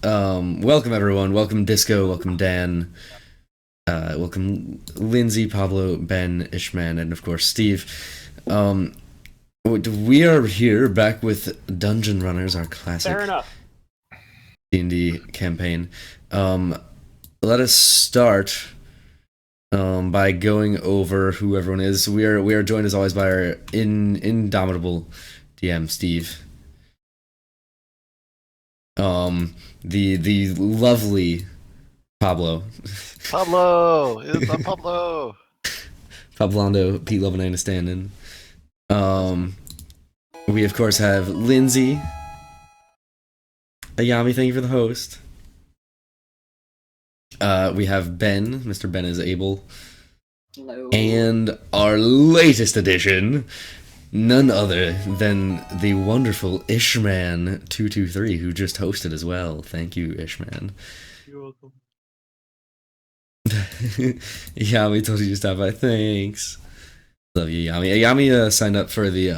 Welcome everyone. Welcome Disco. Welcome Dan. Welcome Lindsay, Pablo, Ben, Ishman, and of course Steve. We are here back with DungeonRunners, our classic Fair enough. D&D campaign. Let us start by going over who everyone is. We are joined as always by our indomitable DM Steve. The lovely Pablo. Pablo! It's a Pablo! Pablando P. Lovenina Standen. We of course have Lindsay. Ayami, thank you for the host. We have Ben. Mr. Ben is able. Hello. And our latest addition, none other than the wonderful Ishman223, who just hosted as well. Thank you, Ishman. You're welcome. Yami told you to stop by. Thanks. Love you, Yami. Yami signed up for the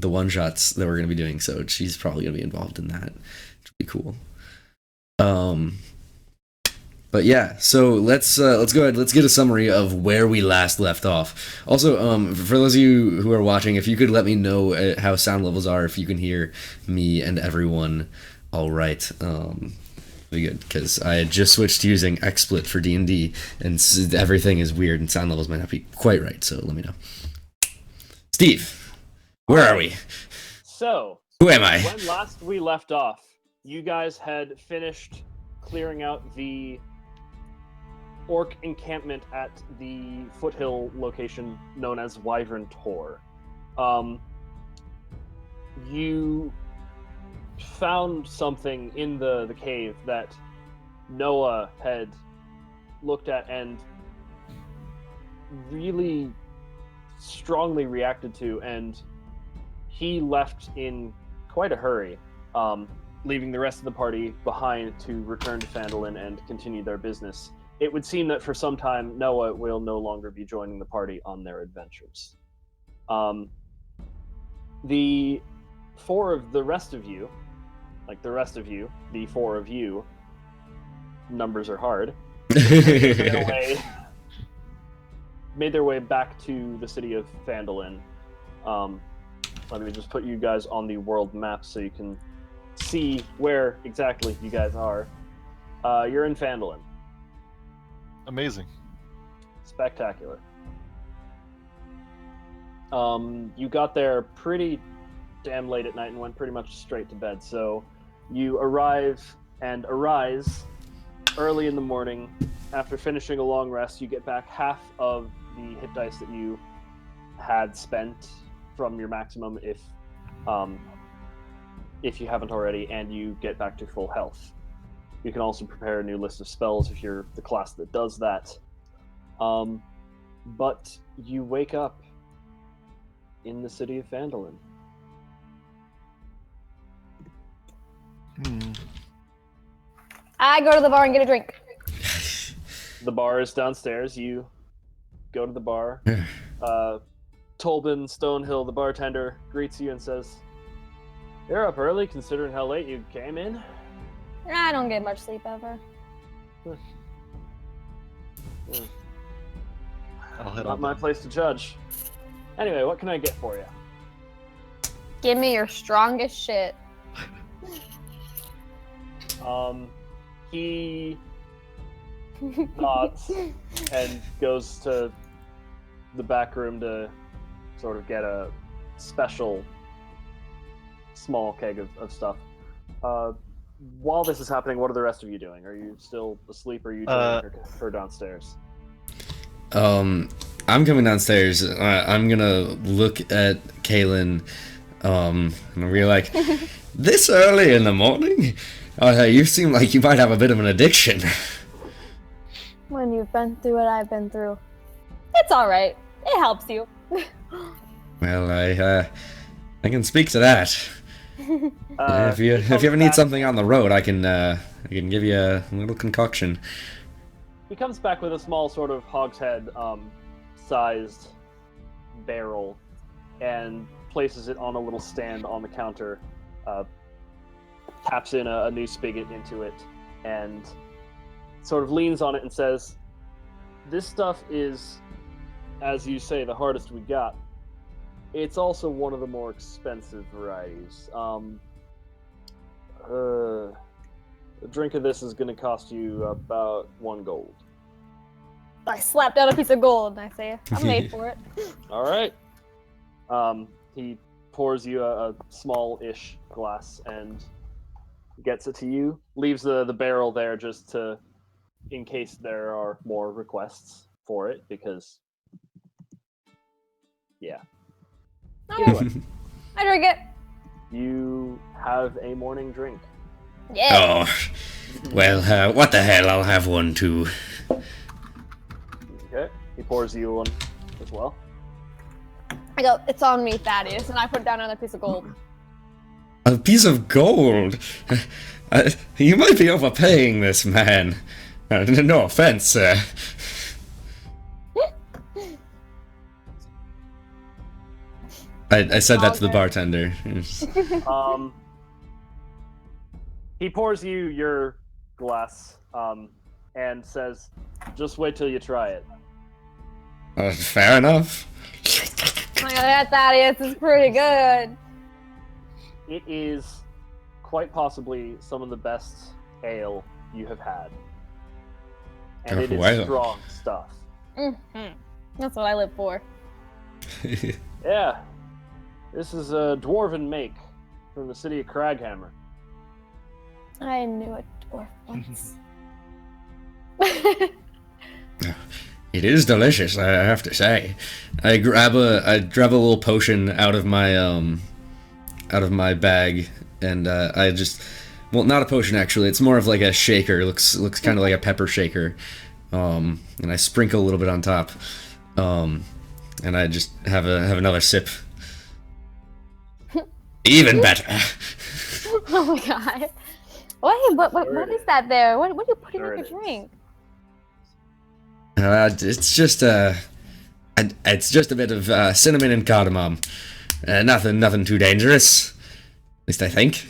one shots that we're gonna be doing, so she's probably gonna be involved in that. Which would be cool. But yeah, so let's go ahead. Let's get a summary of where we last left off. Also, for those of you who are watching, if you could let me know how sound levels are, if you can hear me and everyone, all right. Be good, because I had just switched to using XSplit for D&D, and everything is weird, and sound levels might not be quite right. So let me know. Steve, where are we? So, Who am I? when last we left off, you guys had finished clearing out the orc encampment at the foothill location known as Wyvern Tor. You found something in the cave that Noah had looked at and really strongly reacted to, and he left in quite a hurry, leaving the rest of the party behind to return to Phandelver and continue their business. It would seem that for some time, Noah will no longer be joining the party on their adventures. The four of the rest of you, the four of you, numbers are hard, made their way back to the city of Phandelver. Let me just put you guys on the world map so you can see where exactly you guys are. You're in Phandelver. Amazing. Spectacular. You got there pretty damn late at night and went pretty much straight to bed. So you arrive and arise early in the morning. After finishing a long rest, you get back half of the hit dice that you had spent from your maximum if you haven't already, and you get back to full health. You can also prepare a new list of spells if you're the class that does that. But you wake up in the city of Phandelver. I go to the bar and get a drink. The bar is downstairs. You go to the bar. Tolbin Stonehill, the bartender, greets you and says, "You're up early considering how late you came in." I don't get much sleep ever. I'll head Not on. my place to judge. Anyway, what can I get for you? Give me your strongest shit. He nods and goes to the back room to sort of get a special small keg of stuff. While this is happening, what are the rest of you doing? Are you still asleep, or are you joining her downstairs? I'm coming downstairs. I'm gonna look at Kaylin, and be like, "This early in the morning? You seem like you might have a bit of an addiction." When you've been through what I've been through, it's all right. It helps you. Well, I can speak to that. If you ever need something on the road, I can give you a little concoction. He comes back with a small sort of hogshead sized barrel and places it on a little stand on the counter, taps in a new spigot into it, and sort of leans on it and says, "This stuff is, as you say, the hardest we got. It's also one of the more expensive varieties. A drink of this is going to cost you about 1 gold." I slap down a piece of gold and I say, I'm made for it. All right. He pours you a small-ish glass and gets it to you. Leaves the barrel there just to, in case there are more requests for it, because, yeah. Anyway. I drink it. You have a morning drink. Yeah. Oh, well, what the hell? I'll have one too. Okay. He pours you one as well. I go, it's on me, Thaddeus, and I put down another piece of gold. A piece of gold? You might be overpaying this man. No offense, sir. I said that to the bartender. He pours you your glass and says, "Just wait till you try it." Fair enough. Oh my god, that Thaddeus is pretty good. It is quite possibly some of the best ale you have had. And it is wow. strong stuff. Mm-hmm. That's what I live for. Yeah. This is a dwarven make from the city of Craghammer. I knew a dwarf once. It is delicious, I have to say. I grab a little potion out of my bag, and I just, well, not a potion actually. It's more of like a shaker. It looks kind of like a pepper shaker, and I sprinkle a little bit on top, and I just have another sip. Even better. Oh my god. What is that there? What are you putting in your drink? It's just a bit of cinnamon and cardamom. Nothing too dangerous. At least I think.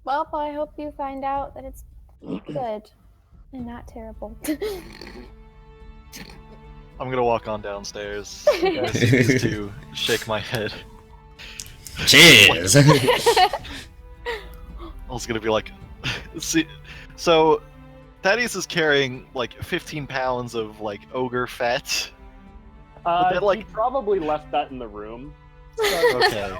Well, I hope you find out that it's good and not terrible. I'm gonna walk on downstairs just to shake my head. Cheers! I was gonna be like, see, so Thaddeus is carrying like 15 pounds of like ogre fat. Then, He probably left that in the room. Okay.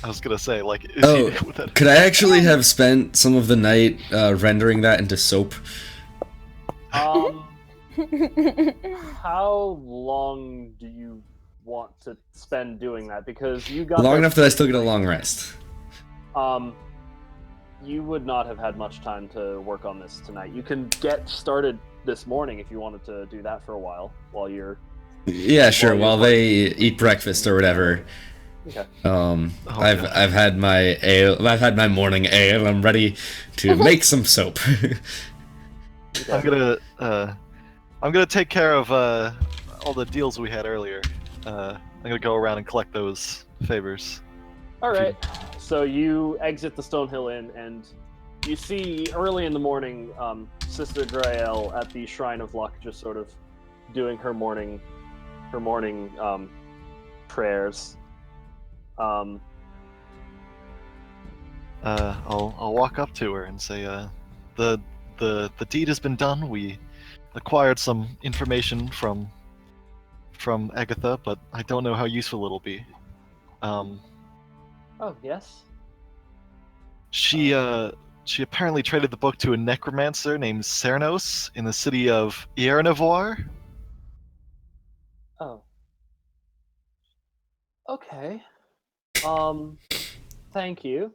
I was gonna say, like, is Oh, he, that... could I actually have spent some of the night rendering that into soap? How long do you want to spend doing that? Because you got Long enough that I still get a long rest. You would not have had much time to work on this tonight. You can get started this morning if you wanted to do that for a while you're. Yeah, sure. While they eat breakfast or whatever. Okay. I've had my ale. I've had my morning ale. I'm ready to make some soap. I'm gonna take care of all the deals we had earlier. I'm gonna go around and collect those favors. All right. So you exit the Stonehill Inn, and you see early in the morning, Sister Grael at the Shrine of Luck, just sort of doing her morning prayers. I'll walk up to her and say, the deed has been done. We acquired some information from Agatha, but I don't know how useful it'll be. Oh, yes? She apparently traded the book to a necromancer named Cernos in the city of Iernavoir. Oh. Okay. Thank you.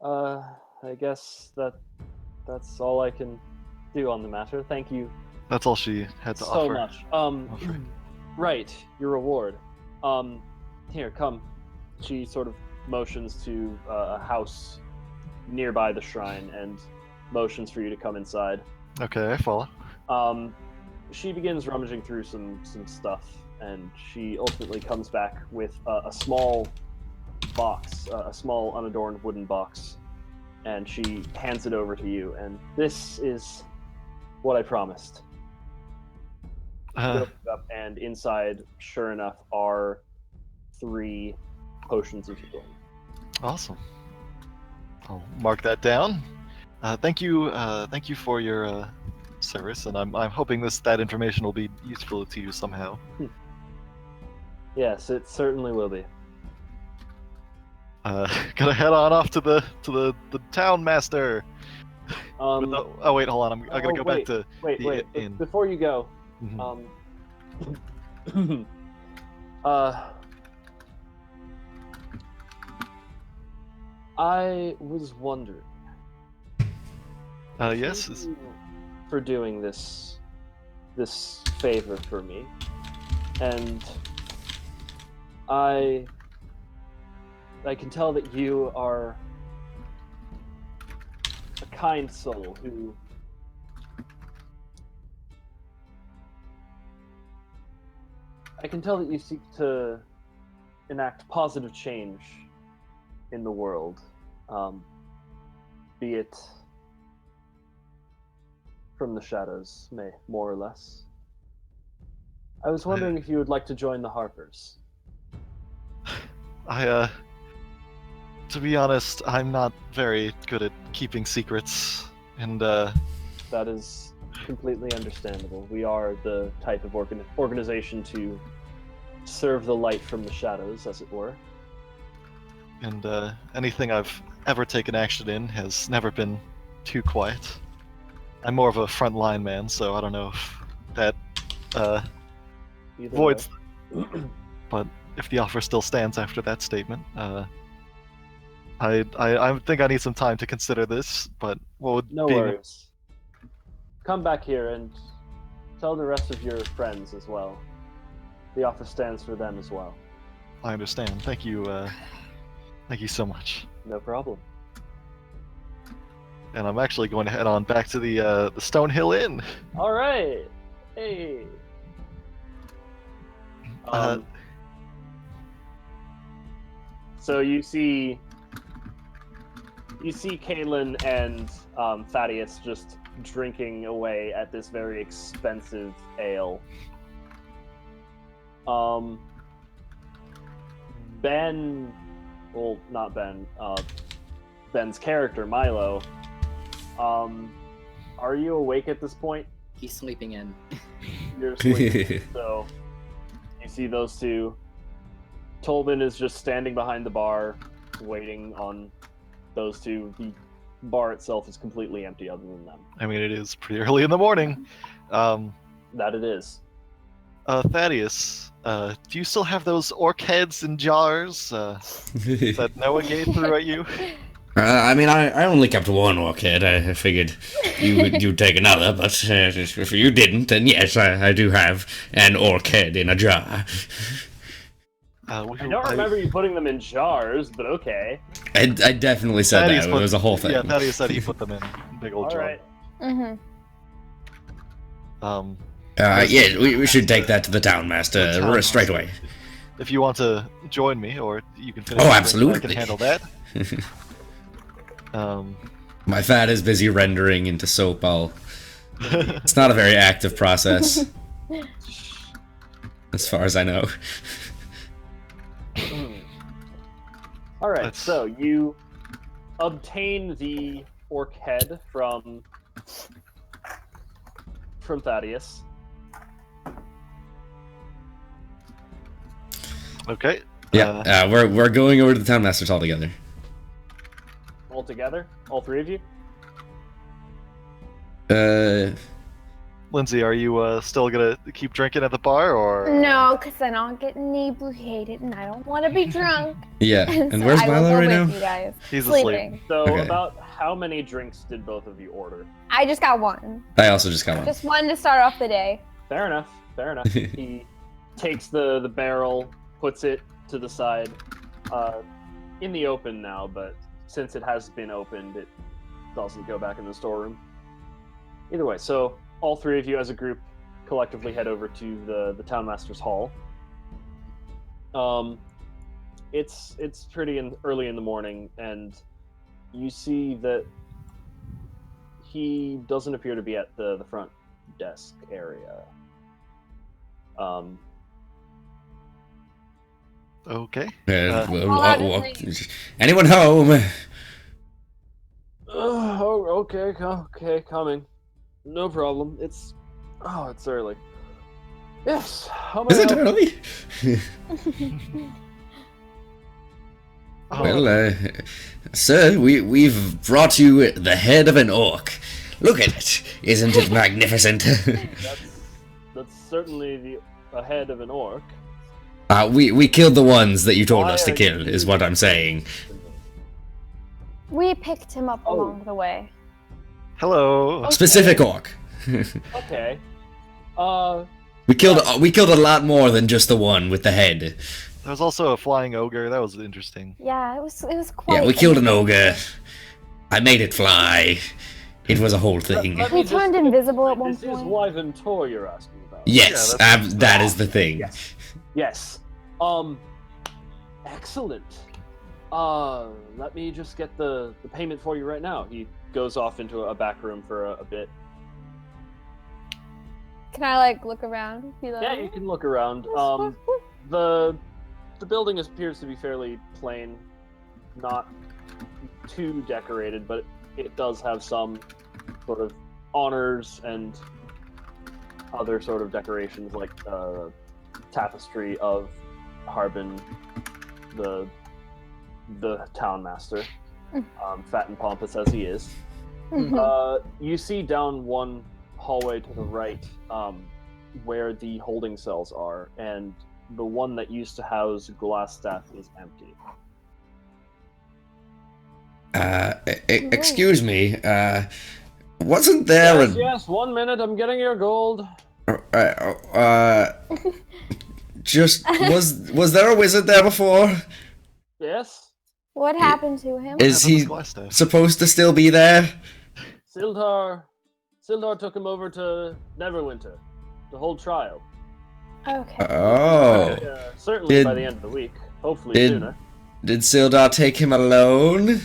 I guess that's all I can do on the matter. Thank you That's all she had to so offer. much. Okay. Right, your reward. Here, come. She sort of motions to a house nearby the shrine and motions for you to come inside. Okay, I follow. She begins rummaging through some stuff, and she ultimately comes back with a small box, a small unadorned wooden box, and she hands it over to you. And this is what I promised. You open it up, and inside, sure enough, are 3 potions of healing. Awesome. I'll mark that down. Thank you for your service, and I'm hoping that information will be useful to you somehow. Yes, it certainly will be. Gonna head on off to the town master. Oh wait, hold on. I gotta go back to the inn. Before you go, Mm-hmm. I was wondering. Yes. Thank you for doing this favor for me, and I can tell that you are a kind soul who I can tell that you seek to enact positive change in the world, be it from the shadows, more or less. I was wondering if you would like to join the Harpers. To be honest, I'm not very good at keeping secrets, and That is completely understandable. We are the type of organization to serve the light from the shadows, as it were. And anything I've ever taken action in has never been too quiet. I'm more of a frontline man, so I don't know if that Either voids. way. But if the offer still stands after that statement, I think I need some time to consider this. But what would No be worries. Come back here and tell the rest of your friends as well. The offer stands for them as well. I understand. Thank you. Thank you so much. No problem. And I'm actually going to head on back to the Stonehill Inn. All right. Hey. So you see Kaylin and Thaddeus just drinking away at this very expensive ale. Ben, well, not Ben. Ben's character, Milo. Are you awake at this point? He's sleeping in. You're sleeping. So you see those two. Tolbin is just standing behind the bar, waiting on those two. The bar itself is completely empty other than them. I mean, it is pretty early in the morning. That it is. Thaddeus, do you still have those orc heads in jars that Noah gave through at you? I mean, I only kept one orc head. I figured you'd take another, but if you didn't, then yes, I do have an orc head in a jar. I don't remember you putting them in jars, but okay. I definitely said Thaddeus that. It was a whole thing. Yeah, Thaddeus said he put them in big old jar. Alright. Yeah, we should take that to the town master town straight master. away. If you want to join me, or you can finish. Oh, your drink, absolutely. I can handle that. My fat is busy rendering into soap. It's not a very active process, as far as I know. Alright, so you obtain the orc head from Thaddeus. Okay. Yeah, we're going over to the town masters all together. All together? All three of you? Lindsay, are you still gonna keep drinking at the bar, or? No, because then I'll get inebriated and I don't want to be drunk. Yeah, and So where's I will Milo go right with now? You guys. He's Sleeping. asleep. So Okay. about how many drinks did both of you order? I just got one. I also just got one. Just one to start off the day. Fair enough. He takes the barrel, puts it to the side, in the open now, but since it has been opened, it doesn't go back in the storeroom. Either way, so all three of you as a group collectively head over to the town master's hall. It's pretty early in the morning, and you see that he doesn't appear to be at the front desk area. Okay. Anyone home? Okay, coming. No problem. It's early. Yes. How may Is I it help you? early? Well, sir, we've brought you the head of an orc. Look at it. Isn't it magnificent? That's certainly the head of an orc. We killed the ones that you told Why us to are kill, you is what I'm saying. We picked him up along the way. Hello. Okay. Specific orc. Okay. We killed a lot more than just the one with the head. There was also a flying ogre. That was interesting. Yeah, it was quite. Yeah, we killed an ogre. I made it fly. It was a whole thing. Let me He turned invisible at one This is point. Wyvern Tor you're asking about. Yes, Yeah, that is the thing. Yes. Excellent. Let me just get the payment for you right now. He goes off into a back room for a bit. Can I look around? Yeah, you can look around. The building appears to be fairly plain, not too decorated, but it does have some sort of honors and other sort of decorations, like tapestry of Harbin, the town master, fat and pompous as he is. You see down one hallway to the right, where the holding cells are, and the one that used to house Glassstaff is empty. Excuse me. Wasn't there Yes, 1 minute, I'm getting your gold. Just was there a wizard there before? Yes? What happened to him? Is Happened he with Glassstaff? supposed to still be there? Sildar took him over to Neverwinter to hold trial. Okay. Oh. Certainly by the end of the week. Hopefully sooner. Did Sildar take him alone?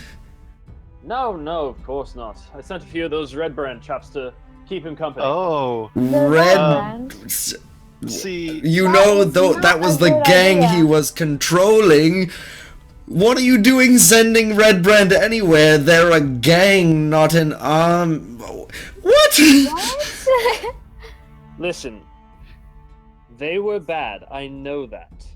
No, of course not. I sent a few of those Red Brand chaps to keep him company. Oh, Red. see. You That know, is though, not that was a the good gang idea. he was controlling. What are you doing sending Red Brand anywhere? They're a gang, not an arm. What? What? Listen, they were bad, I know that.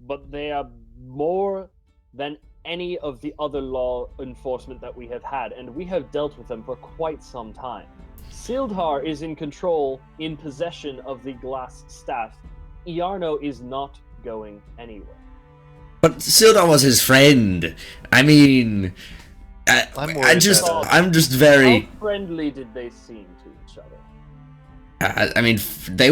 But they are more than any of the other law enforcement that we have had, and we have dealt with them for quite some time. Sildar is in control, in possession of the glass staff. Iarno is not going anywhere. But Sildar was his friend. I mean, I'm worried I'm just very. How friendly did they seem to each other? I mean, they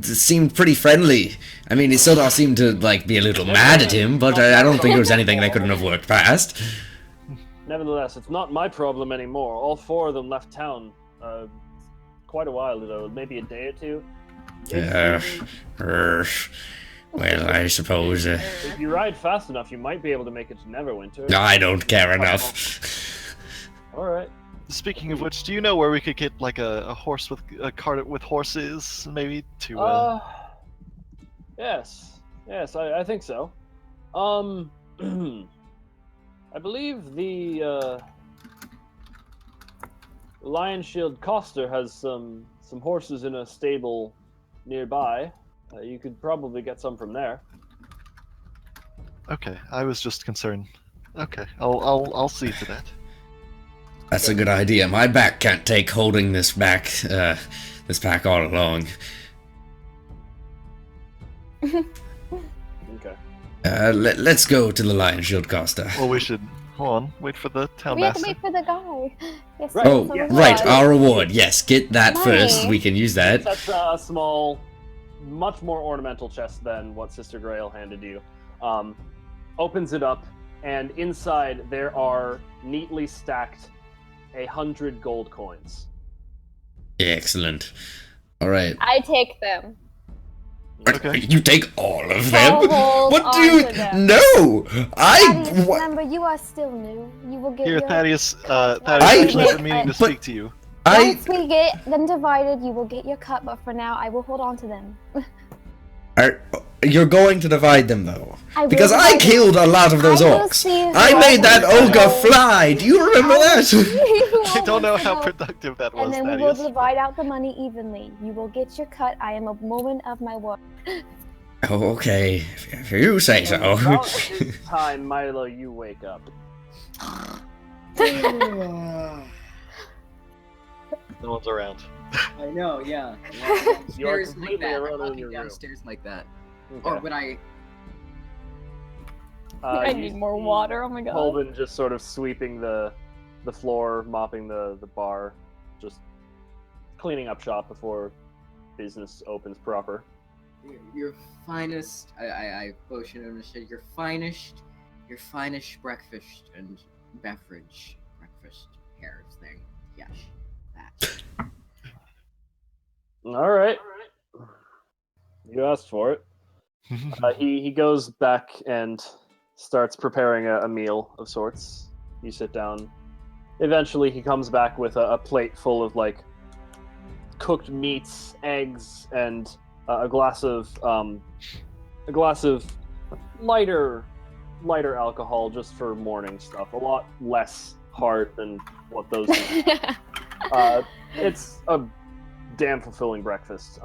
seemed pretty friendly. I mean, Sildar seemed to be a little mad at him, but I don't think there was anything they couldn't have worked past. Nevertheless, it's not my problem anymore. All four of them left town quite a while ago, maybe a day or two. Well, I suppose. If you ride fast enough, you might be able to make it to Neverwinter. I don't care enough. All right. Speaking of which, do you know where we could get a horse with a cart with horses, maybe to? Yes, I think so. I believe the Lion Shield Coster has some horses in a stable nearby. You could probably get some from there. Okay, I was just concerned. Okay, I'll see to that. That's a good idea. My back can't take holding this pack all along. Okay. Let's go to the Lion Shield Costa. Well, we should hold on. Wait for the town We have to master. wait for the guy. Yes, Right. Oh, yes. right, our reward. Yes, get that Money. first. We can use that. That's a small, much more ornamental chest than what Sister Grail handed you. Opens it up, and inside there are neatly stacked 100 gold coins. Excellent. All right. I take them. Okay. You take all of them? I'll hold What do on you? to them. No! Thaddeus, What? remember, you are still new. You will get Here, your... Thaddeus. cut Thaddeus, I- actually, I've been meaning to but- speak to you. Once we get them divided, you will get your cut, but for now, I will hold on to them. You're going to divide them though, I will because I divide them. killed a lot of those I will orcs. see if I I made can that control- ogre fly. Do you remember that? I don't know how productive that was, And then we will Thaddeus. divide out the money evenly. You will get your cut. I am a woman of my word. Oh, okay, if you say so. About this time, Milo, you wake up. No one's around. I know, yeah. You are Downstairs like completely that. alone in Walking your room. downstairs like that. Okay. Or would I? I you need more see water. Oh my god. Colvin just sort of sweeping the floor, mopping the bar, just cleaning up shop before business opens proper. Your finest. I potion understood. Your finest breakfast and beverage. Breakfast hair thing. Yes, that. All right. You asked for it. He goes back and starts preparing a meal of sorts. You sit down. Eventually, he comes back with a plate full of like cooked meats, eggs, and a glass of lighter alcohol just for morning stuff. A lot less hard than what those. It's a damn fulfilling breakfast.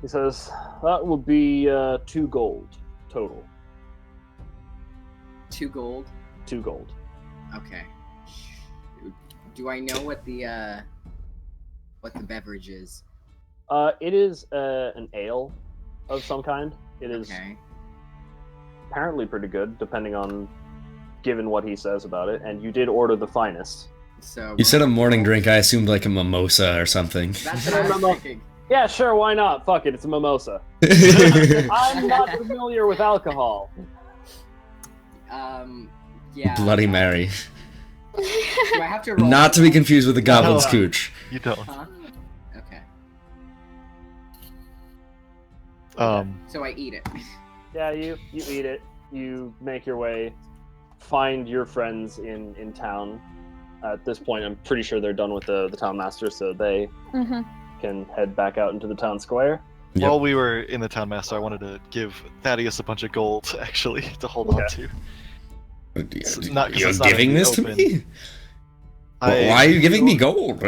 He says that will be 2 gold total. 2 gold. 2 gold. Okay. Do I know what the beverage is? It is an ale of some kind. It is Okay. apparently pretty good, depending on given what he says about it. And you did order the finest. So You said a morning drink. I assumed like a mimosa or something. That's what I was thinking. Yeah, sure, why not? Fuck it, it's a mimosa. I'm not familiar with alcohol. Yeah. Bloody Mary. Do I have to roll? Not to be confused with the goblin's No. cooch. You don't. Huh? Okay. So I eat it. Yeah, you eat it. You make your way, find your friends in town. At this point, I'm pretty sure they're done with the town master, so they can head back out into the town square. Yep. While we were in the town master, I wanted to give Thaddeus a bunch of gold, actually, to hold on to. Not 'cause You're it's not in giving the this to open. me? Why are you giving me gold?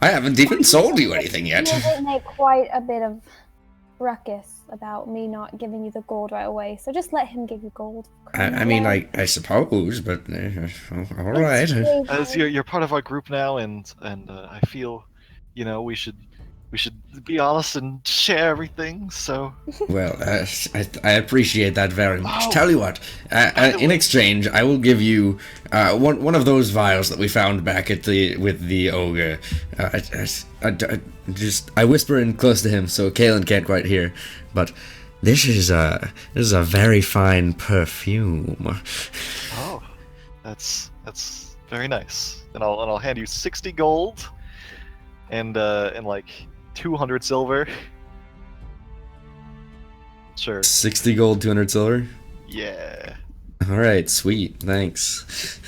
I haven't even sold you anything yet. You did make quite a bit of ruckus about me not giving you the gold right away, so just let him give you gold. I mean, I suppose, but all right. As you're part of our group now, and I feel, we should be honest and share everything. So Well, I appreciate that very much. Oh. Tell you what, in exchange, I will give you one of those vials that we found back with the ogre. I whisper in close to him so Kalen can't quite hear, but this is a very fine perfume. oh, that's very nice. And I'll hand you 60 gold, and like 200 silver. Sure. 60 gold, 200 silver. Yeah. All right, sweet, thanks.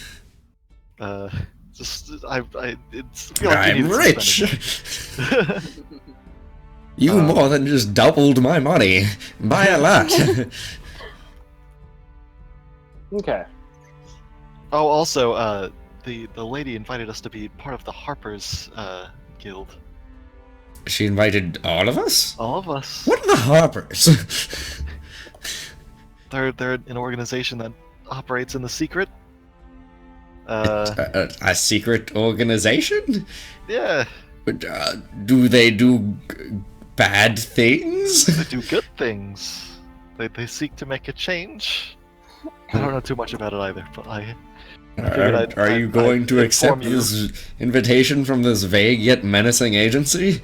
I feel like I'm you need to rich. spend it. You more than just doubled my money by a lot. Okay. Oh, also, the lady invited us to be part of the Harpers Guild. She invited all of us? All of us. What are the Harpers? They're an organization that operates in the secret. A secret organization? Yeah, But, do they do bad things? they do good things. They seek to make a change. I don't know too much about it either, but Are you going to accept inform you. this invitation from this vague yet menacing agency?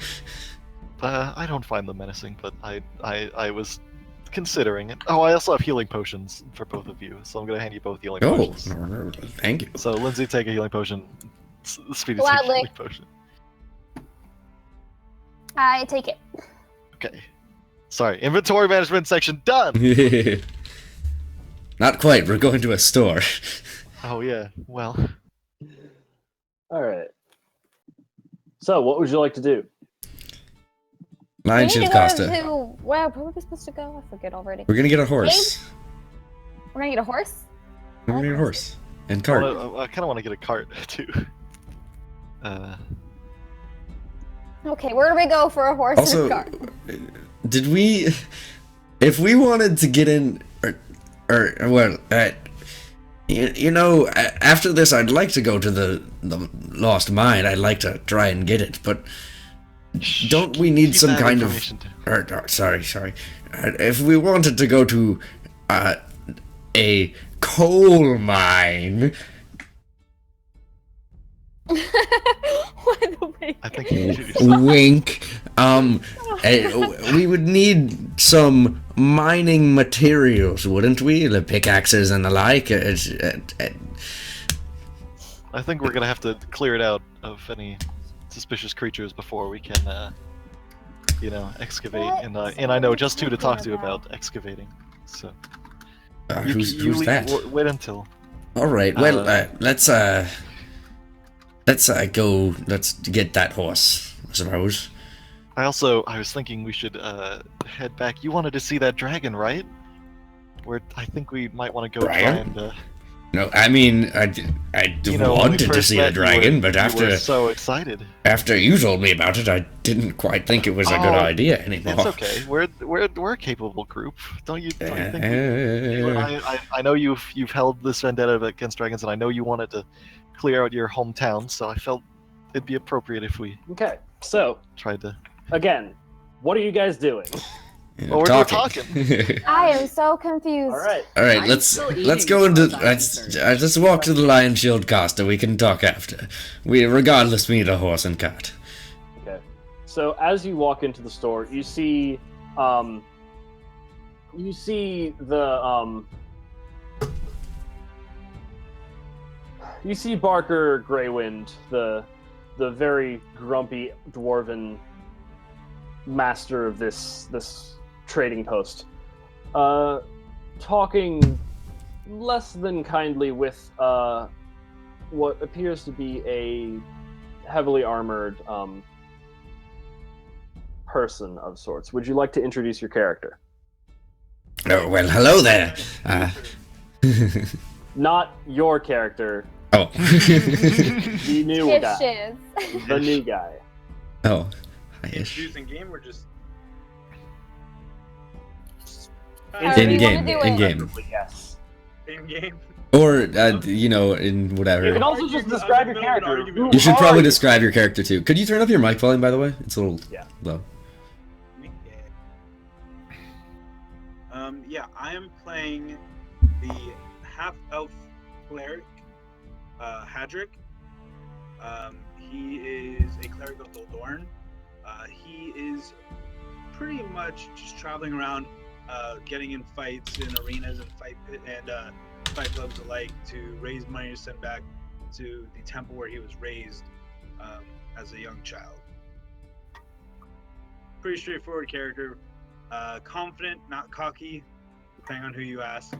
I don't find them menacing, but I was considering it. Oh, I also have healing potions for both of you, so I'm gonna hand you both healing Oh, potions. thank you. So Lindsay, take a healing potion. Speedy, take a Gladly. healing potion. I take it. Okay. Sorry, inventory management section done. Not quite. We're going to a store. Oh yeah. Well, All right. So, what would you like to do? Lion We need Shield to go Costa. to where are we supposed to go? I forget already. We're gonna get a horse. We're gonna get a horse? We're gonna get a horse and I cart. kind of want to get a cart too. Okay, where do we go for a horse Also, and a cart? did we? If we wanted to get in, you know, after this, I'd like to go to the lost mine. I'd like to try and get it, but don't we need keep some that kind of? information to- Sorry. If we wanted to go to a coal mine, Why the way? I think you should. wink. We would need some mining materials, wouldn't we? The pickaxes and the like. I think we're gonna have to clear it out of any suspicious creatures before we can, excavate. What? And I know just who to talk to Talking about excavating. So Who's leave- that? Wait until. All right. Well, let's go. Let's get that horse, I suppose. I was thinking we should head back. You wanted to see that dragon, right? I think we might want to go try Dragon? and. No, I mean, I When we wanted to first see met, a dragon, but you were after so excited. you told me about it, I didn't quite think it was a good Oh, idea anymore. It's okay. We're a capable group. Don't you think? Uh, I know you've held this vendetta against dragons, and I know you wanted to clear out your hometown. So I felt it'd be appropriate if we Okay. So, tried to. again, what are you guys doing? Well, we're talking. I am so confused. All right. All right, I'm let's still eating go into as far as I'm concerned. let's walk to the Lion Shield Costa. We can talk after. Regardless, we need a horse and cart. Okay. So as you walk into the store, you see the you see Barker Greywind, the very grumpy dwarven master of this trading post, talking less than kindly with what appears to be a heavily armored person of sorts. Would you like to introduce your character? Oh well, hello there. Not your character, Oh. the new Shiz, guy, shiz. the new guy. Oh. Hi-ish. Introducing game or just However In you game, wanna do in it. game, Yes. in game? or in You whatever. can also just describe your character. Who You should are probably you? describe your character too. Could you turn up your mic volume, by the way? It's a little Yeah. low. Yeah, I am playing the half-elf cleric, Hadric. He is a cleric of Doldorn. He is pretty much just traveling around, getting in fights in arenas and fight clubs alike to raise money to send back to the temple where he was raised as a young child. Pretty straightforward character. Confident, not cocky, depending on who you ask.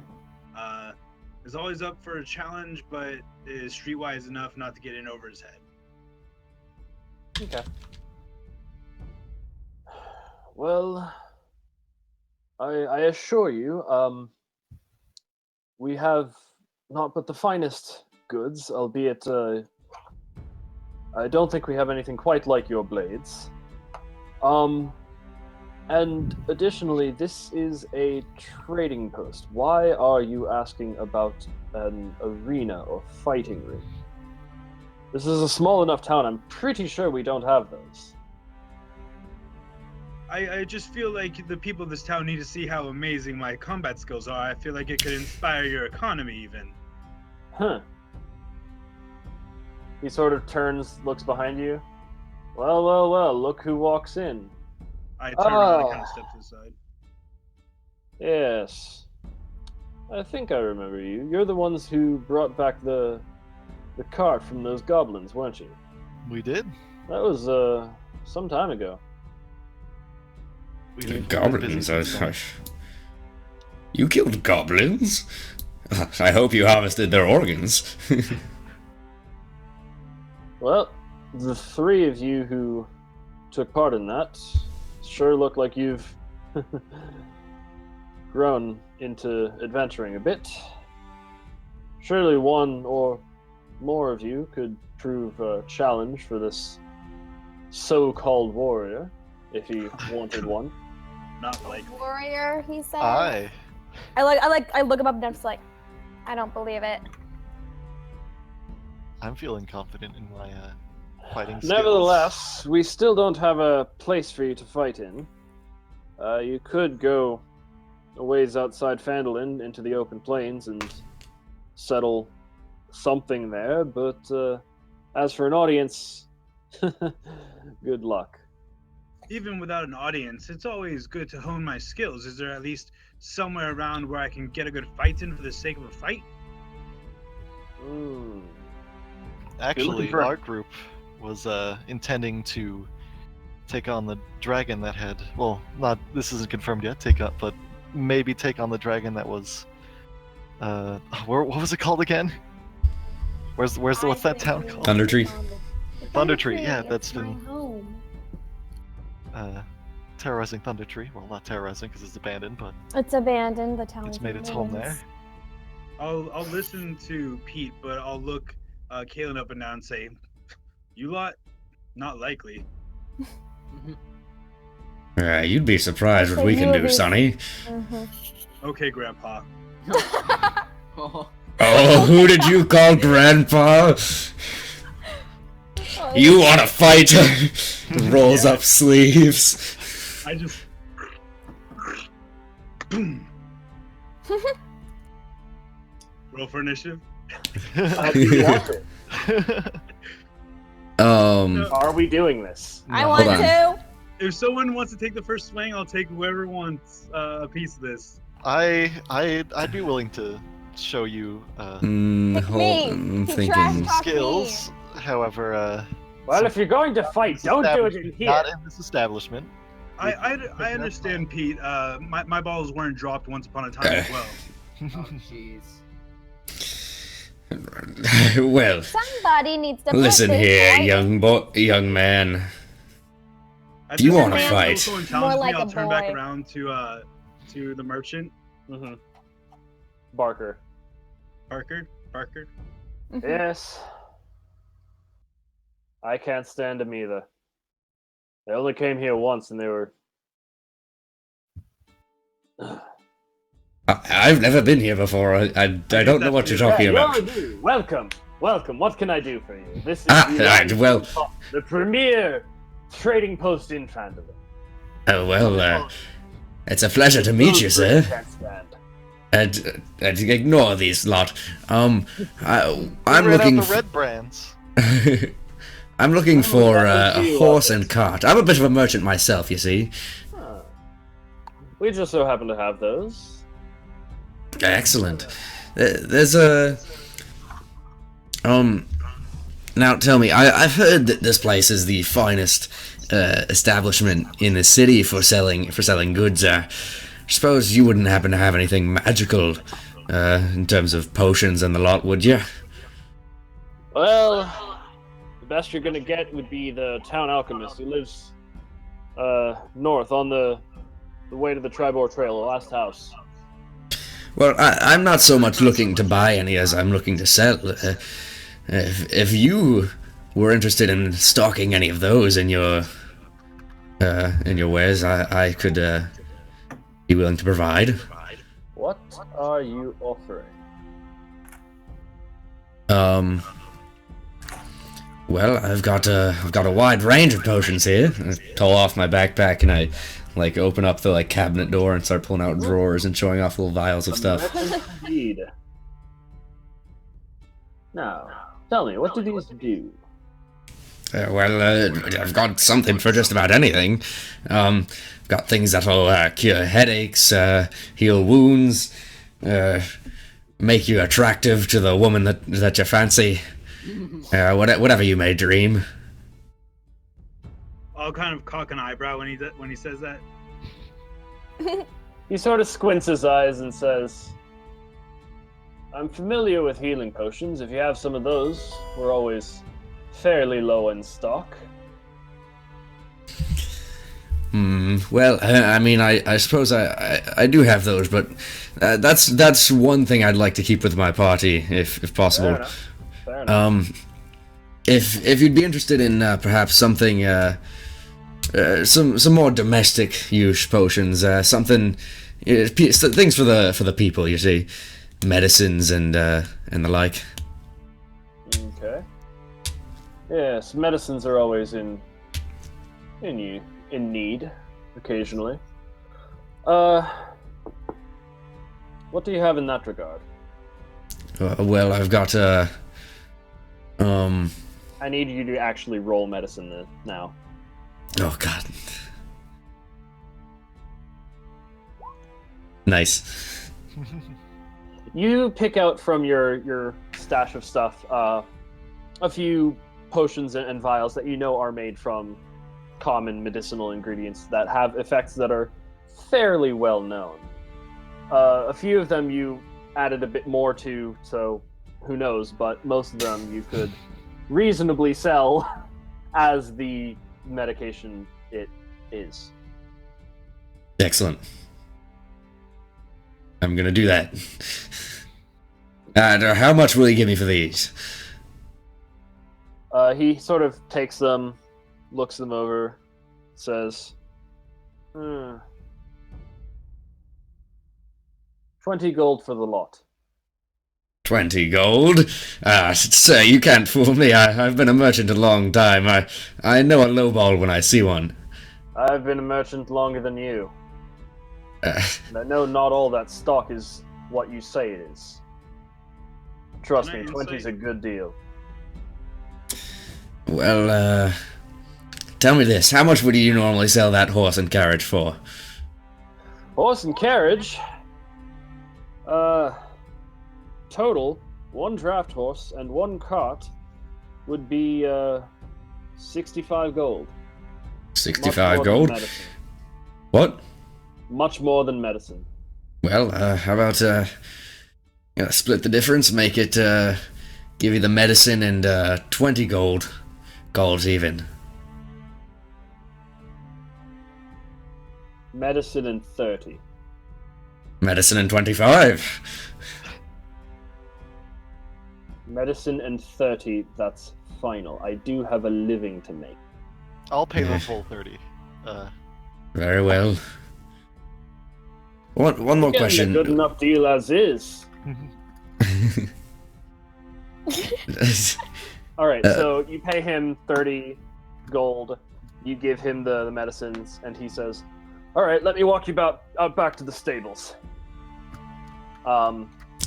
Is always up for a challenge, but is streetwise enough not to get in over his head. Okay. Well, I assure you, we have not but the finest goods, albeit I don't think we have anything quite like your blades. And additionally, this is a trading post. Why are you asking about an arena or fighting ring? This is a small enough town. I'm pretty sure we don't have those. I just feel like the people of this town need to see how amazing my combat skills are. I feel like it could inspire your economy even. Huh. He sort of turns, looks behind you. Well, look who walks in. I turn around and Oh. kind of step to the side. Yes. I think I remember you. You're the ones who brought back the cart from those goblins, weren't you? We did. That was some time ago. Goblins? You killed goblins? I hope you harvested their organs. Well, the three of you who took part in that sure look like you've grown into adventuring a bit. Surely one or more of you could prove a challenge for this so-called warrior, if he wanted one. Not like Warrior, he said. I I look him up and I'm just like, I don't believe it. I'm feeling confident in my fighting skills. Nevertheless, we still don't have a place for you to fight in. You could go a ways outside Phandelver into the open plains and settle something there, but as for an audience, good luck. even without an audience, it's always good to hone my skills. Is there at least somewhere around where I can get a good fight in for the sake of a fight? Actually, our group was intending to take on the dragon that had, well, not, this isn't confirmed yet, but maybe take on the dragon that was, what was it called again? What's that town called? Thunder Tree. Thunder Tree, yeah, that's my been home. Terrorizing Thunder Tree. Well, not terrorizing because it's abandoned, but It's abandoned. The town. it's is made in its home ruins. there. I'll listen to Pete, but I'll look Kaylin up and down and say, "You lot, not likely." You'd be surprised what we can do, Sonny. Mhm. Okay, Grandpa. Oh, Oh, who did you call Grandpa? You want to fight? Rolls up sleeves. I just. Boom. Roll for initiative. Are we doing this? I want Hold to. If someone wants to take the first swing, I'll take whoever wants a piece of this. I'd be willing to show you Pick Hold me. on, I'm He trash thinking. talked me. skills. However, Well, if you're going to fight, don't do it in here. not in this establishment. I understand, Pete. My balls weren't dropped once upon a time as well. oh, jeez. Well, Somebody needs to. listen put this here, boy- young man. At Do you this wanna point, fight? if someone More challenges like me, I'll a turn back boy. around to the merchant. Mm-hmm. Barker. Barker. Mhm. Yes. I can't stand them either. They only came here once and they were... I've never been here before. I don't know what you're talking about. You're new. Welcome. What can I do for you? This is the premier trading post in Phandelver. It's a pleasure to meet you, sir. Can't stand. And ignore these lot. I'm Ran looking. out the red brands. I'm looking for that was a you, horse Office. and cart. I'm a bit of a merchant myself, you see. Huh. We just so happen to have those. Excellent. There's a. Now tell me, I've heard that this place is the finest establishment in the city for selling goods. I suppose you wouldn't happen to have anything magical in terms of potions and the lot, would you? Well, the best you're gonna get would be the town alchemist who lives north on the way to the Tribor Trail, the last house. Well, I'm not so much looking to buy any as I'm looking to sell. If you were interested in stocking any of those in your wares, I could be willing to provide. What are you offering? Well, I've got a wide range of potions here. I pull off my backpack and I open up the cabinet door and start pulling out drawers and showing off little vials of stuff. Indeed. Now, tell me, what do these do? I've got something for just about anything. Got things that'll cure headaches, heal wounds, make you attractive to the woman that you fancy. Whatever you may dream. I'll kind of cock an eyebrow when he says that. He sort of squints his eyes and says, I'm familiar with healing potions. If you have some of those, we're always fairly low in stock. Well, I mean, I suppose I do have those, but that's one thing I'd like to keep with my party, if possible. Fair enough. If you'd be interested in perhaps something, some more domestic use potions, something, things for the people, you see, medicines and the like. Okay. Yes, medicines are always in need, occasionally. What do you have in that regard? Well, I've got I need you to actually roll medicine now. Oh God. Nice. You pick out from your stash of stuff a few potions and vials that you know are made from common medicinal ingredients that have effects that are fairly well known. A few of them you added a bit more to, so who knows, but most of them you could reasonably sell as the medication it is. Excellent. I'm gonna do that. How much will you give me for these? He sort of takes them, looks them over, says, 20 gold for the lot. 20 gold? Sir, you can't fool me. I've been a merchant a long time. I know a lowball when I see one. I've been a merchant longer than you. And I know not all that stock is what you say it is. Trust me, 20 is a good deal. Well, tell me this. How much would you normally sell that horse and carriage for? Horse and carriage? Total, one draft horse and one cart would be 65 gold. 65 gold? What? Much more than medicine. Well, how about split the difference, make it give you the medicine and 20 gold. Gold's even. Medicine and 30. Medicine and 25. Medicine and 30, that's final. I do have a living to make. I'll pay the full 30. Very well. One more question. A good enough deal as is. Alright, so you pay him 30 gold, you give him the medicines, and he says, alright, let me walk you back to the stables.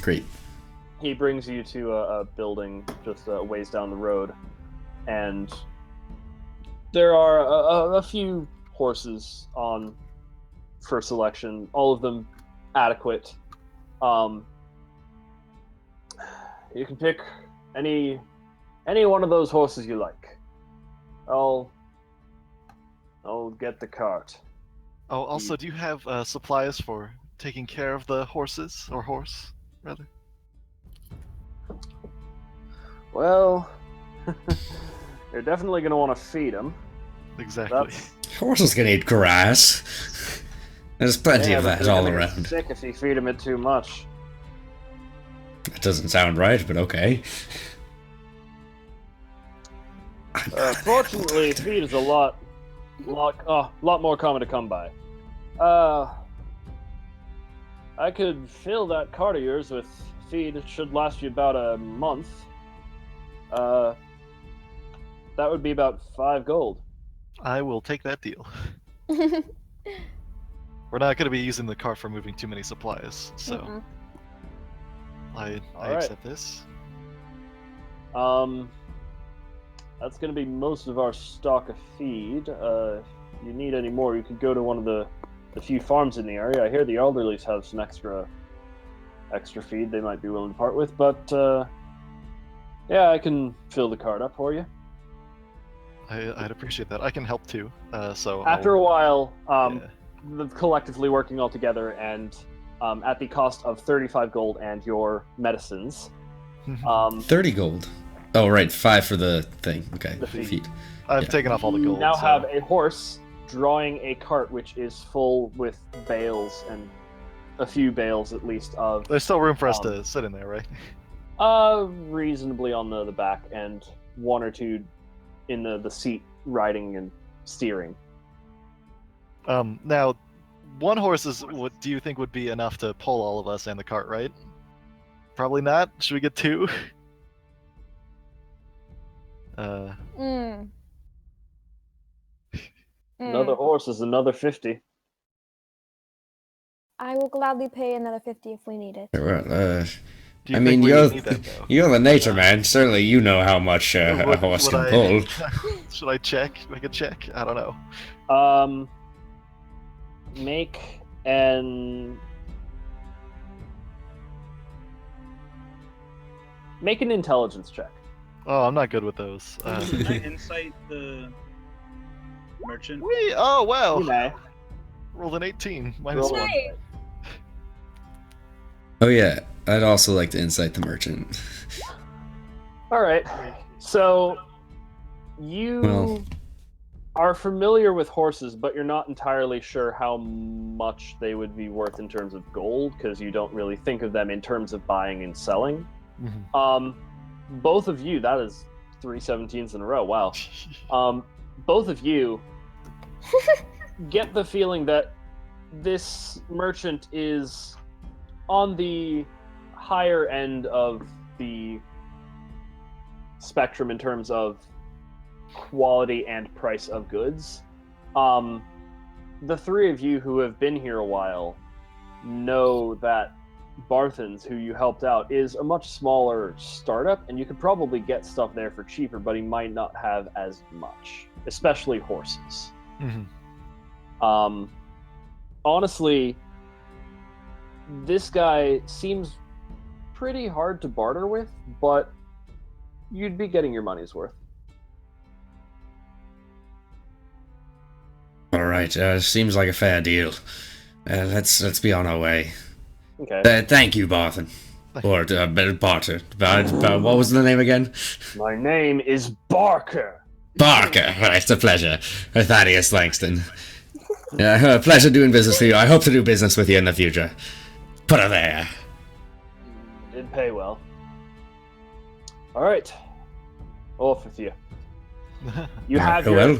Great. He brings you to a building just a ways down the road, and there are a few horses on for selection, all of them adequate. You can pick any one of those horses you like. I'll get the cart. Oh, also, do you have supplies for taking care of the horses, or horse, rather? Well, you're definitely going to want to feed them. Exactly. Horses can eat grass. There's plenty of that all around. Sick if you feed them it too much. That doesn't sound right, but okay. Fortunately, feed is a lot more common to come by. I could fill that cart of yours with feed. It should last you about a month. That would be about 5 gold. I will take that deal. We're not going to be using the cart for moving too many supplies, so I accept this. That's going to be most of our stock of feed. If you need any more, you could go to one of the few farms in the area. I hear the elderlies have some extra feed they might be willing to part with, but yeah, I can fill the cart up for you. I'd appreciate that. I can help too. So after a while, collectively working all together, and at the cost of 35 gold and your medicines. 30 gold. Oh, right, 5 for the thing. Okay, The feet. I've Yeah. taken off all the You gold. now so- have a horse drawing a cart which is full with bales, and a few bales at least of There's still room for us to sit in there, right? reasonably on the back, and one or two in the seat riding and steering. Now, one horse is what do you think would be enough to pull all of us and the cart, right? Probably not. Should we get 2? Another horse is another 50. I will gladly pay another 50 if we need it. Well, Do you I think mean, we you're need that, though? you're the nature man. Certainly, you know how much a Would- horse would can I- pull. Should I check? Make a check? I don't know. Make an intelligence check. Oh, I'm not good with those. Can I insight the merchant? Oh, wow. You may. Rolled an 18. -1. Roll one. Right. Oh yeah, I'd also like to insight the merchant. All right. So you Well- are familiar with horses, but you're not entirely sure how much they would be worth in terms of gold, because you don't really think of them in terms of buying and selling. Mhm. Both of you, that is 3 17s in a row. Wow. Both of you get the feeling that this merchant is on the higher end of the spectrum in terms of quality and price of goods. The three of you who have been here a while know that Barthens, who you helped out, is a much smaller startup, and you could probably get stuff there for cheaper, but he might not have as much, especially horses. Mhm. Honestly, this guy seems pretty hard to barter with, but you'd be getting your money's worth. All right, seems like a fair deal. Let's be on our way. Okay. Thank you, Barthen. Or Barter. What was the name again? My name is Barker. Barker. It's a pleasure. Thaddeus Langston. A pleasure doing business with you. I hope to do business with you in the future. Put her there. Did pay well. All right. Off with you. You have Well,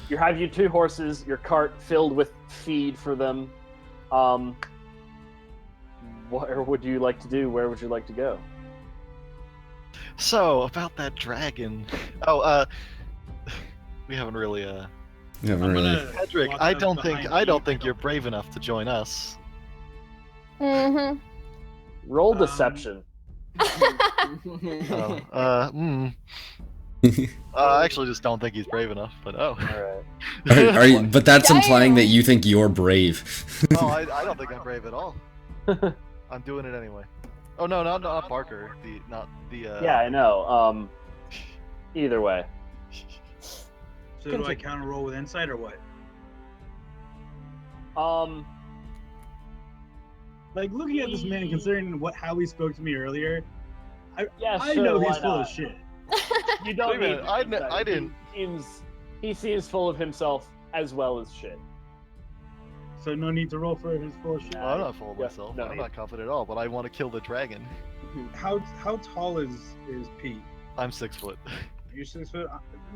you have your 2 horses, your cart filled with feed for them. What would you like to do? Where would you like to go? So, about that dragon. Oh, we haven't really, never I'm really. gonna Hadric, walk I up don't behind think I you. don't think you're brave enough to join us. Mm-hmm. Roll Um, deception. Oh, I actually just don't think he's brave enough, but oh. All right. Are you, but that's implying that Damn. you think you're brave. Oh, I don't think I'm brave at all. I'm doing it anyway. Oh no, not Barker. Yeah, I know. Either way. So do I counter roll with insight or what? Like looking at this man, considering how he spoke to me earlier, Yeah, I sure, know why he's full not? of shit. You don't Wait a need minute, I insight. didn't- He seems full of himself as well as shit. So no need to roll for his full of shit. Well, I'm not full of Yeah, myself. no, I'm he- not confident at all, but I want to kill the dragon. How tall is Pete? I'm 6 foot. You're 6 foot.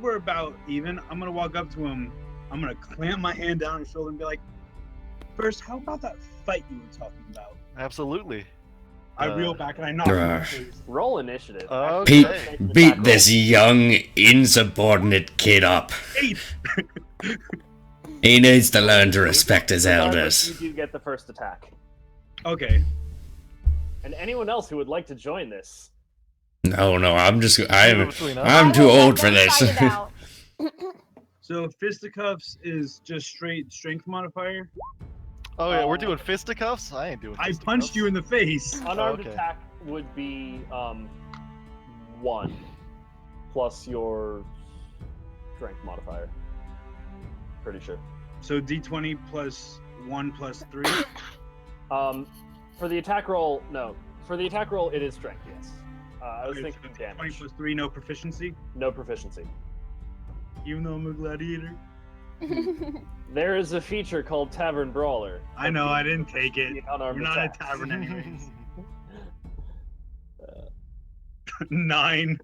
We're about even. I'm gonna walk up to him. I'm gonna clamp my hand down his shoulder and be like, "First, how about that fight you were talking about?" Absolutely. I reel back and I knock him in the face. Roll initiative. Okay. Actually, Beat this young, insubordinate kid up. 8. He needs to learn to respect his Regardless, elders. You do get the first attack. Okay. And anyone else who would like to join this, No, I'm Between us. too old for this. Fight it out. So fisticuffs is just straight strength modifier. Oh yeah, we're doing fisticuffs? I ain't doing I fisticuffs. punched you in the face. unarmed okay. attack would be 1 plus your strength modifier. Pretty sure. So D20 plus 1 plus 3. For the attack roll, no. For the attack roll, it is strength. Yes. I was Okay, thinking so 20 damage. plus 3, no proficiency. No proficiency. Even though I'm a gladiator. There is a feature called Tavern Brawler. I know, I didn't take it. The unarmed We're not a attacks. tavern anyways. 9.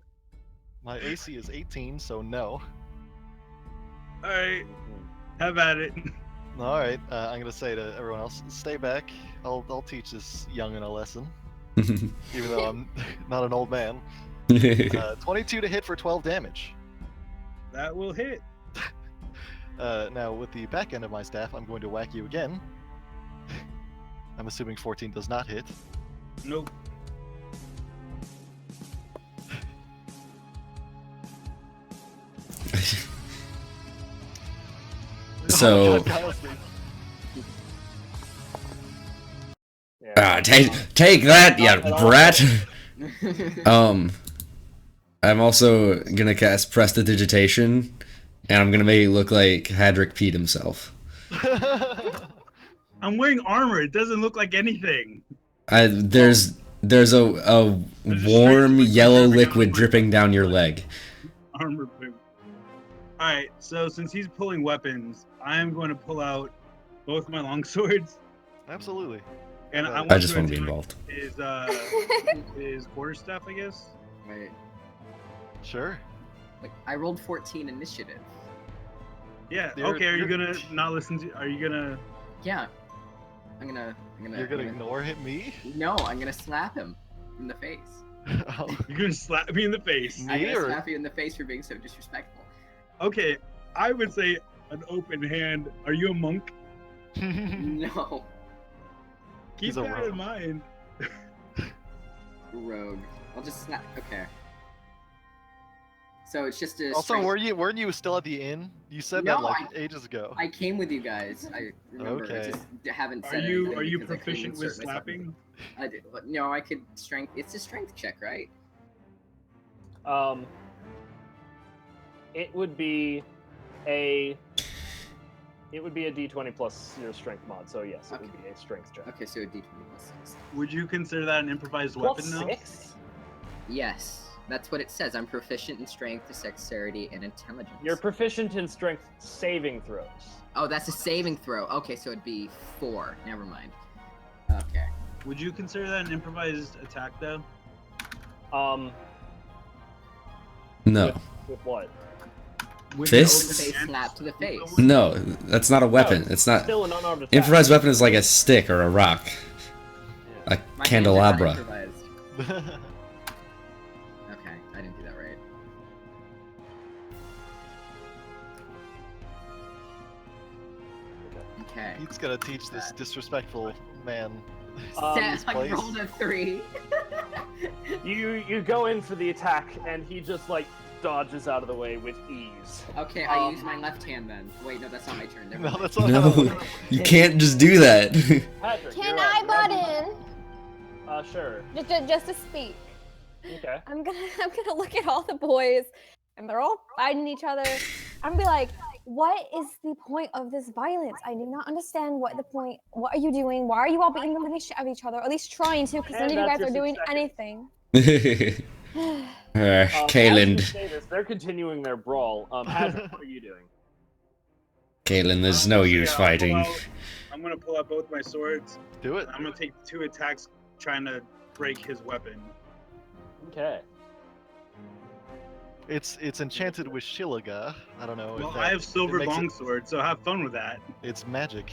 My AC is 18, so no. Alright, have at it. All right, I'm gonna say to everyone else, stay back. I'll teach this youngin' a lesson, even though I'm not an old man. 22 to hit for 12 damage. That will hit. Now, with the back end of my staff, I'm going to whack you again. I'm assuming 14 does not hit. Nope. So- Oh my God, Kyle's Yeah. Take that, you Not at all. brat. I'm also gonna cast Prestidigitation, and I'm gonna make it look like Hadric peed himself. I'm wearing armor. It doesn't look like anything. There's a warm yellow liquid dripping down your leg. Armor poop. Alright, so since he's pulling weapons, I am going to pull out both my longswords. Absolutely. And I, I just want want to be attack involved. his quarterstaff, I guess. Wait, Sure. like I rolled 14 initiative. Yeah. You're- Okay. Are you you're- gonna not listen to? Are you gonna? Yeah. I'm gonna. You're gonna ignore hit me? No, I'm gonna slap him in the face. Oh. You're gonna slap me in the face? I'm Me gonna or- slap you in the face for being so disrespectful. Okay. I would say an open hand. Are you a monk? No, Keep He's a that rogue. in mind. rogue. I'll just snap. Okay. So it's just a. Also, strength- weren't you still at the inn? You said No, that like ages ago. I came with you guys. I remember. Okay. I just haven't Are said you anything because I couldn't proficient with insert myself into slapping? I did, but no, I could strength. It's a strength check, right? It would be a D20 plus your strength mod. So yes, it would Okay. be a strength check. Okay, so a d20 plus 6. Would you consider that an improvised Plus weapon now? 6? Yes, that's what it says. I'm proficient in strength, dexterity, and intelligence. You're proficient in strength saving throws. Oh, that's a saving throw. Okay, so it'd be 4. Never mind. Okay. Would you consider that an improvised attack though? No, With what? With Fists? an Face open hand? slap to the face. no, that's not a weapon. It's not. Still an unarmed attack. Improvised weapon is like a stick or a rock, Yeah. a My hands are not candelabra. improvised. Okay, I didn't do that right. Okay. He's gonna teach this disrespectful man. Um, I place. rolled a 3. You go in for the attack, and he just like dodges out of the way with ease. Okay, I use my left hand then. Wait, no, that's not my turn. Never No, mind. that's not how it No, works. you can't just do that. Patrick, Can you're I up. butt in? Sure. Just to speak. Okay. I'm gonna look at all the boys, and they're all fighting each other. I'm gonna be like, what is the point of this violence? I do not understand what the point. What are you doing? Why are you all beating the living shit out of each other? Or at least trying to, because none And of you that's guys are your doing 6 anything. As you Kalen. say this, they're continuing their brawl. Hadric, what are you doing? Kalen, there's no use I'll fighting. I'm gonna pull out both my swords. Do it. I'm gonna take 2 attacks trying to break his weapon. Okay. It's enchanted with Shilaga. I don't know. Well, if that, I have silver makes it- longsword, so have fun with that. It's magic.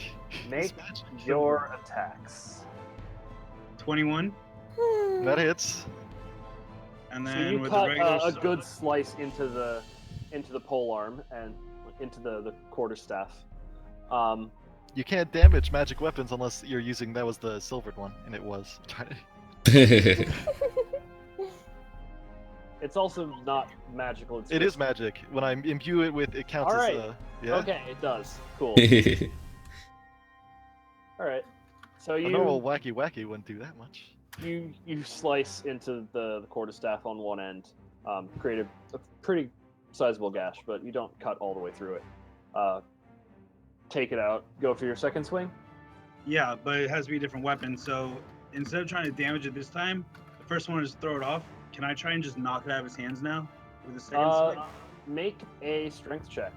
Make It's magic. your attacks. 21, That hits. and So then you with cut the regular a sword- good slice into the pole arm and into the quarterstaff. You can't damage magic weapons unless you're using that was the silvered one, and it was. It's also not magical. It's It is magic. When I imbue it with, it counts Alright. as yeah. Okay, it does. Cool. All right. So A you normal wacky wouldn't do that much. you slice into the quarterstaff on one end, create a pretty sizable gash, but you don't cut all the way through it. Take it out. Go for your second swing. Yeah, but it has to be a different weapon. So instead of trying to damage it this time, the first one is throw it off. Can I try and just knock it out of his hands now with the second swing? Make a strength check.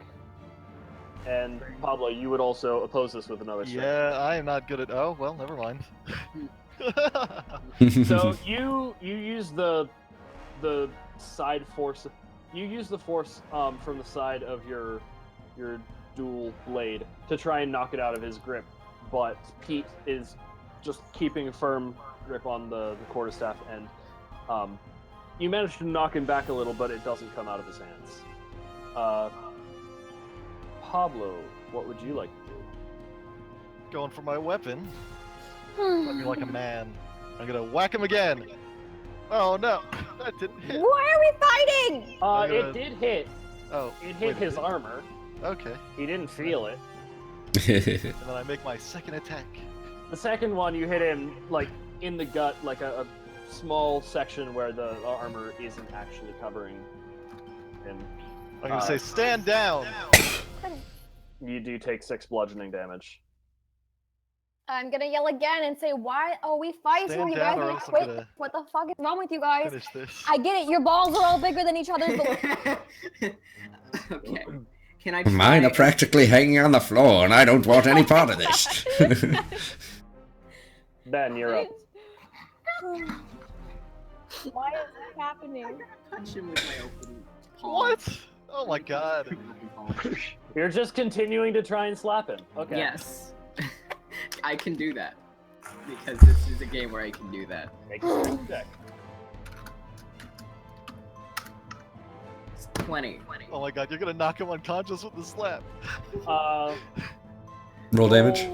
And Pablo, you would also oppose this with another strength. Yeah, I am not good at. Oh well, never mind. So you use the side force. You use the force from the side of your dual blade to try and knock it out of his grip, but Pete is just keeping a firm grip on the quarterstaff, and you manage to knock him back a little, but it doesn't come out of his hands. Pablo, what would you like to do? Going for my weapon. Let me like a man. I'm gonna whack him again. Oh no, that didn't hit. Why are we fighting? It did hit. Oh, It hit his armor. Okay. He didn't feel it. And then I make my second attack. The second one, you hit him like in the gut, like a small section where the armor isn't actually covering him. I'm gonna say, stand down. You do take 6 bludgeoning damage. I'm gonna yell again and say, why are we fighting? Stand You down guys or are else I'm quick. gonna What the fuck is wrong with you guys? Finish this. I get it, your balls are all bigger than each other's, but Okay. Can I try? Mine are practically hanging on the floor, and I don't want any part of this. Ben, you're up. why is this happening? Punch him with my open palm. What? Oh my god. Open palm. You're just continuing to try and slap him. Okay. Yes. I can do that. Because this is a game where I can do that. Make a strength check. 20. Oh my god, you're gonna knock him unconscious with the slap. Roll damage.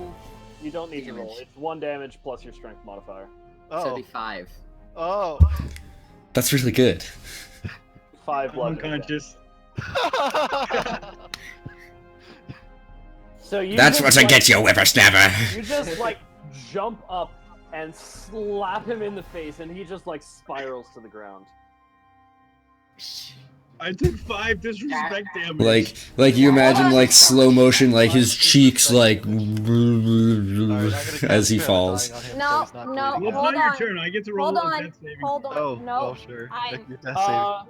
You don't need to roll. Damage. It's 1 damage plus your strength modifier. Oh. 75. Oh. That's really good. 5 bludgeoning damage. Unconscious. So you That's just, what like, gets you, whippersnapper. You just like jump up and slap him in the face, and he just like spirals to the ground. I took 5 disrespect damage. Like you imagine like slow motion, like his cheeks like Alright, I'm gonna as he cast falls. Spare Dying on him No, so he's not no. bleeding. Well, hold it's not on. your turn. I get to roll Hold a on. death saving. Hold on. Oh, no. oh sure. I- Make your death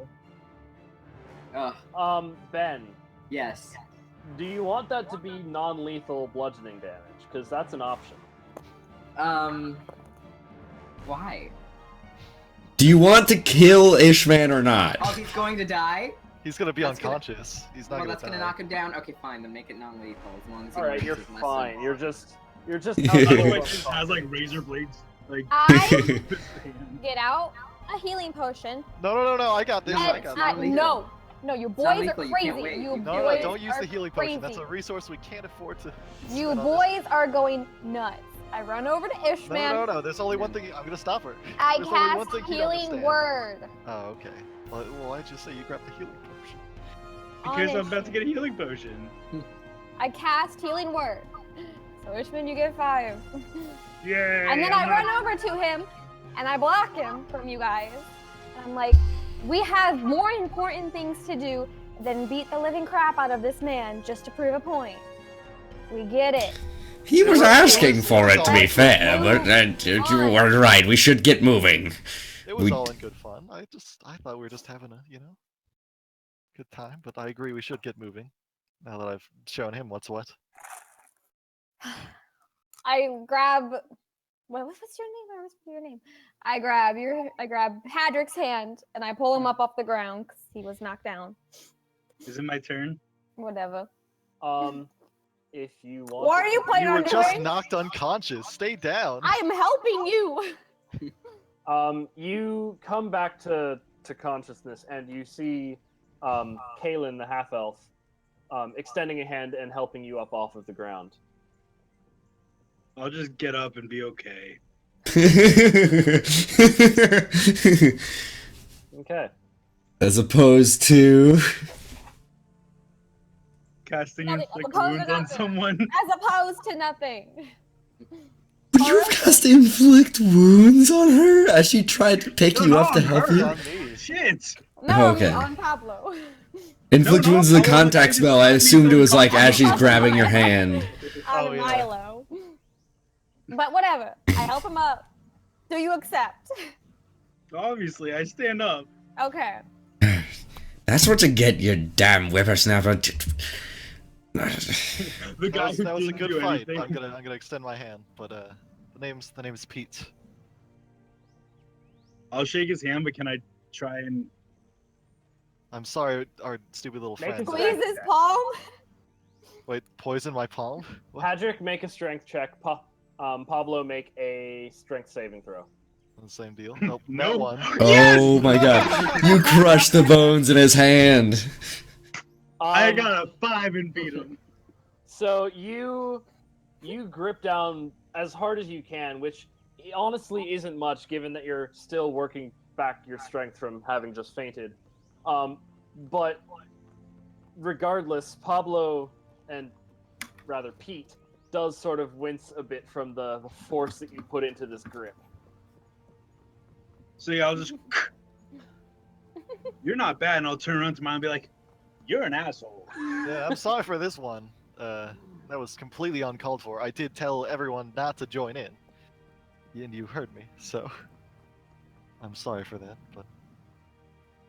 save. Ben, Yes. do you want that to be non-lethal bludgeoning damage? Because that's an option. Why? Do you want to kill Ishman or not? Oh, he's going to die? He's gonna be That's gonna- unconscious. He's not Well, gonna that's gonna die. knock him down. Okay, fine. Then make it non-lethal as long as he All right, you're uses less fine. than- You're just Otherwise, out it just has like razor blades. Like. I get out a healing potion. No, I got this. No, I it's got not this. lethal. No, you It's not boys are lethal, you can't crazy. wait. You No, boys don't use are the healing crazy. potion. That's a resource we can't afford to. You spend on boys are going nuts. I run over to this. Ishman. No. There's only one thing. I'm gonna stop her. I There's only one cast thing you don't healing understand. word. Oh, okay. Well, why'd you say you grabbed the healing potion? Because on I'm about to get a healing potion. I cast healing word. So Ishman, you get 5. Yay! And then I run over to him, and I block him from you guys. And I'm like, we have more important things to do than beat the living crap out of this man just to prove a point. We get it. He was asking for it, to be fair, but you were right. We should get moving. It was We- all in good fun. I thought we were just having a, good time. But I agree we should get moving. Now that I've shown him what's what. I grab. What's your name? I always forget your name. I grab Hadric's hand and I pull him up off the ground because he was knocked down. Is it my turn? Whatever. If you want. What are you playing You were on just doing? knocked unconscious. Stay down. I am helping you. You come back to consciousness and you see Kaelin, the half elf, extending a hand and helping you up off of the ground. I'll just get up and be okay. Okay. As opposed to Casting Nothing, inflict opposed to wounds on nothing. someone. As opposed to nothing. Would you have cast inflict wounds on her as she tried to pick you up to help It's you? on me. Shit! No, Okay. on Pablo. Inflict No, wounds is a I was contact trying to spell. I find assumed it me was like some as she's grabbing your hand. On Oh, yeah. Milo. But whatever. I help him up. Do you accept? Obviously, I stand up. Okay. That's what you get, you damn whippersnapper. The guy who That was a didn't good do fight. anything. I'm gonna extend my hand, but the name's Pete. I'll shake his hand, but can I try and? I'm sorry, our stupid little Make a friend. quick- Squeeze his palm. Wait, poison my palm? What? Hadric, make a strength check. Pablo, make a strength saving throw. The same deal. Nope, Nope. that one. Oh my god. You crushed the bones in his hand. I got a 5 and beat him. So you grip down as hard as you can, which honestly isn't much, given that you're still working back your strength from having just fainted. But regardless, Pablo and rather Pete does sort of wince a bit from the force that you put into this grip. So yeah, I'll just. You're not bad, and I'll turn around to mine and be like, "You're an asshole." Yeah, I'm sorry for this one. That was completely uncalled for. I did tell everyone not to join in, and you heard me, so I'm sorry for that. But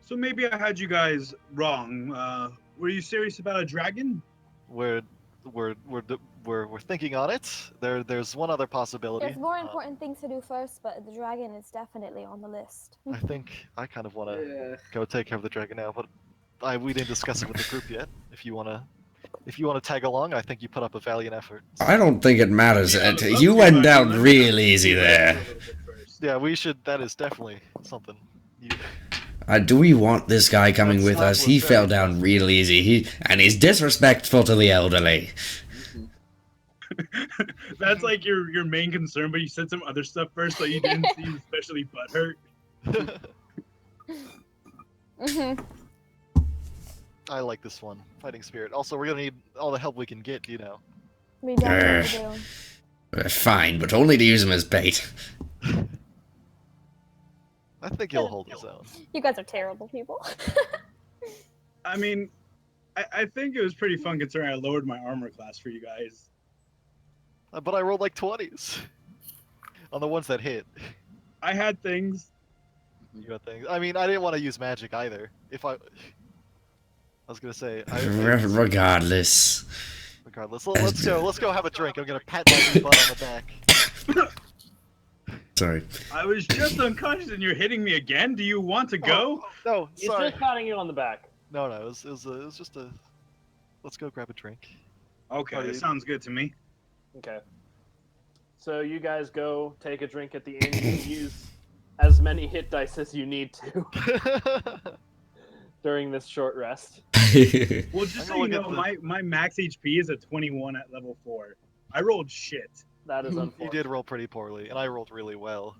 So maybe I had you guys wrong. Were you serious about a dragon? we're thinking on it. There's one other possibility. There's more important things to do first, but the dragon is definitely on the list. I think I kind of want to go take care of the dragon now, but we didn't discuss it with the group yet. If you wanna tag along, I think you put up a valiant effort. I don't think it matters. Yeah, I'd love You to, went but down let me- real easy there. A little bit first. Yeah, we should. That is definitely something. Do we want this guy coming with us? He fell down real easy. And he's disrespectful to the elderly. That's like your main concern, but you said some other stuff first, so you didn't seem especially butthurt. Mm-hmm. I like this one, fighting spirit. Also, we're gonna need all the help we can get. We definitely do. Fine, but only to use him as bait. I think he'll hold his own. You guys are terrible people. I mean, I think it was pretty fun considering I lowered my armor class for you guys. But I rolled like 20s on the ones that hit. I had things. You got things. I mean, I didn't want to use magic either. I was gonna say. Regardless. Regardless, let's go have a drink. I'm gonna pat my butt on the back. Sorry. I was just unconscious and you're hitting me again. Do you want to go? No, He's sorry. just patting you on the back. No, it was just a. Let's go grab a drink. Okay, that sounds good to me. Okay. So you guys go take a drink at the inn. You can use as many hit dice as you need to during this short rest. Well, just so you know, my max HP is a 21 at level 4. I rolled shit. That is You unfortunate. did roll pretty poorly, and I rolled really well.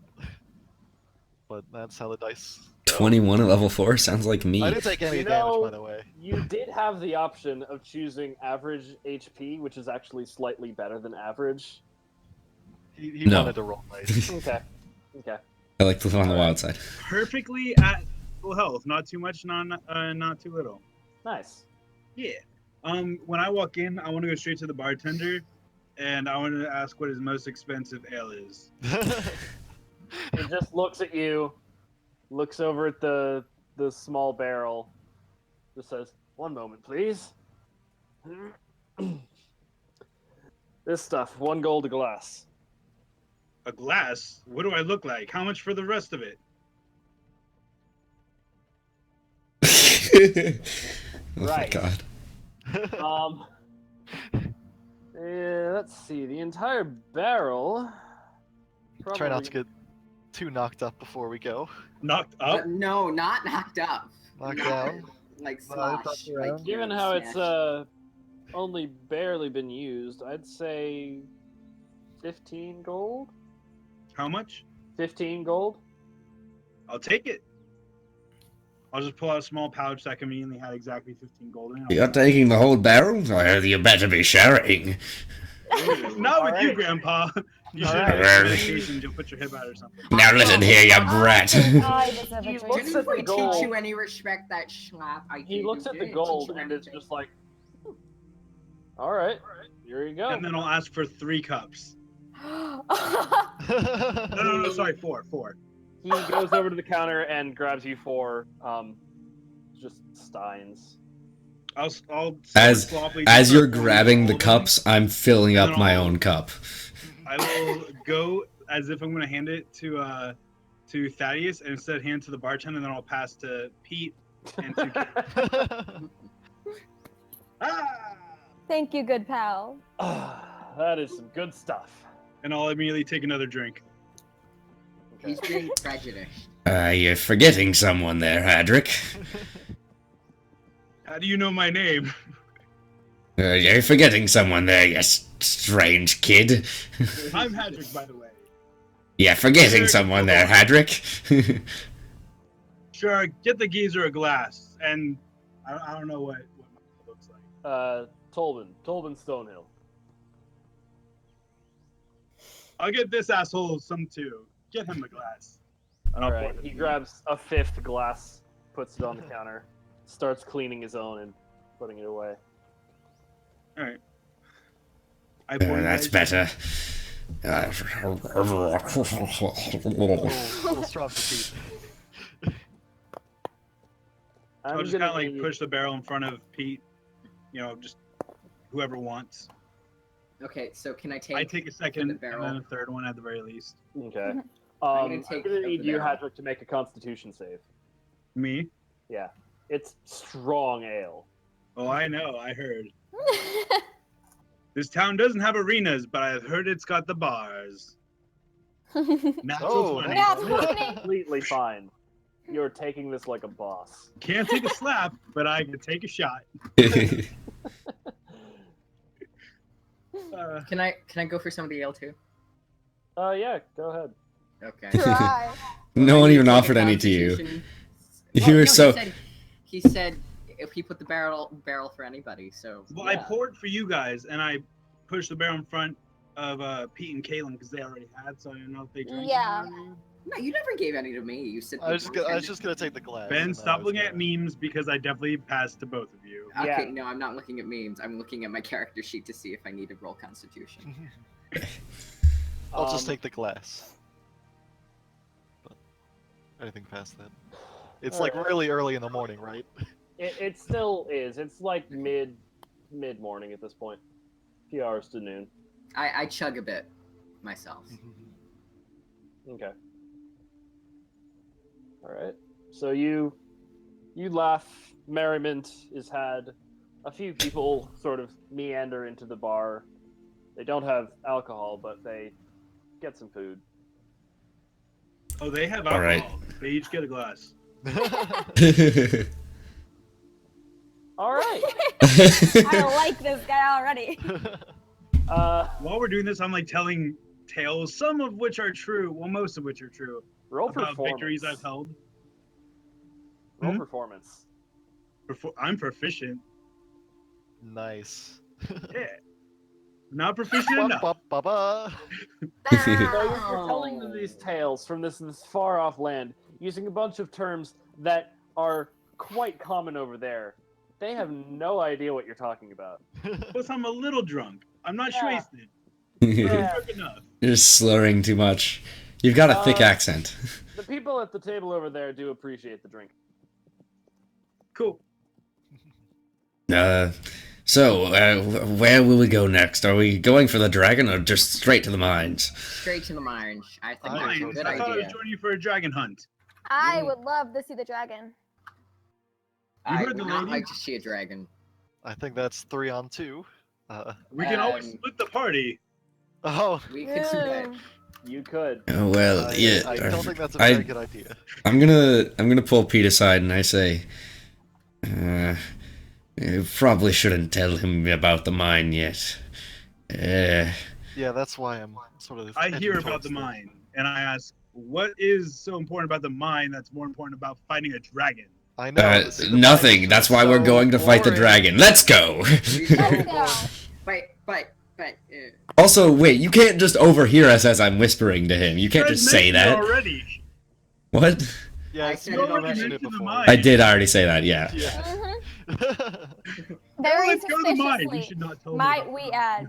But that's how the dice. 21 at level 4 sounds like me. I didn't take any You damage, know- by the way. You did have the option of choosing average HP, which is actually slightly better than average. He No. wanted to roll nice. Okay. Okay. I like to live on the wild side. Perfectly at full health. Not too much, not too little. Nice. Yeah. When I walk in, I want to go straight to the bartender, and I want to ask what his most expensive ale is. He just looks at you, looks over at the small barrel, just says, "One moment, please." This stuff, 1 gold a glass. A glass? What do I look like? How much for the rest of it? Oh my Right. god. Let's see. The entire barrel. Try not to probably- get too knocked up before we go. Knocked up? No, not knocked up. Knocked Not down. Like No, slosh. knocked Like around. Given you're how it's smashed. only barely been used, I'd say 15 gold. How much? 15 gold. I'll take it. I'll just pull out a small pouch that conveniently had exactly 15 gold in it. You're taking the whole barrel? Well, you better be sharing. Not with you, Alright. Grandpa. You should Alright. have medications. You'll put your hip out or something. Now listen here, you brat. I deserve a He drink. looks Didn't at the we gold. teach you any respect, that schlap? He looks at the gold and is just like, "All right, here you go." And then I'll ask for 3 cups. No, sorry, 4. He goes over to the counter and grabs you 4, just steins. I'll As sloppily as just you're start pouring grabbing all the of them, cups, I'm filling and up then my I'll- own cup. I will go as if I'm going to hand it to Thaddeus, and instead hand it to the bartender, and then I'll pass to Pete and to Kate. Ah! Thank you, good pal. That is some good stuff. And I'll immediately take another drink. He's being prejudiced. You're forgetting someone there, Hadric. How do you know my name? You're forgetting someone there, you strange kid. I'm Hadric, by the way. Yeah, forgetting someone there, Hadric. Sure, get the geezer a glass, and I don't know what it looks like. Tolbin Stonehill. I'll get this asshole some too. Get him a glass. And I'll pour Alright, it he in. grabs a 5th glass, puts it on the counter, starts cleaning his own and putting it away. All right. I pour That's you better. A little strong for Pete. I'll just kind of like push the barrel in front of Pete. You know, just whoever wants. Okay, so can I I take a second the and barrel? then a third one at the very least. Okay. I'm I'm gonna take gonna the need you, barrel. Hadric, to make a Constitution save. Me? Yeah, it's strong ale. Oh, I know. I heard. This town doesn't have arenas, but I've heard it's got the bars. Natural Oh, 20. Nat 20. Completely fine. You're taking this like a boss. Can't take a slap, but I can take a shot. Can I go for some of the ale too? Yeah, go ahead. Okay. Try. No one even Take a offered any to you. Constitution- You were no, so. He said if he put the barrel for anybody. So Well, I Yeah. poured for you guys, and I pushed the barrel in front of Pete and Caitlin because they already had, so I didn't know if they drank. Yeah. no, you never gave any to me. You said I was just gonna take the glass. Ben, and stop I was looking at gonna- memes because I definitely passed to both of you. Okay, Yeah. no, I'm not looking at memes. I'm looking at my character sheet to see if I need to roll Constitution. I'll just Um, take the glass. But anything past that. It's like really early in the morning, right? It still is. It's like mid morning at this point. A few hours to noon. I chug a bit myself. Okay. All right. So you laugh. Merriment is had. A few people sort of meander into the bar. They don't have alcohol, but they get some food. Oh, they have All alcohol. right. They each get a glass. All right. I like this guy already. While we're doing this, I'm like telling tales, some of which are true. Well, most of which are true. Roll About performance. victories I've held. Roll Hmm? performance. I'm proficient. Nice. Yeah. Not proficient enough. Ba-ba-ba-ba. So you're telling them these tales from this far off land using a bunch of terms that are quite common over there. They have no idea what you're talking about. Plus, I'm a little drunk. I'm not Yeah. wasted. But I'm Yeah. drunk enough. You're slurring too much. You've got a thick accent. The people at the table over there do appreciate the drink. Cool. Where will we go next? Are we going for the dragon or just straight to the mines? Straight to the mines. I think that's a Mines. good I thought I was idea. joining you for a dragon hunt. I would love to see the dragon. You I heard would the not lady? like to see a dragon. I think that's 3 on 2. We can always split the party. Oh, We could do that. You could. Oh, well, yeah. I don't think that's a I- very good idea. I'm gonna pull Pete aside and I say, you probably shouldn't tell him about the mine yet. Yeah, that's why I'm sort of. I edging hear about towards the it. mine, and I ask, what is so important about the mine that's more important about fighting a dragon? I know. the mine Nothing. is That's just why we're so going to fight the boring. dragon. Let's go. Let's go. But Also, wait, you can't just overhear us as I'm whispering to him. You can't You guys just say mentioned it that. already. What? Yeah, I you said You it already already mentioned it mentioned the before. mine. I did already say that, yeah. Yeah. Mhm. Very Let's go to the mine. You suspiciously. should not tell me Might about we that. add?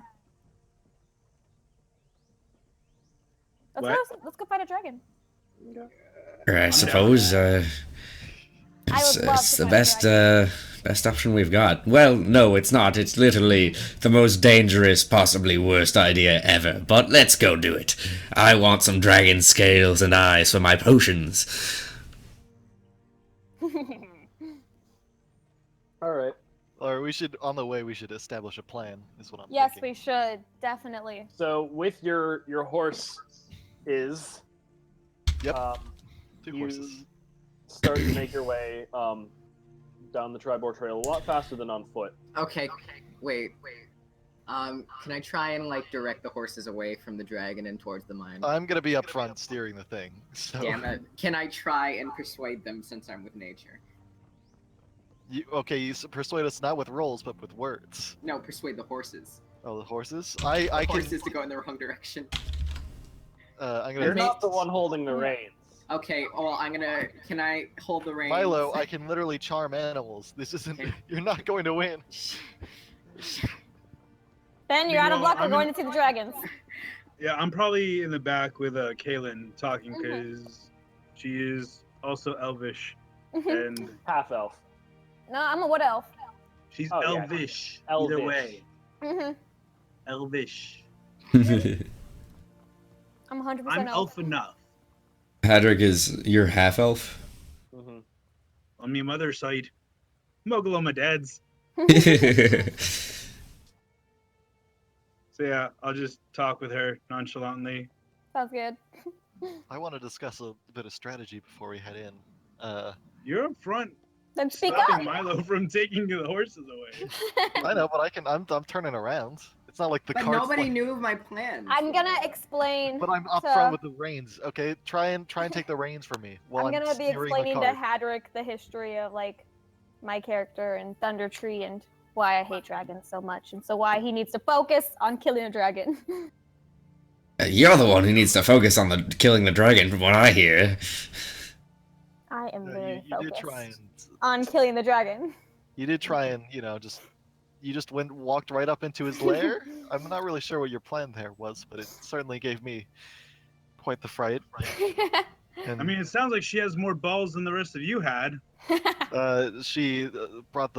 Let's go fight a dragon. I suppose I would love it's to the fight a dragon. best option we've got. Well, no, it's not. It's literally the most dangerous, possibly worst idea ever. But let's go do it. I want some dragon scales and eyes for my potions. All right. Or we should, on the way, we should establish a plan. Is what I'm Yes, thinking. we should definitely. So with your horse is Yep. 2 you horses. start to make your way down the Tribor Trail a lot faster than on foot. Okay, wait. Can I try and like direct the horses away from the dragon and towards the mine? I'm gonna be up front steering the thing. So. Damn it. Can I try and persuade them since I'm with nature? You persuade us not with rolls, but with words. No, persuade the horses. Oh, the horses. The I can. horses to go in the wrong direction. I'm You're gonna. not the one holding the reins. Okay, well, can I hold the reins? Milo, I can literally charm animals. This isn't. Okay. You're not going to win. Ben, you're out of No, luck. We're I'm going in- to see the dragons. Yeah, I'm probably in the back with Kaylin talking Mhm. because she is also elvish no, and Half elf. I'm a wood elf. she's Oh, yeah. elvish. Elvish. Either way, hmm elvish. I'm 100% I'm elf. elf enough. Hadric is your half elf. Mm-hmm. On my mother's side, Muggle on my dad's. So yeah, I'll just talk with her nonchalantly. Sounds good. I want to discuss a bit of strategy before we head in. You're up front, Then speak stopping up. Milo from taking the horses away. I know, but I'm turning around. It's not like the But cart's nobody like- knew of my plan. I'm gonna explain. But I'm up to- front with the reins. Okay, try and take the reins from me while I'm I'm, gonna be steering the explaining to cart. Hadric the history of like my character and Thunder Tree and why I hate dragons so much, and so why he needs to focus on killing a dragon. You're the one who needs to focus on the killing the dragon, from what I hear. I am You very did focused try and on killing the dragon. you did try and you just walked right up into his lair. I'm not really sure what your plan there was, but it certainly gave me quite the fright. And I mean, it sounds like she has more balls than the rest of you had. she brought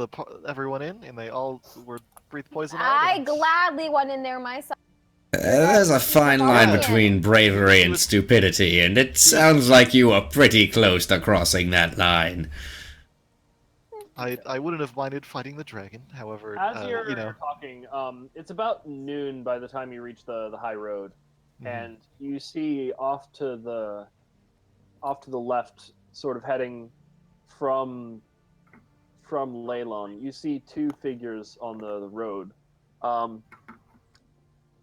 everyone in, and they all were breathed poison out. I and- gladly went in there myself. There's a fine line Yeah. between bravery and stupidity, and it sounds like you were pretty close to crossing that line. I wouldn't have minded fighting the dragon. However, As you're you know, talking, it's about noon by the time you reach the high road, Mhm. and you see off to the left, sort of heading from Leylon, you see 2 figures on the road.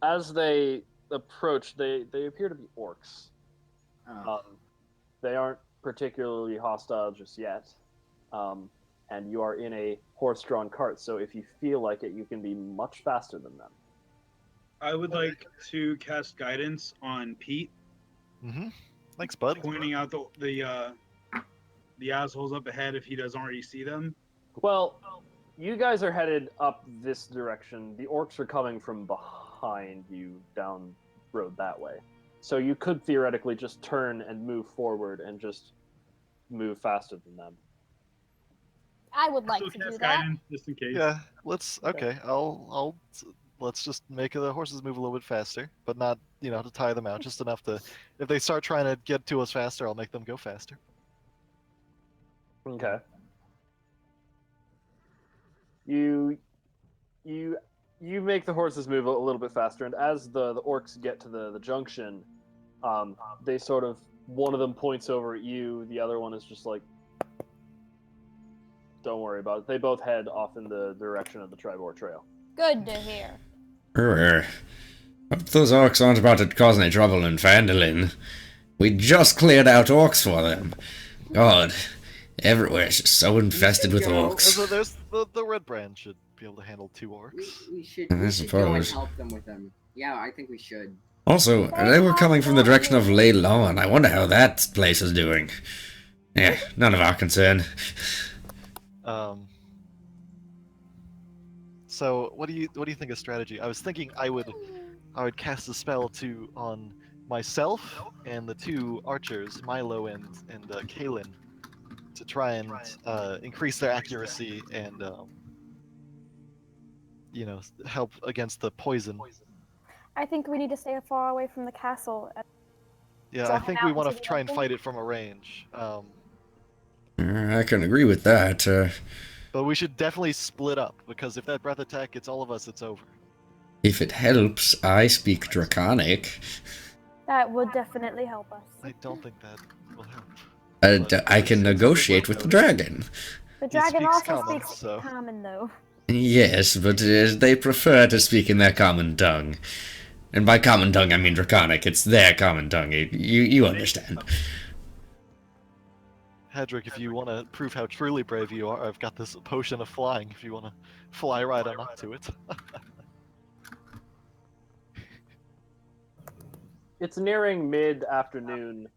As they approach, they appear to be orcs. Oh. They aren't particularly hostile just yet. And you are in a horse-drawn cart, so if you feel like it, you can be much faster than them. I would like to cast guidance on Pete, Thanks, bud. pointing out the assholes up ahead if he doesn't already see them. Well, you guys are headed up this direction. The orcs are coming from behind you down road that way. So you could theoretically just turn and move forward and just move faster than them. I would like Still to do cast that. guidance just in case. Yeah, okay. Let's just make the horses move a little bit faster, but not to tire them out, just enough to. If they start trying to get to us faster, I'll make them go faster. Okay. You make the horses move a little bit faster, and as the orcs get to the junction, they sort of, one of them points over at you, the other one is just like, don't worry about it. They both head off in the direction of the Tribor Trail. Good to hear. Hope those orcs aren't about to cause any trouble in Phandelver. We just cleared out orcs for them. God, everywhere's just so infested with orcs. There's the red brand should be able to handle 2 orcs. We should, I we should go and suppose. help them with them. Yeah, I think we should. Also, they were coming from the direction of Leylon. I wonder how that place is doing. Yeah, none of our concern. So what do you think of strategy? I was thinking I would cast a spell on myself and the two archers, Milo and Kalen, to try and increase their accuracy and help against the poison. I think we need to stay far away from the castle. Yeah, So I head think out we want into to the try and open? fight it from a range. I can agree with that. But we should definitely split up, because if that breath attack gets all of us, it's over. If it helps, I speak Draconic. That would definitely help us. I don't think that will help. And But I it's can a big negotiate with the window. dragon. The dragon speaks also common, speaks so- common, though. Yes, but they prefer to speak in their common tongue. And by common tongue, I mean Draconic. It's their common tongue. You understand. Hadric, if you want to prove how truly brave you are, I've got this potion of flying if you want to fly right on up to it. It's nearing mid-afternoon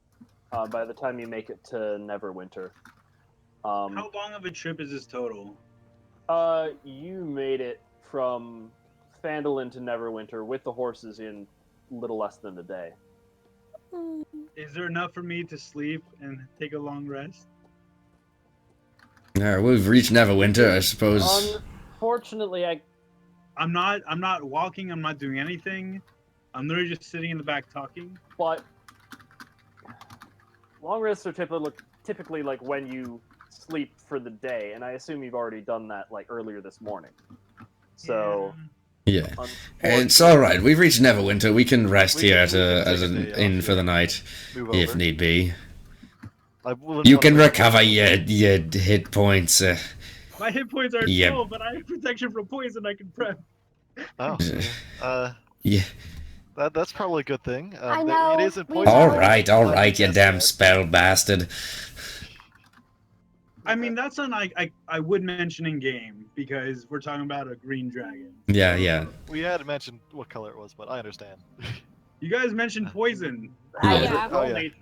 by the time you make it to Neverwinter. How long of a trip is this total? You made it from Phandelver to Neverwinter with the horses in little less than a day. Is there enough for me to sleep and take a long rest? We've reached Neverwinter, I suppose. Unfortunately, I'm not walking, I'm not doing anything. I'm literally just sitting in the back talking. but long rests are typically like when you sleep for the day, and I assume you've already done that like earlier this morning. So, Yeah. unfortunately- It's alright, we've reached Neverwinter. We can rest We here can as take a an day inn off, for the yeah. night, Move if over. need be. I wouldn't You wanna can make- recover your hit points. My hit points are Yeah. 12, but I have protection from poison I can prep. Oh, Yeah. that's probably a good thing. I It know, isn't we poison. know. Alright, you damn spell bastard. I mean, that's something I would mention in game because we're talking about a green dragon. Yeah. We had mentioned what color it was, but I understand. You guys mentioned poison. Yeah. Yeah. Roll Oh, yeah. nature.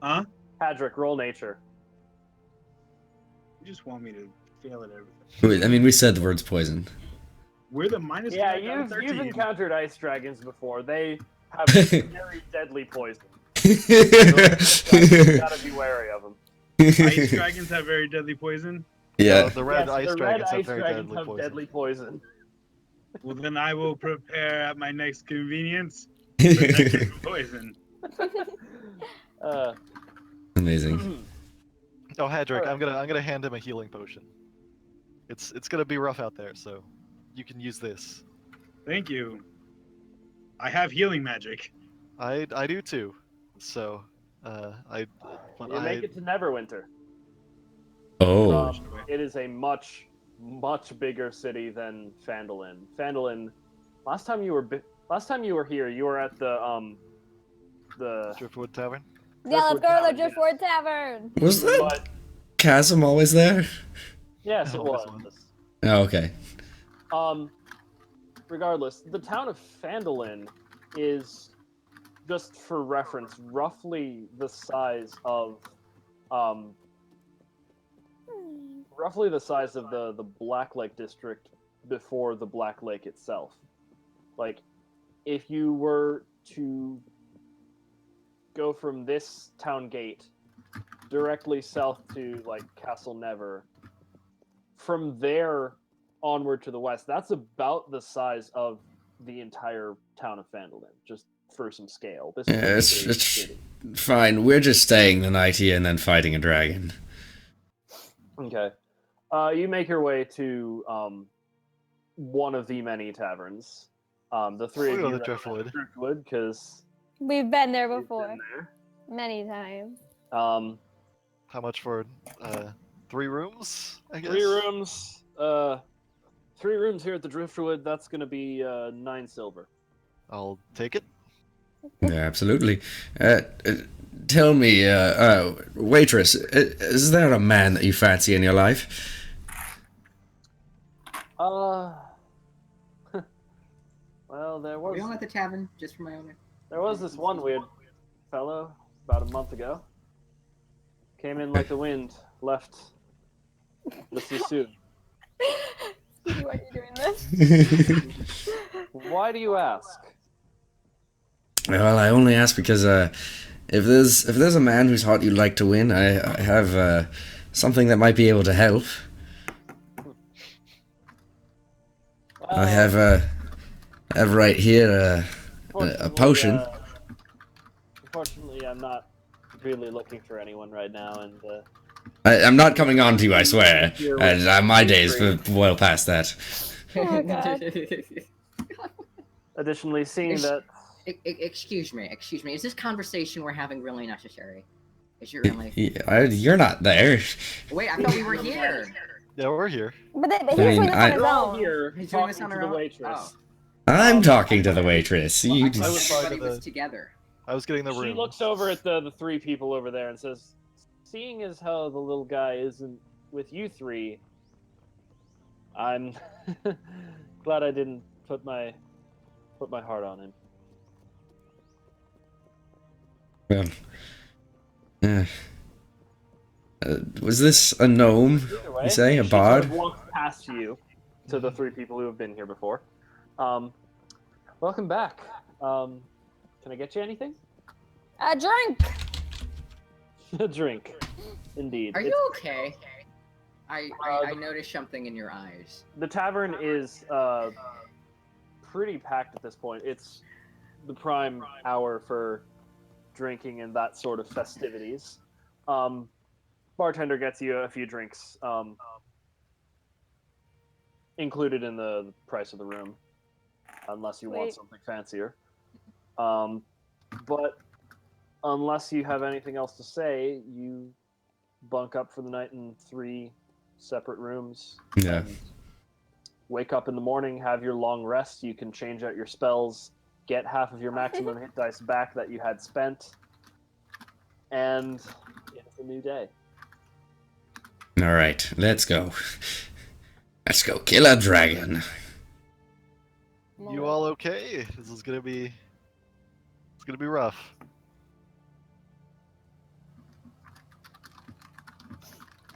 Huh? Hadric, roll nature. You just want me to fail at everything. I mean, we said the words poison. We're the minus Yeah, one, I got a you've 13. encountered ice dragons before. They have very deadly poison. You gotta be wary of them. Ice dragons have very deadly poison. Yeah. The red Yes, ice the dragons red have ice very dragons deadly have poison. deadly poison. Well, then I will prepare at my next convenience protection from poison. Amazing. Oh, Hadric, Alright. I'm gonna hand him a healing potion. It's gonna be rough out there, so you can use this. Thank you. I have healing magic. I do too. So I You make it to Neverwinter. Oh. It is a much bigger city than Phandelver. Phandelver. Last time you were here, you were at the Driftwood Tavern. Yeah, let's go to Tavern, the Driftwood Tavern. Was that but chasm always there? yes, it Oh, was. this one. Oh, okay. Regardless, the town of Phandelver is, just for reference, roughly the size of the Black Lake district before the Black Lake itself. Like, if you were to go from this town gate directly south to like Castle Never, from there onward to the west, that's about the size of the entire town of Phandelver, just for some scale. This Yeah, is a big it's city. fine. We're just staying the night here and then fighting a dragon. Okay. You make your way to one of the many taverns. The three of We'll go you to Driftwood. Driftwood, because We've been there you've before. been there. Many times. Um, How much for 3 rooms? I guess. 3 rooms. 3 rooms here at the Driftwood. That's gonna be 9 silver. I'll take it. Yeah, absolutely. Tell me, waitress, is there a man that you fancy in your life? Well, there Are was we all at the tavern, just for my own? this one weird fellow about a month ago. Came in like the wind, left just as soon. Why are you doing this? Why do you ask? Well, I only ask because if there's a man whose heart you'd like to win, I have something that might be able to help. I have right here a potion. Unfortunately, I'm not really looking for anyone right now, and I'm not coming on to you, I swear. Here with My days three. well past that. Oh, God. Additionally, seeing that Excuse me. Is this conversation we're having really necessary? Is it really? You're not there. Wait, I thought we were here. Yeah, we're here. But he's I mean, doing this on his we're all own. here He's doing talking this on to our the own? waitress. Oh. I'm talking to the waitress. Well, You I I was was fine everybody with was together. I was getting the She room. looks over at the three people over there and says, "Seeing as how the little guy isn't with you three, I'm glad I didn't put my heart on him." Yeah. Was this a gnome? Either way, You say a she sort of bard? walks past you to the three people who have been here before. Welcome back. Can I get you anything? A drink. A drink, indeed. Are It's- you okay? I noticed something in your eyes. The tavern is pretty packed at this point. It's the prime hour for drinking and that sort of festivities. Bartender gets you a few drinks, included in the price of the room, unless you want Sweet. something fancier. But unless you have anything else to say, you bunk up for the night in 3 separate rooms. Yeah. And wake up in the morning, have your long rest. You can change out your spells, get half of your maximum hit dice back that you had spent, and it's a new day. All right, let's go. Let's go kill a dragon. You all okay? This is gonna be. It's gonna be rough.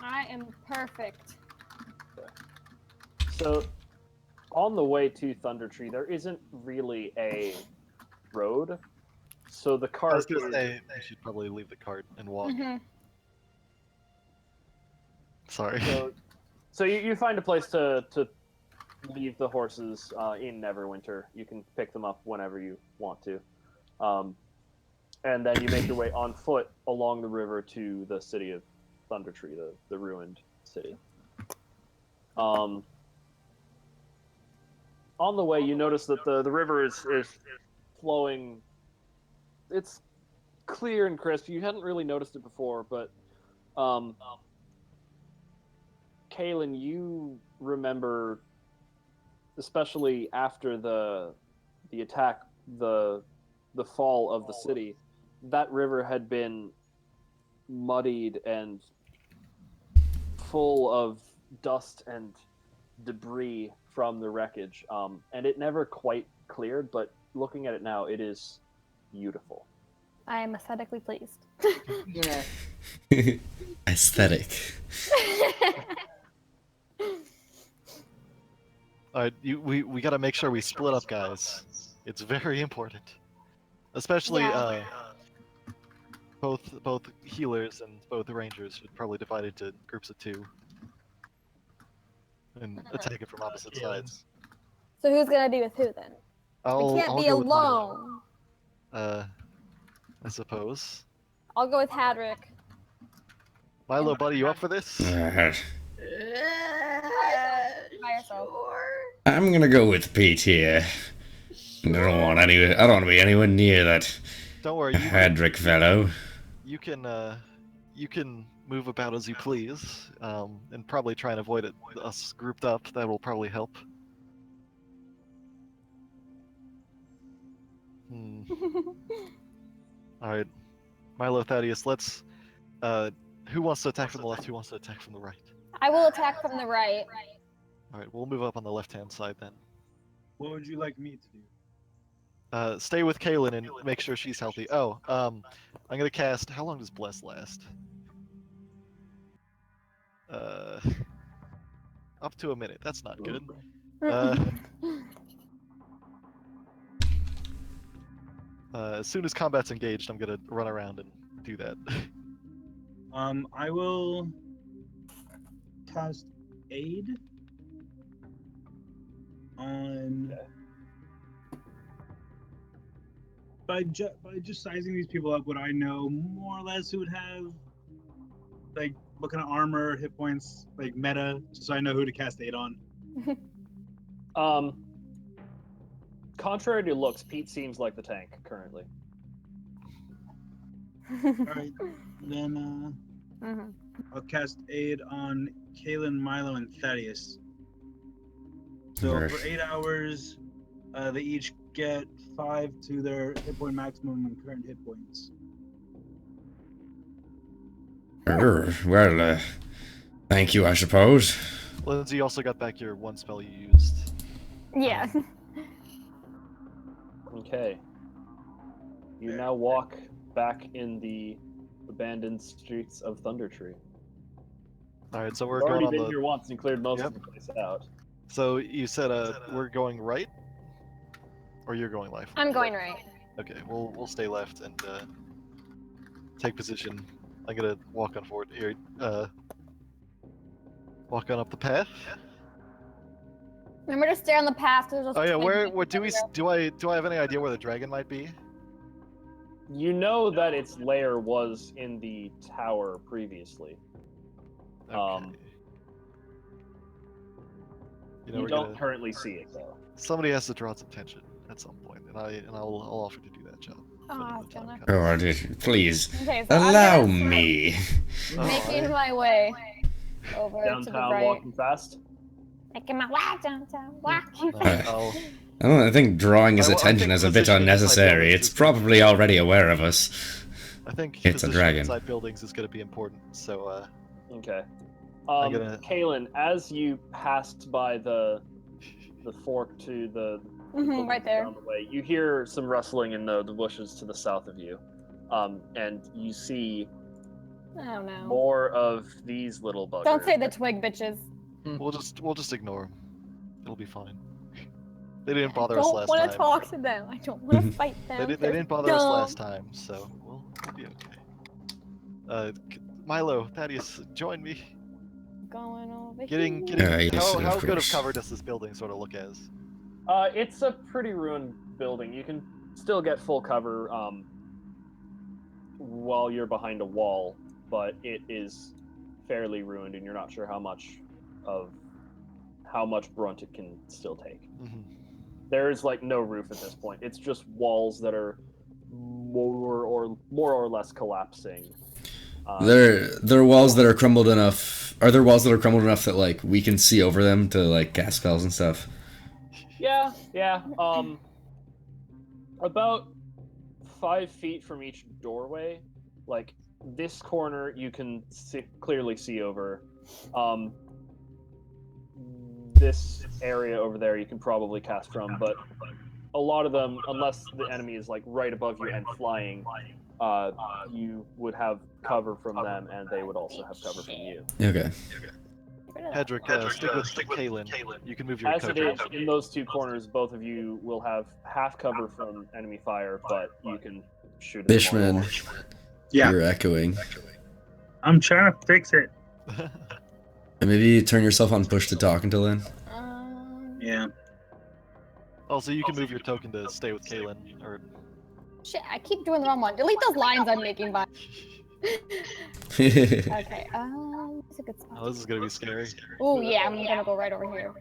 I am perfect. So, on the way to Thunder Tree, there isn't really a road. So the I cart was gonna is- say we should probably leave the cart and walk. Mhm. Sorry. So you find a place to leave the horses in Neverwinter. You can pick them up whenever you want to. And then you make your way on foot along the river to the city of Thunder Tree, the ruined city. On the way, you notice that the river is flowing. It's clear and crisp. You hadn't really noticed it before, but Kaylin, you remember, especially after the attack, the fall of the city, that river had been muddied and full of dust and debris from the wreckage, and it never quite cleared, but looking at it now, it is beautiful. I am aesthetically pleased. Yeah. Aesthetic. Alright, we gotta make sure we split up, guys. It's very important. Especially, Yeah. both healers and both rangers should probably divide into groups of 2. And attack it from opposite sides. So who's gonna be with who then? I'll We can't be go with Milo. alone. I suppose. I'll go with Hadric. Milo, buddy, you up for this? By yourself. I'm gonna go with Pete here. I don't want to be anywhere near that Don't worry, Hadric fellow. you can move about as you please, and probably try and avoid us grouped up. That will probably help. Alright. Milo, Thaddeus, let's... who wants to attack from the left, who wants to attack from the right? I will attack from the right. Alright, we'll move up on the left-hand side then. What would you like me to do? Stay with Kaylin and make sure she's healthy. Oh, I'm gonna cast... How long does Bless last? Up to a minute. That's not good. As soon as combat's engaged, I'm gonna run around and do that. I will cast aid on. By just sizing these people up, would I know more or less who would have, like, what kind of armor, hit points, like meta, so I know who to cast aid on? Contrary to looks, Pete seems like the tank currently. All right, then I'll cast aid on Kalen, Milo, and Thaddeus. So Alright. for 8 hours, they each get 5 to their hit point maximum and current hit points. Well, thank you, I suppose. Lindsay, you also got back your one spell you used. Yeah. Okay. You now walk back in the abandoned streets of Thundertree. Alright, so we're You've going already on been the... here once and cleared most Yep. of the place out. So you said we're going right? Or you're going left? I'm going right. Okay, we'll stay left and take position. I'm gonna walk on forward here. Walk on up the path. Remember to stay on the path. There's Oh yeah, where do I have any idea where the dragon might be? You know that its lair was in the tower previously. Okay. You don't currently see it though. Somebody has to draw its attention at some point, and I'll offer to do that job. Oh, when the time Jonah. comes. Oh, please Okay, so allow I'm gonna me. start making my way over to the Downtown right. walking fast. Making my way downtown. Walking. I'll- I think drawing his I attention think is a bit positioning inside unnecessary. buildings It's is probably already aware of us. I think It's a positioning dragon. inside buildings is going to be important. So Okay. I'm gonna- Kalen, as you passed by the fork to the Right there. down the way, you hear some rustling in the bushes to the south of you, and you see Oh no. more of these little buggers. Don't say the twig bitches. we'll just ignore them. It'll be fine. They didn't bother us Don't last want time. to talk to them. I don't want to fight them. They They're didn't bother us dumb. last time, so we'll be okay. Milo, Thaddeus, join me. Going over Getting. here. Yes, How of good of course. cover does this building sort of look as? It's a pretty ruined building. You can still get full cover while you're behind a wall, but it is fairly ruined, and you're not sure how much brunt it can still take. Mm-hmm. There's like no roof at this point. It's just walls that are more or less collapsing. There are walls that are crumbled enough. Are there walls that are crumbled enough that like we can see over them to like cast spells and stuff? Yeah. About 5 feet from each doorway, like this corner, you can clearly see over. This area over there, you can probably cast from, but a lot of them, unless the enemy is like right above you and flying, you would have cover from them, and they would also have cover from you. Okay. Hadric, stick with Kalen. You can move your As it is, cover. in those two corners, both of you will have half cover from enemy fire, but you can shoot at them all. Ishman, Yeah, you're echoing. I'm trying to fix it. And maybe turn yourself on push to talk until then. Yeah. Also, you can move your token to stay with Kalen, or Shit, I keep doing the wrong one. Delete those lines I'm making by. Okay, it's a good spot. oh, this is gonna be scary. Oh yeah, I'm gonna go right over here.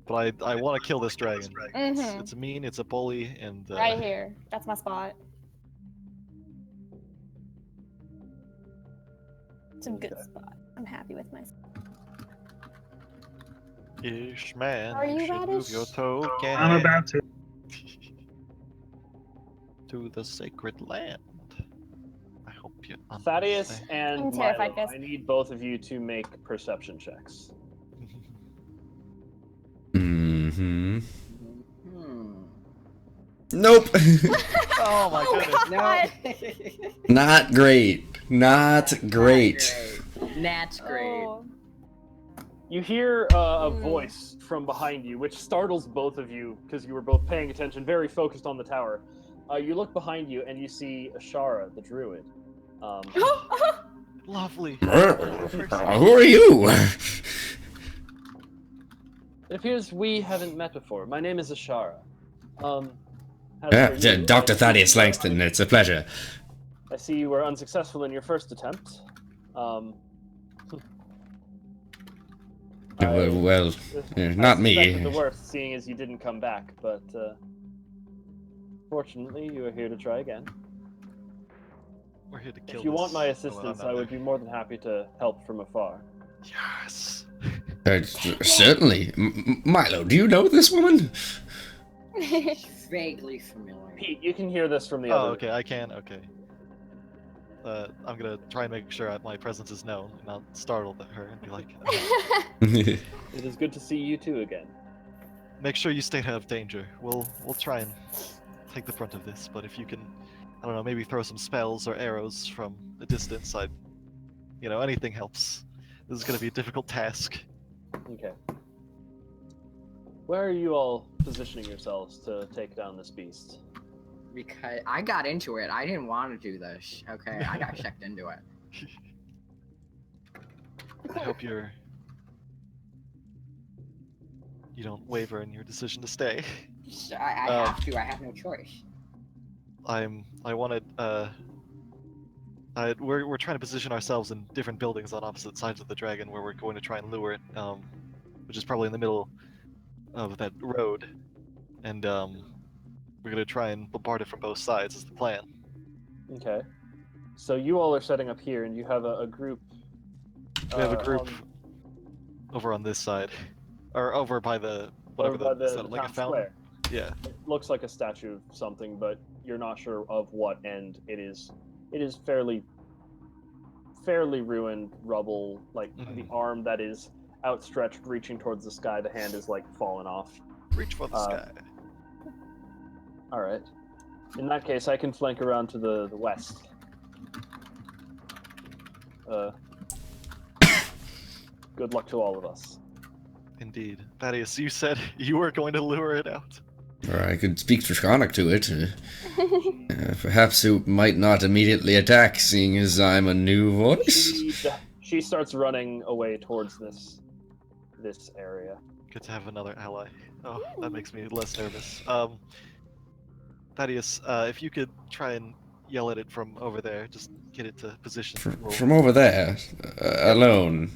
But I want to kill this dragon. Mhm. It's mean, it's a bully, and Right here. That's my spot. It's a good spot. I'm happy with my spot. Ishman, Are you should move radish? your token I'm about to. to the sacred land. I hope you Thaddeus understand. and I'm terrified, Milo, guys. I need both of you to make perception checks. Mm-hmm. Hmm. Nope. Oh my goodness. No. Not great. Not great. Not great. Oh. You hear a voice from behind you, which startles both of you because you were both paying attention, very focused on the tower. You look behind you and you see Ashara, the druid. Lovely. Who are you? It appears we haven't met before. My name is Ashara. As for you, Dr. I see Thaddeus you were Langston, it's a pleasure. I see you were unsuccessful in your first attempt. Well, not I me. suspected the worst, seeing as you didn't come back, but fortunately, you are here to try again. We're here to kill If you want this- my Oh, well, assistance, I'm I not would be more than happy to help from afar. Yes. Certainly. Milo, do you know this woman? Vaguely familiar. Pete, you can hear this from the Oh, other. okay, I can, okay. I'm gonna try and make sure my presence is known and not startle her and be like, It is good to see you two again. make sure you stay out of danger. We'll try and take the brunt of this, but if you can, I don't know, maybe throw some spells or arrows from a distance, anything helps. This is gonna be a difficult task. Okay. Where are you all positioning yourselves to take down this beast? Because I got into it. I didn't want to do this. Okay, I got checked into it. I hope you don't waver in your decision to stay. So I have to. I have no choice. We're trying to position ourselves in different buildings on opposite sides of the dragon where we're going to try and lure it, which is probably in the middle of that road, and we're gonna try and bombard it from both sides is the plan. Okay. So you all are setting up here, and you have a group. We have a group over on this side, or over by the whatever over by is that, the like a town fountain? square. Yeah. It looks like a statue of something, but you're not sure of what end it is. It is fairly ruined rubble. Like the arm that is outstretched, reaching towards the sky, the hand is like fallen off. Reach for the sky. All right. In that case, I can flank around to the west. Good luck to all of us. Indeed. Thaddeus, you said you were going to lure it out. Or I could speak Draconic to it. Perhaps it might not immediately attack, seeing as I'm a new voice. She starts running away towards this area. Good to have another ally. Oh, that makes me less nervous. Thaddeus, if you could try and yell at it from over there, just get it to position. From over there, alone.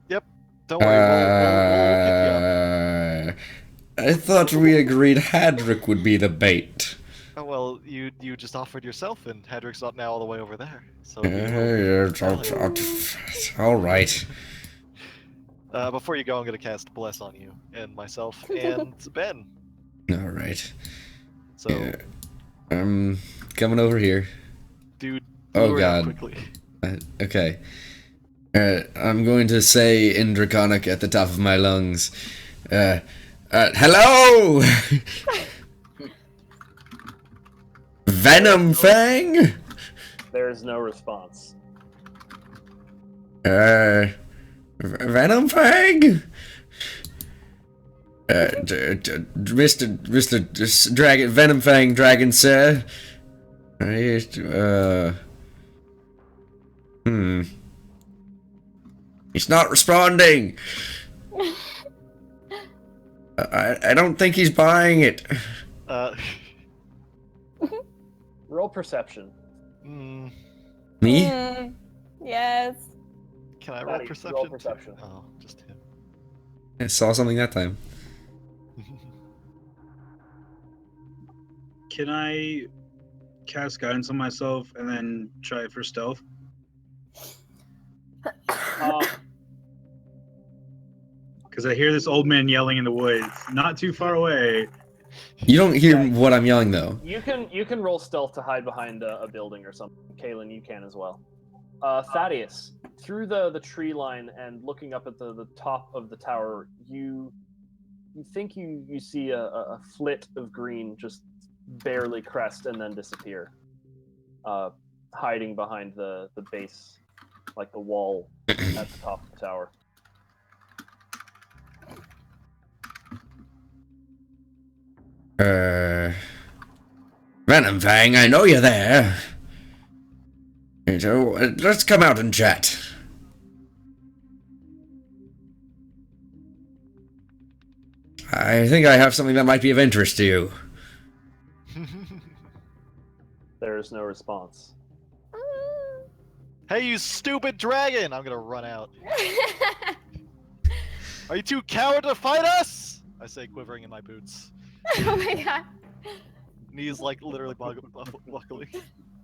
Yep. Don't worry. We'll pick you up. I thought we agreed Hadric would be the bait. Oh, well, you just offered yourself, and Hadric's not now all the way over there. So. All right. Before you go, I'm gonna cast Bless on you and myself and Ben. All right. So. Yeah. I'm coming over here. Dude. Oh God. Quickly. Okay. I'm going to say in Draconic at the top of my lungs. Hello! Venom Fang? There is no response. Venom Fang? Mr. Dragon, Venom Fang Dragon, sir. He's not responding. I don't think he's buying it. Roll perception. Me? Yes. Can I Maddie, roll perception? roll perception. Oh, just him. I saw something that time. Can I cast guidance on myself and then try it for stealth? Because I hear this old man yelling in the woods, not too far away. You don't hear what I'm yelling though. You can roll stealth to hide behind a building or something. Kaylin, you can as well. Thaddeus, through the tree line and looking up at the top of the tower, you think you see a flit of green just barely crest and then disappear, hiding behind the base, like the wall at the top of the tower. Venomfang, I know you're there. So, let's come out and chat. I think I have something that might be of interest to you. There is no response. Hey, you stupid dragon! I'm gonna run out. Are you too coward to fight us? I say, quivering in my boots. Oh my god. Knees like literally buckling.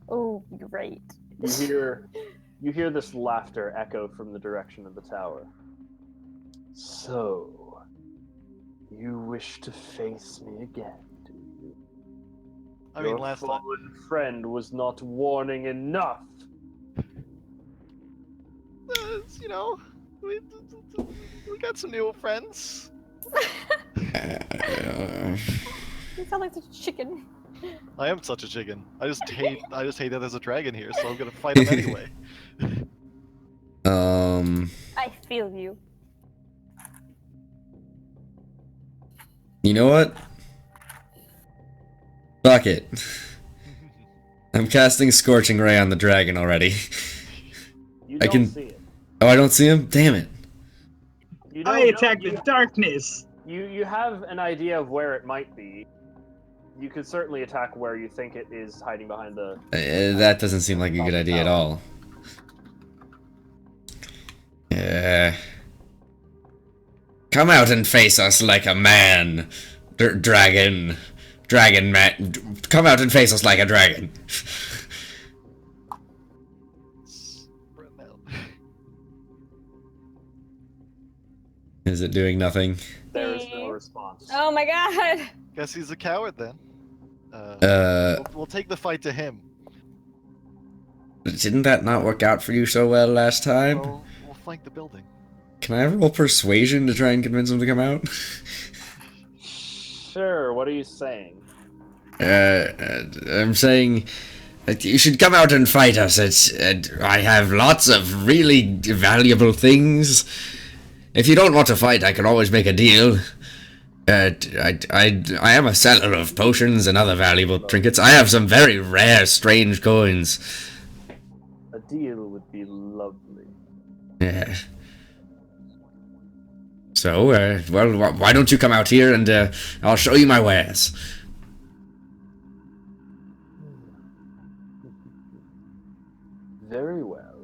Oh, great. You hear this laughter echo from the direction of the tower. So, you wish to face me again, do you? I mean, Your last time. fallen friend was not warning enough. You know, we got some new friends. You sound like such a chicken. I am such a chicken. I just hate that there's a dragon here, so I'm gonna fight him anyway. I feel you. You know what? Fuck it. I'm casting Scorching Ray on the dragon already. You I don't can- see it. Oh, I don't see him? Damn it. You I don't attack know- with darkness. You have an idea of where it might be. You could certainly attack where you think it is hiding behind the... That doesn't seem like a good idea at all. Come out and face us like a man. Dragon man. Come out and face us like a dragon. Is it doing nothing? There is no response. Oh my god. Guess he's a coward then. We'll take the fight to him. Didn't that not work out for you so well last time? We'll flank the building. Can I roll persuasion to try and convince him to come out? Sure, what are you saying? I'm saying that you should come out and fight us. I have lots of really valuable things. If you don't want to fight, I can always make a deal. I am a seller of potions and other valuable trinkets. I have some very rare, strange coins. A deal would be lovely. Yeah. So, well, why don't you come out here and I'll show you my wares. Very well.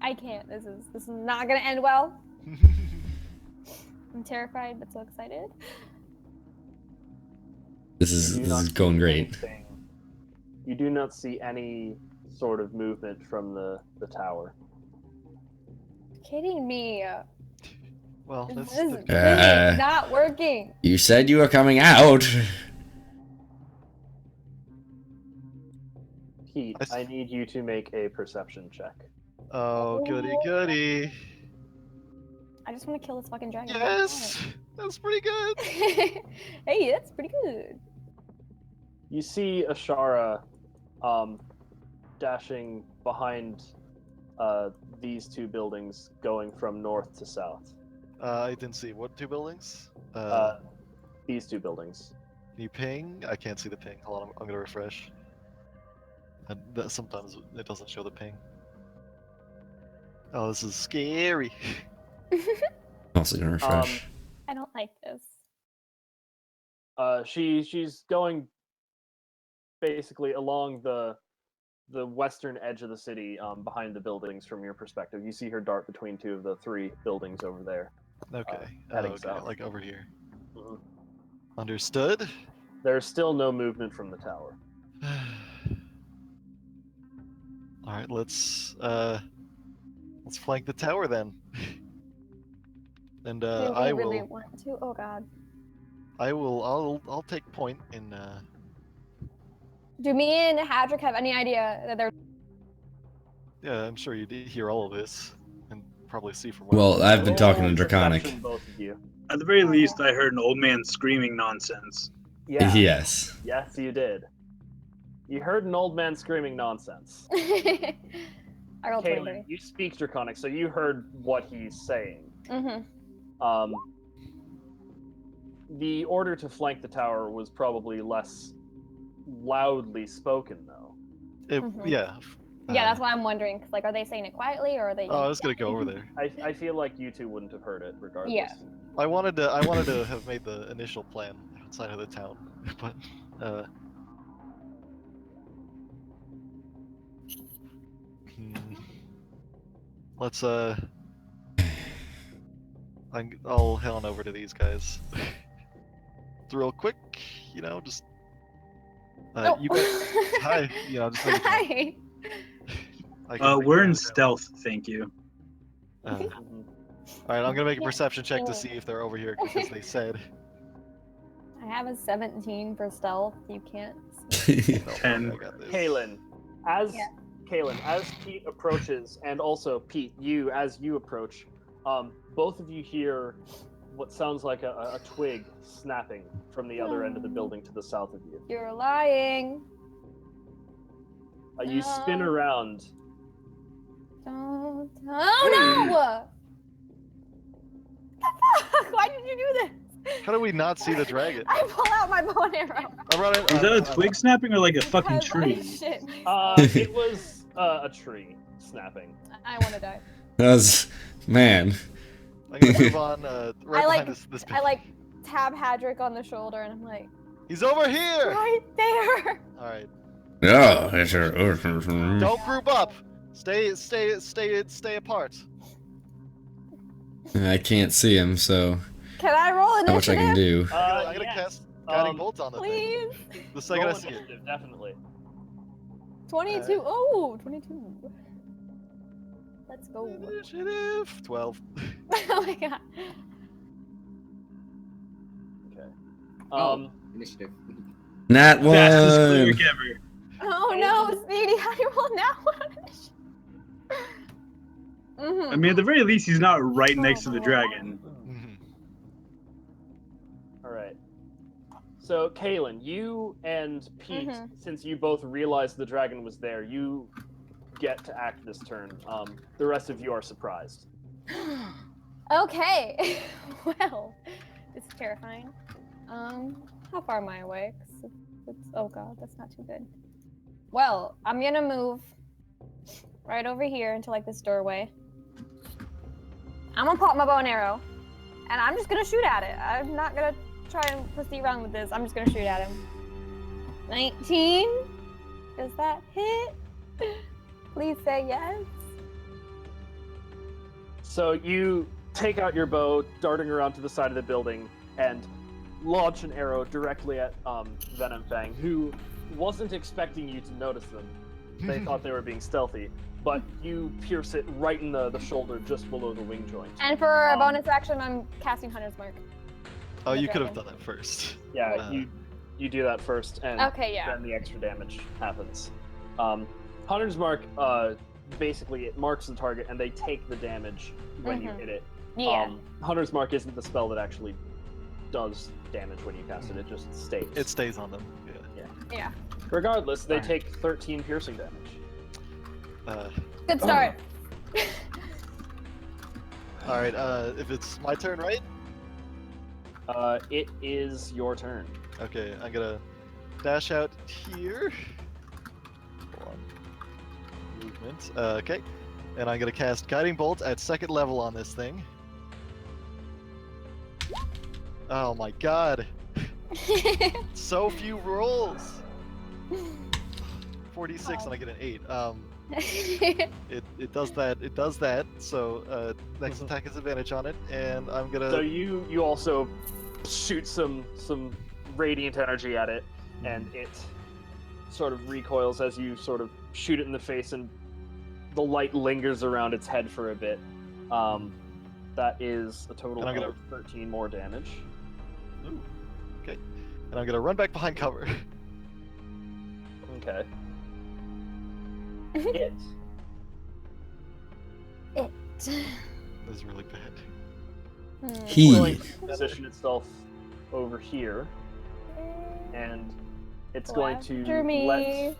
I can't. This is not gonna end well. I'm terrified but so excited. This You is do not going see great. anything. You do not see any sort of movement from the tower. Kidding me. Well, This that's is really not working. You said you were coming out. Pete, I need you to make a perception check. Oh, goody goody. I just want to kill this fucking dragon. Yes, that's pretty good. Hey, that's pretty good. You see Ashara dashing behind these two buildings going from north to south. I didn't see what two buildings. These two buildings. Can you ping? I can't see the ping. Hold on, I'm gonna refresh. And sometimes it doesn't show the ping. Oh, this is scary. Also gonna refresh. I don't like this. She's going basically along the western edge of the city, behind the buildings from your perspective. You see her dart between two of the three buildings over there. Okay. Heading Okay, south. like over here. Mhm. Understood. There's still no movement from the tower. All right, let's flank the tower then. And Do I we really will. want to? Oh god. I'll take point in. Do me and Hadric have any idea that they're? Yeah, I'm sure you did hear all of this and probably see from. What Well, I've been Roll talking in Draconic. perception, both of you. At the very least, I heard an old man screaming nonsense. Yeah. Yes. Yes, you did. You heard an old man screaming nonsense. I rolled Kaylin, 23. you speak Draconic, so you heard what he's saying. Mm-hmm. The order to flank the tower was probably less loudly spoken, though. Yeah. Yeah, that's why I'm wondering. 'Cause, like, are they saying it quietly or are they? Oh, I was gonna go over there. I feel like you two wouldn't have heard it, regardless. Yeah. I wanted to have made the initial plan outside of the town, but let's I'll head on over to these guys. It's real quick, you know, just Oh. you guys. Hi, you know, just. Hi. We're in stealth, thank you. All right, I'm gonna make a perception check to see if they're over here because they said. I have a 17 for stealth. You can't. Ten. I got this. Kaylin, as Pete approaches, and also Pete, as you approach, both of you hear what sounds like a twig snapping from the other end of the building to the south of you. You're lying. You spin around. Don't. Oh no! Why did you do this? How do we not see the dragon? I pull out my bow and arrow. I'm running. Is that a twig snapping or like a fucking Because I tree? shit It was a tree snapping. I want to die. That's man. I'm gonna move on right I like- behind this. I like tap Hadric on the shoulder and I'm like, He's over here. right there. All right. Yeah. Don't group up. Stay apart. I can't see him, so Can I roll not much I can initiative? do. I'm gonna Yes. cast guiding bolt on the thing. Please. The second I Roll see it. initiative, definitely. 22. Oh, 22. Let's go. Initiative 12. Oh my god. Okay. Initiative. Nat Fastest one. cleric ever. Oh no, Speedy, how do you roll now? Mm-hmm. I mean, at the very least, he's not right next to the dragon. All right. So, Kaylin, you and Pete, since you both realized the dragon was there, you get to act this turn. The rest of you are surprised. Okay. Well, it's terrifying. How far am I away? 'Cause it's, oh god, that's not too good. Well, I'm gonna move right over here into like this doorway. I'm gonna pop my bow and arrow, and I'm just gonna shoot at it. I'm not gonna try and proceed around with this. I'm just gonna shoot at him. 19? Does that hit? Please say yes. So you take out your bow, darting around to the side of the building, and launch an arrow directly at Venom Fang, who wasn't expecting you to notice them. They thought they were being stealthy, but you pierce it right in the shoulder, just below the wing joint. And for a bonus action, I'm casting Hunter's Mark. Oh, you could have dragon. done that first. Yeah, you do that first, and Okay, yeah. then the extra damage happens. Hunter's Mark, basically, it marks the target, and they take the damage when you hit it. Yeah. Hunter's Mark isn't the spell that actually does damage when you cast it, it just stays. It stays on them. Yeah. Regardless, they take 13 piercing damage. Good start. All right. If it's my turn, right? It is your turn. Okay. I'm gonna dash out here. Hold on. Movement. Okay. And I'm gonna cast Guiding Bolt at 2nd level on this thing. Oh my god. So few rolls. 46 and I get an 8. It does that. It does that. So next attack is advantage on it, and I'm gonna. So you also shoot some radiant energy at it, and it sort of recoils as you sort of shoot it in the face, and the light lingers around its head for a bit. That is a total of 13 more damage. Ooh. Okay. And I'm gonna run back behind cover. Okay. It. This is really bad. He. Going to position itself over here, and it's going to After me.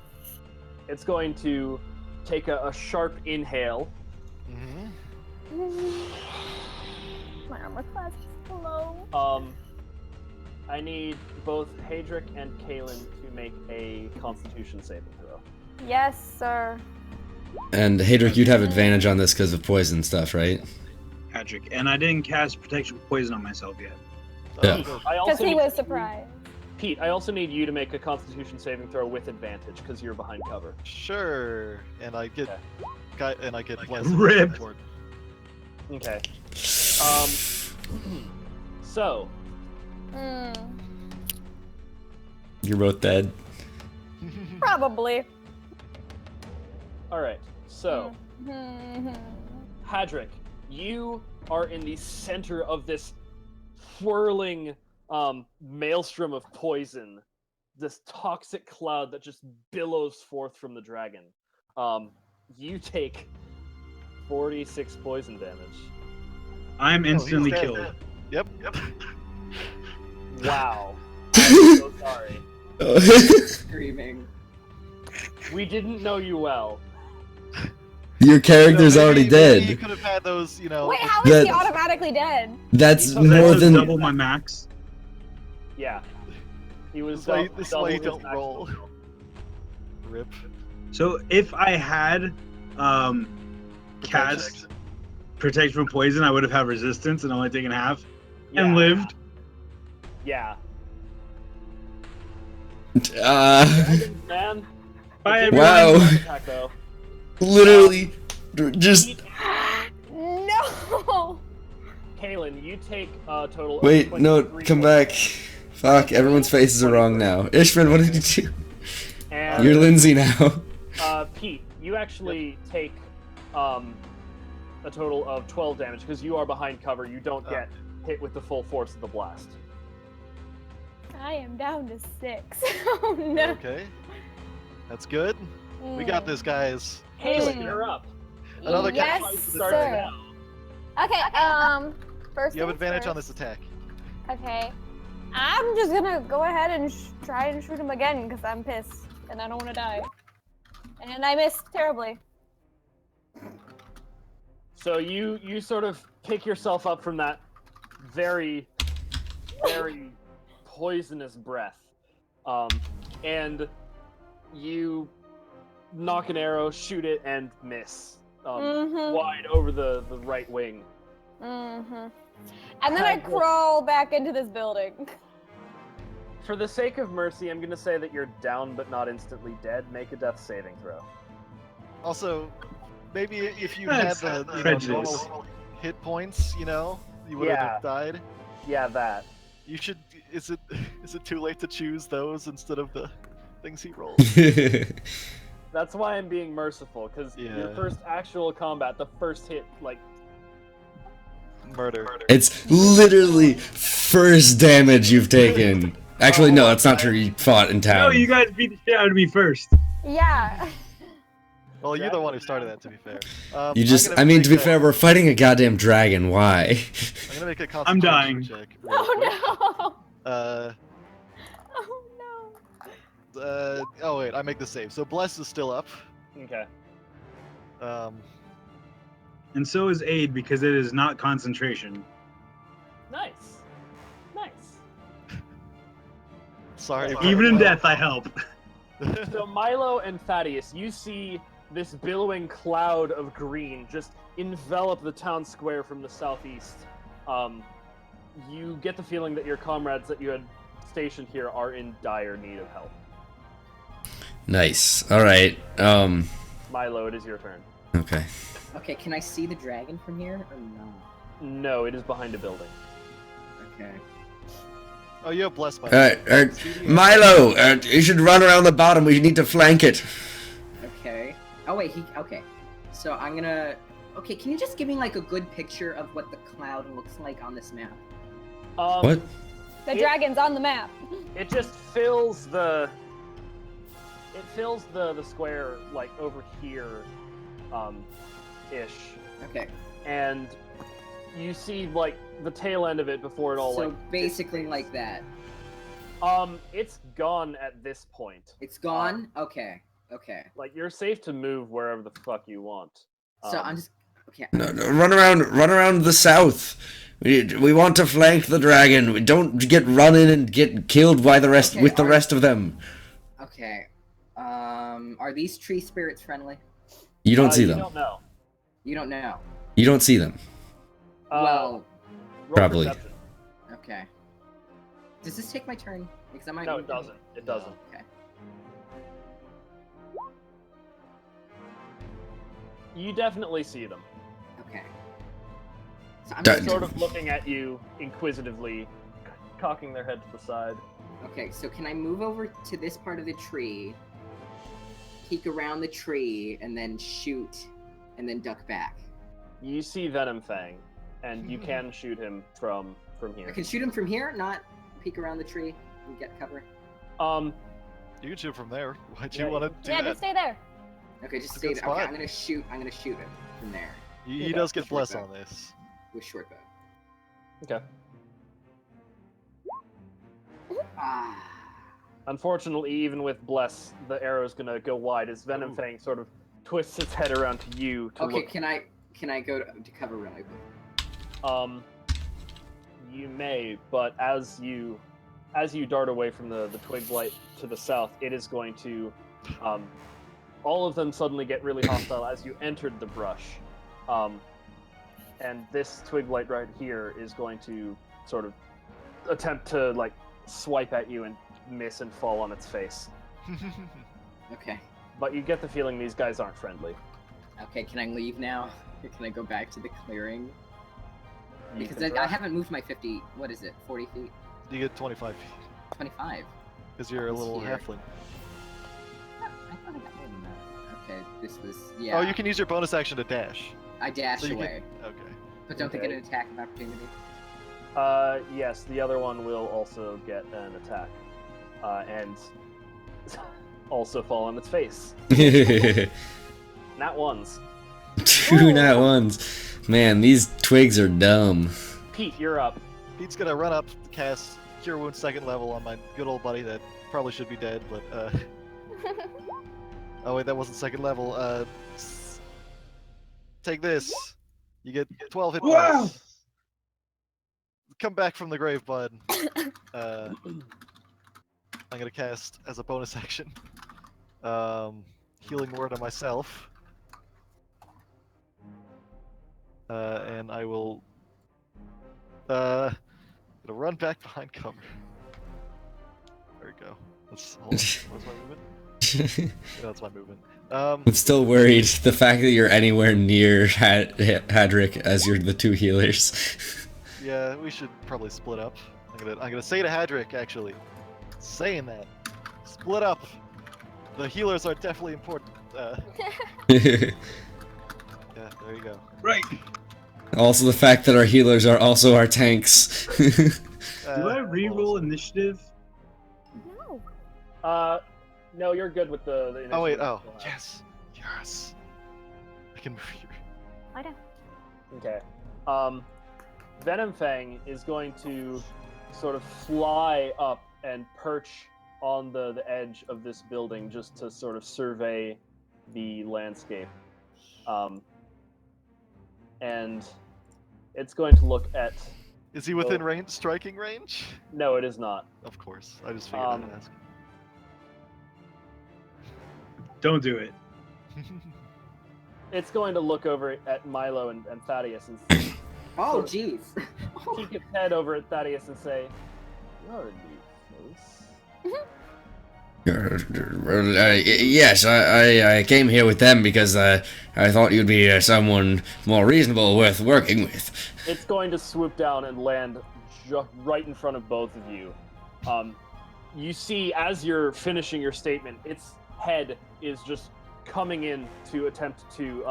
it's going to take a sharp inhale. Mm-hmm. My armor class is low. I need both Hadric and Kaelin to make a Constitution saving throw. Yes, sir. And Hadric, you'd have advantage on this because of poison stuff, right? Hadric. And I didn't cast Protection from Poison on myself yet. Yeah. I Because also he need was surprised. Pete, I also need you to make a Constitution saving throw with advantage because you're behind cover. Sure. And I get blessed. Rip. Okay. So, Hmm. You're both dead. Probably. all right. So, Hmm. Hadric, you are in the center of this whirling maelstrom of poison, this toxic cloud that just billows forth from the dragon. You take 46 poison damage. I'm instantly dead. killed. Yep. Wow. I'm so sorry. Screaming. We didn't know you well. Your character's already dead. Maybe you could have had those, Wait, how is That- he automatically dead? That's So more That's than. double my max. Yeah. He was This way you double don't his roll. maximum. Rip. So if I had cast Protect from Poison, I would have had resistance and only taken half and Yeah. lived. Yeah. Man. Bye, Wow. Attack, though. Literally, just No! Kaelin, you take a total wait. of No, 23 come points. back. Fuck, everyone's faces are wrong now. Ishman, what did you do? And You're Lindsay now. Pete, you actually take a total of 12 damage because you are behind cover. You don't get hit with the full force of the blast. I am down to 6. Oh no. Okay. That's good. We got this, guys. Kaelin, Hmm. you're up. Another Yes, guy. Starts sir. now. Okay, first You have things advantage on first. this attack. Okay. I'm just gonna go ahead and try and shoot him again because I'm pissed and I don't want to die. And I missed terribly. So you sort of pick yourself up from that very, very poisonous breath, and you knock an arrow, shoot it, and miss wide over the right wing. And then I crawl back into this building. For the sake of mercy, I'm gonna say that you're down but not instantly dead. Make a death saving throw. Also, maybe if you That's had the prejudice. normal hit points, you would Yeah. have died. Yeah, that. You should. Is it too late to choose those instead of the things he rolled? That's why I'm being merciful, because your Yeah. first actual combat, the first hit, like, Murder. It's literally first damage you've taken. Actually, no, that's not true. You fought in No, town. you guys beat the shit out of me first. Yeah. Well, you're the one who started that, to be fair. You just, I'm gonna I mean, to be make fair, we're fighting a goddamn dragon. Why? I'm gonna make a I'm constitution dying. check. real quick. Oh no. Oh no. Oh wait, I make the save. So Bless is still up. okay. And so is Aid because it is not concentration. Nice. Nice. Sorry. Even in well, death, I help. So Milo and Thaddeus, you see this billowing cloud of green just envelop the town square from the southeast. You get the feeling that your comrades that you had stationed here are in dire need of help. Nice. All right. Milo, it is your turn. Okay. Okay, can I see the dragon from here or not? No, it is behind a building. Okay. Oh, you have Bless by Milo, you should run around the bottom. We need to flank it. Okay. Oh wait, okay. So I'm gonna. Okay, can you just give me like a good picture of what the cloud looks like on this map? What? The dragon's on the map. It just fills the. It fills the square like over here, ish, Okay. and you see like the tail end of it before it all So like. basically like that. It's gone at this point. It's gone? Okay. Okay. Like you're safe to move wherever the fuck you want. So I'm just Okay. No, run around the south. We want to flank the dragon. We don't get run in and get killed by the rest Okay, the rest of them. Okay. Are these tree spirits friendly? You don't see You them. don't know. You don't know. You don't see them. Well, Roll Probably. perception. okay. Does this take my turn? Because I might. No, it doesn't. It doesn't. Okay. You definitely see them. Okay. So I'm That- just Sort of looking at you inquisitively, cocking their head to the side. Okay, so can I move over to this part of the tree, peek around the tree, and then shoot, and then duck back? You see Venom Fang, and you can shoot him from I here. can shoot him from here, not peek around the tree and get cover. You can shoot from there. Why'd Yeah, you want to do Yeah, that? just stay there. Okay, just It's a stay good there. Okay, spot. I'm gonna shoot him from there He does get bless on this. with short bow. Okay. Ah. Unfortunately, even with Bless, the arrow's gonna go wide as Venom Ooh. Fang sort of twists its head around to you to Okay, look. can I go to cover really quick? You may, but as you dart away from the twig blight to the south, it is going to, all of them suddenly get really hostile as you entered the brush, and this twig blight right here is going to sort of attempt to like swipe at you and miss and fall on its face. Okay. But you get the feeling these guys aren't friendly. Okay, can I leave now? Can I go back to the clearing? You Because can I try. haven't moved my 50, what is it, 40 feet? You get 25 feet 25. because you're a That's little here. halfling. I thought I got more than that. Okay, this was, yeah. Oh, you can use your bonus action to dash. I dash So you away. can. Okay. But don't they Okay. get an attack of opportunity? Yes, the other one will also get an attack, and also fall on its face. Not ones. Two nat ones. Man, these twigs are dumb. Pete, you're up. Pete's gonna run up, cast Cure Wounds 2nd level on my good old buddy that probably should be dead, but oh wait, that wasn't 2nd level. Take this. You get 12 hit Wow. points. Come back from the grave, bud. I'm gonna cast as a bonus action. Healing word on myself. And I will gonna run back behind cover. There we go. What's my movement? Yeah, that's my movement. I'm still worried the fact that you're anywhere near Hadric as you're the two healers. Yeah, we should probably split up. I'm gonna say to Hadric actually, saying that, split up. The healers are definitely important. Yeah, there you go. Right. Also the fact that our healers are also our tanks. Do I re-roll initiative? No. No, you're good with the Oh wait, initiative. oh yes. I can move here. I don't. Okay. Venom Fang is going to sort of fly up and perch on the edge of this building just to sort of survey the landscape. And it's going to look at... Is he within range, striking range? No, it is not. Of course. I just figured I'd ask. Don't do it. It's going to look over at Milo and Thaddeus and Oh, So- jeez. keep its head over at Thaddeus and say, "You're a new face." Yes, I came here with them because I thought you'd be someone more reasonable worth working with. It's going to swoop down and land right in front of both of you. You see, as you're finishing your statement, its head is just coming in to attempt to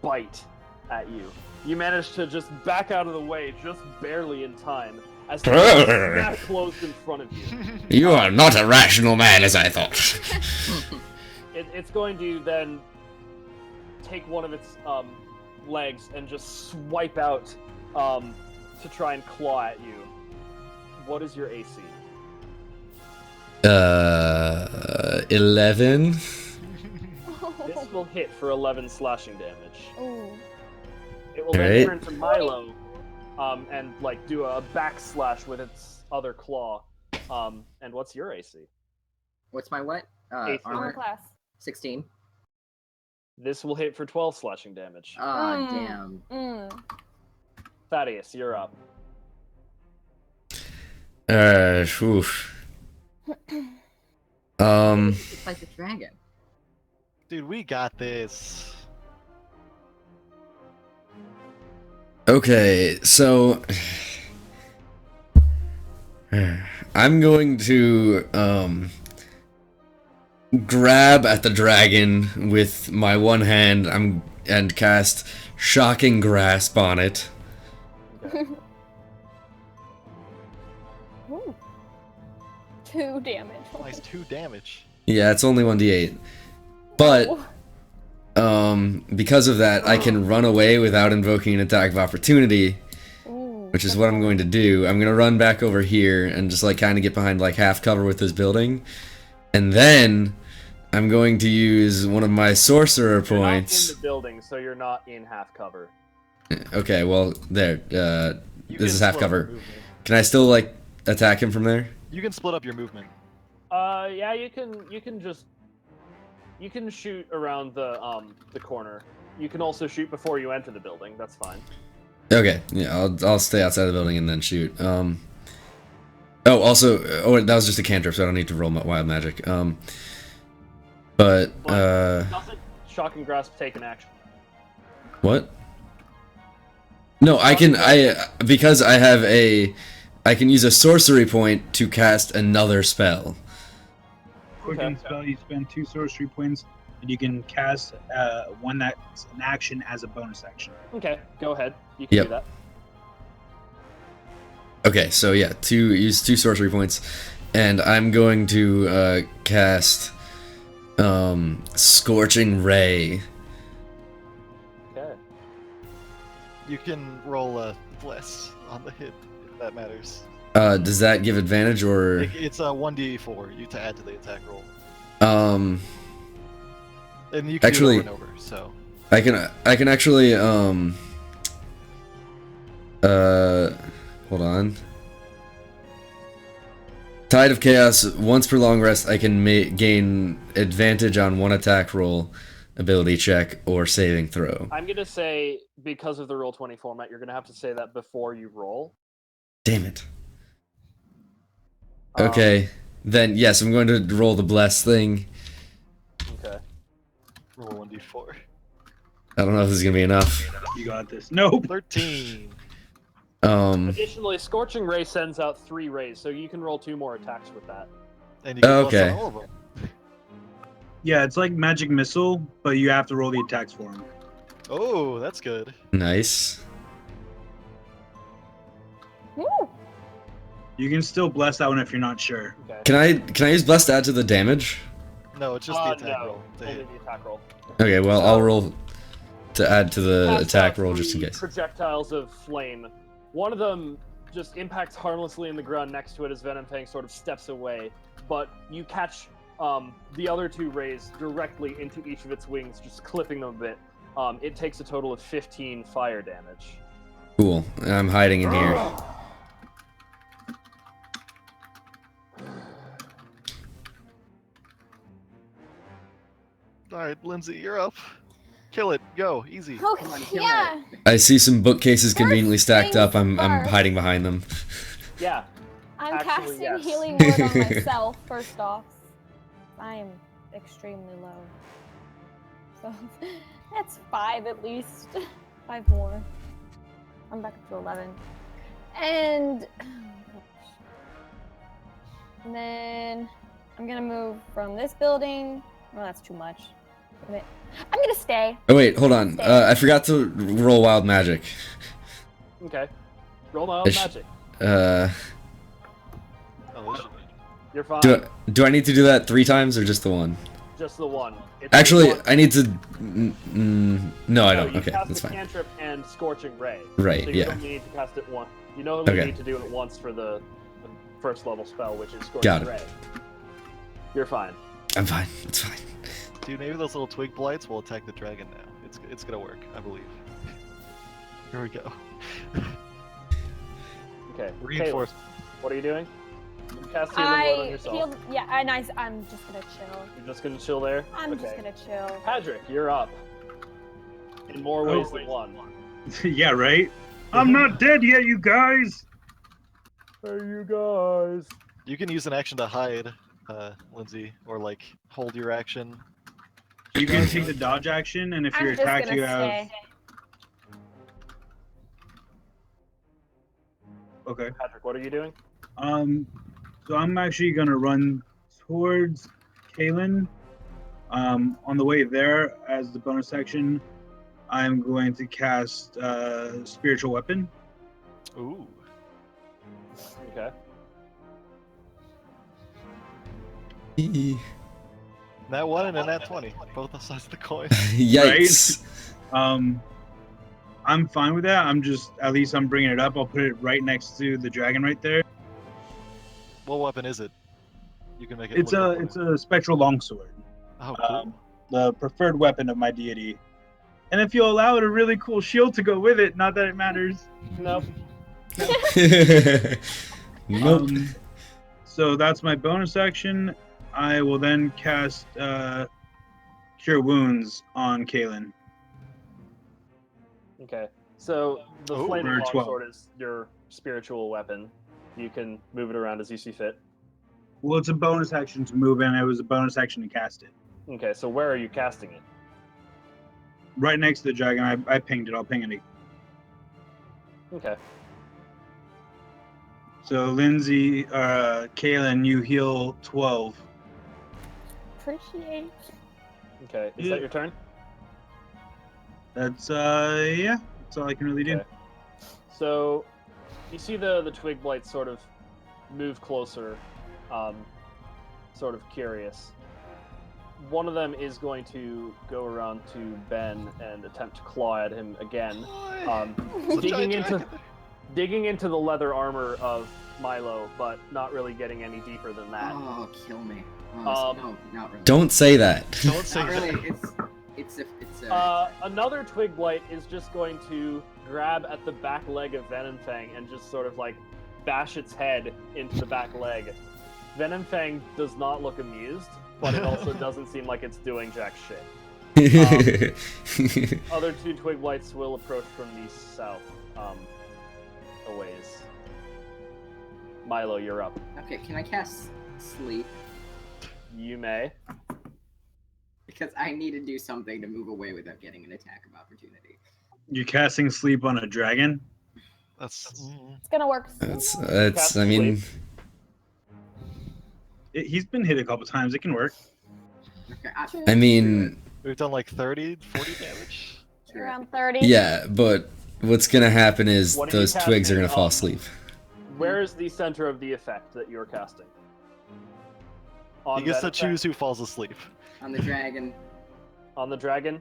bite at you. You manage to just back out of the way just barely in time as the snap closed in front of you. You are not a rational man as I thought. It's going to then take one of its legs and just swipe out to try and claw at you. What is your AC? 11. This will hit for 11 slashing damage. Ooh. will then Alright. turn to Milo, and like do a backslash with its other claw. And what's your AC? What's my what? AC. Armor Armor. class. 16. This will hit for 12 slashing damage. Ah, Mm. damn. Thaddeus, you're up. Oof. Fight the dragon. Dude, we got this. Okay, so I'm going to grab at the dragon with my one hand and cast Shocking Grasp on it. Ooh. 2 damage. Nice 2 damage. Yeah, it's only 1d8. But because of that, I can run away without invoking an attack of opportunity, Ooh, which is what I'm going to do. I'm going to run back over here and just like kind of get behind like half cover with this building. And then I'm going to use one of my sorcerer You're not points. in the building, so you're not in half cover. Okay, well, there. You This is can half split up your cover. movement. Can I still like attack him from there? You can split up your movement. Yeah, you can shoot around the corner. You can also shoot before you enter the building. That's fine. Okay, yeah, I'll stay outside the building and then shoot. Oh, also, that was just a cantrip, so I don't need to roll my wild magic. Doesn't Shocking Grasp take an action? What? No, because I have I can use a sorcery point to cast another spell. Quicken spell, you spend 2 sorcery points, and you can cast one that's an action as a bonus action. Okay, go ahead. You can Yep. do that. Okay, so yeah, use 2 sorcery points, and I'm going to cast Scorching Ray. Okay. You can roll a bless on the hit, if that matters. Does that give advantage or? It's a 1d4 you to add to the attack roll. Um, And you can Actually- do it over and over, so. I can actually hold on. Tide of Chaos. Once per long rest, I can gain advantage on one attack roll, ability check, or saving throw. I'm gonna say because of the Roll20 format, you're gonna have to say that before you roll. Damn it. Okay, then yes, I'm going to roll the bless thing. Okay. Roll 1d4. I don't know if this is gonna be enough. You got this. Nope. 13. Additionally, Scorching Ray sends out 3 rays, so you can roll 2 more attacks with that. And you can plus Okay. on all of them. Yeah, it's like magic missile, but you have to roll the attacks for him. Oh, that's good. Nice. Woo. You can still bless that one if you're not sure. Okay. Can I use bless to add to the damage? No, it's just the attack no, roll. to only hit. the attack roll. Okay, well I'll roll to add to the Cast attack out roll just in 3 case. projectiles of flame. One of them just impacts harmlessly in the ground next to it as Venom Fang sort of steps away, but you catch the other 2 rays directly into each of its wings, just clipping them a bit. It takes a total of 15 fire damage. Cool. I'm hiding in here. Alright, Lindsay, you're up. Kill it. Go. Easy. on, Okay, kill yeah. I see some bookcases conveniently stacked up. I'm first. hiding behind them. Yeah, I'm Actually, casting yes. healing word on myself first off. I am extremely low. So that's 5 at least. 5 more. I'm back up to 11. And oh gosh. And then I'm gonna move from this building. Well, that's too much. I'm gonna stay. Oh wait, hold on. I forgot to roll wild magic. okay. Roll my own Ish. magic. Oh, this should be. You're fine. Do I need to do that 3 times or just the one? Just the one. It's Actually, one- I need to. No, I No, don't. you Okay, cast that's the fine. cantrip and Scorching Ray. Right, So you yeah. only need to cast it once. You only Okay. need to do it once for the first level spell, which is Scorching Got it. Ray. You're fine. I'm fine. It's fine. Dude, maybe those little twig blights will attack the dragon now. It's gonna work, I believe. Here we go. Okay. Reinforce. Caleb, what are you doing? You cast healing word on I yourself. healed. Yeah, and I'm just gonna chill. You're just gonna chill there. I'm just gonna chill. Hadric, you're up. In more ways than one. Yeah, right? I'm not dead yet, you guys! Hey, you guys. You can use an action to hide, Lindsay, or like hold your action. You can take the dodge action, and if I'm you're just attacked, gonna you have... stay. Okay. Hadric, what are you doing? So I'm actually gonna run towards Kalen. On the way there, as the bonus action, I'm going to cast Spiritual Weapon. Ooh. Okay. That 1 and a nat 20. Both sides of the coin. Yikes. I'm fine with that. At least I'm bringing it up. I'll put it right next to the dragon right there. What weapon is it? You can make it. It's a spectral longsword, Oh, cool. the preferred weapon of my deity. And if you'll allow it, a really cool shield to go with it. Not that it matters. Nope. Nope. So that's my bonus action. I will then cast Cure Wounds on Kalen. Okay. So the Oh, flaming for 12. longsword is your spiritual weapon. You can move it around as you see fit. Well, it's a bonus action to move, and it was a bonus action to cast it. Okay, so where are you casting it? Right next to the dragon. I pinged it. I'll ping it. Okay. So Lindsay, Kalen, you heal 12. Appreciate. Okay. Is Yeah. that your turn? That's yeah. That's all I can really do. Okay. So you see the twig blights sort of move closer, sort of curious. One of them is going to go around to Ben and attempt to claw at him again, digging into the leather armor of Milo, but not really getting any deeper than that. Oh, kill me. Um, No, not really. Don't say that. Don't say Not really. that. It's Another twig blight is just going to grab at the back leg of Venomfang and just sort of like bash its head into the back leg. Venomfang does not look amused, but it also doesn't seem like it's doing jack shit. Other two twig blights will approach from the south, a ways. Milo, you're up. okay. Can I cast sleep? You may. Because I need to do something to move away without getting an attack of opportunity. You're casting sleep on a dragon? That's. It's gonna work. That's. I mean, He's been hit a couple times. It can work. Okay. I mean, We've done like 30, 40 damage. Around 30. yeah, but what's gonna happen is What are you those twigs are casting gonna fall on? asleep. Where is the center of the effect that you're casting? On He gets to Venomfang? choose who falls asleep. On the dragon. On the dragon?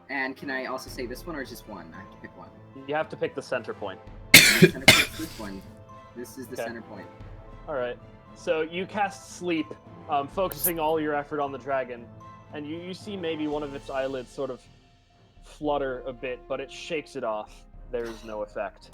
And can I also say this one or just one? I have to pick one. You have to pick the center point. The center point's this one. This is the Okay. center point. Alright. So you cast sleep, focusing all your effort on the dragon, and you see maybe one of its eyelids sort of flutter a bit, but it shakes it off. There is no effect.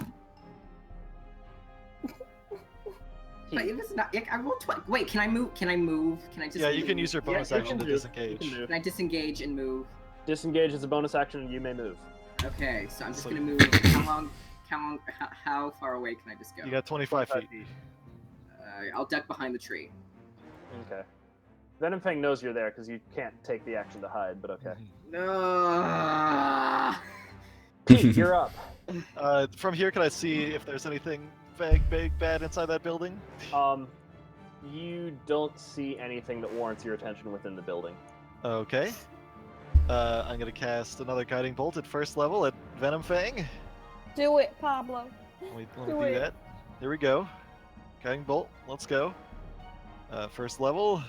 But it was not. I rolled twice. Wait, can I move? Can I move? Can I just? Yeah, you can use your bonus you action to can move. disengage. You can move. Can I disengage and move? Disengage is a bonus action, and you may move. Okay, so I'm just So- gonna move. How far away can I just go? You got 25 feet. I'll duck behind the tree. Okay. Venomfang knows you're there because you can't take the action to hide, but okay. No. Pete, you're up. From here, can I see if there's anything vague, big, bad inside that building? You don't see anything that warrants your attention within the building. Okay. I'm gonna cast another guiding bolt at first level at Venomfang. Do it, Pablo. Let me Do do it. that. Here we go. Guiding bolt. Let's go. First level.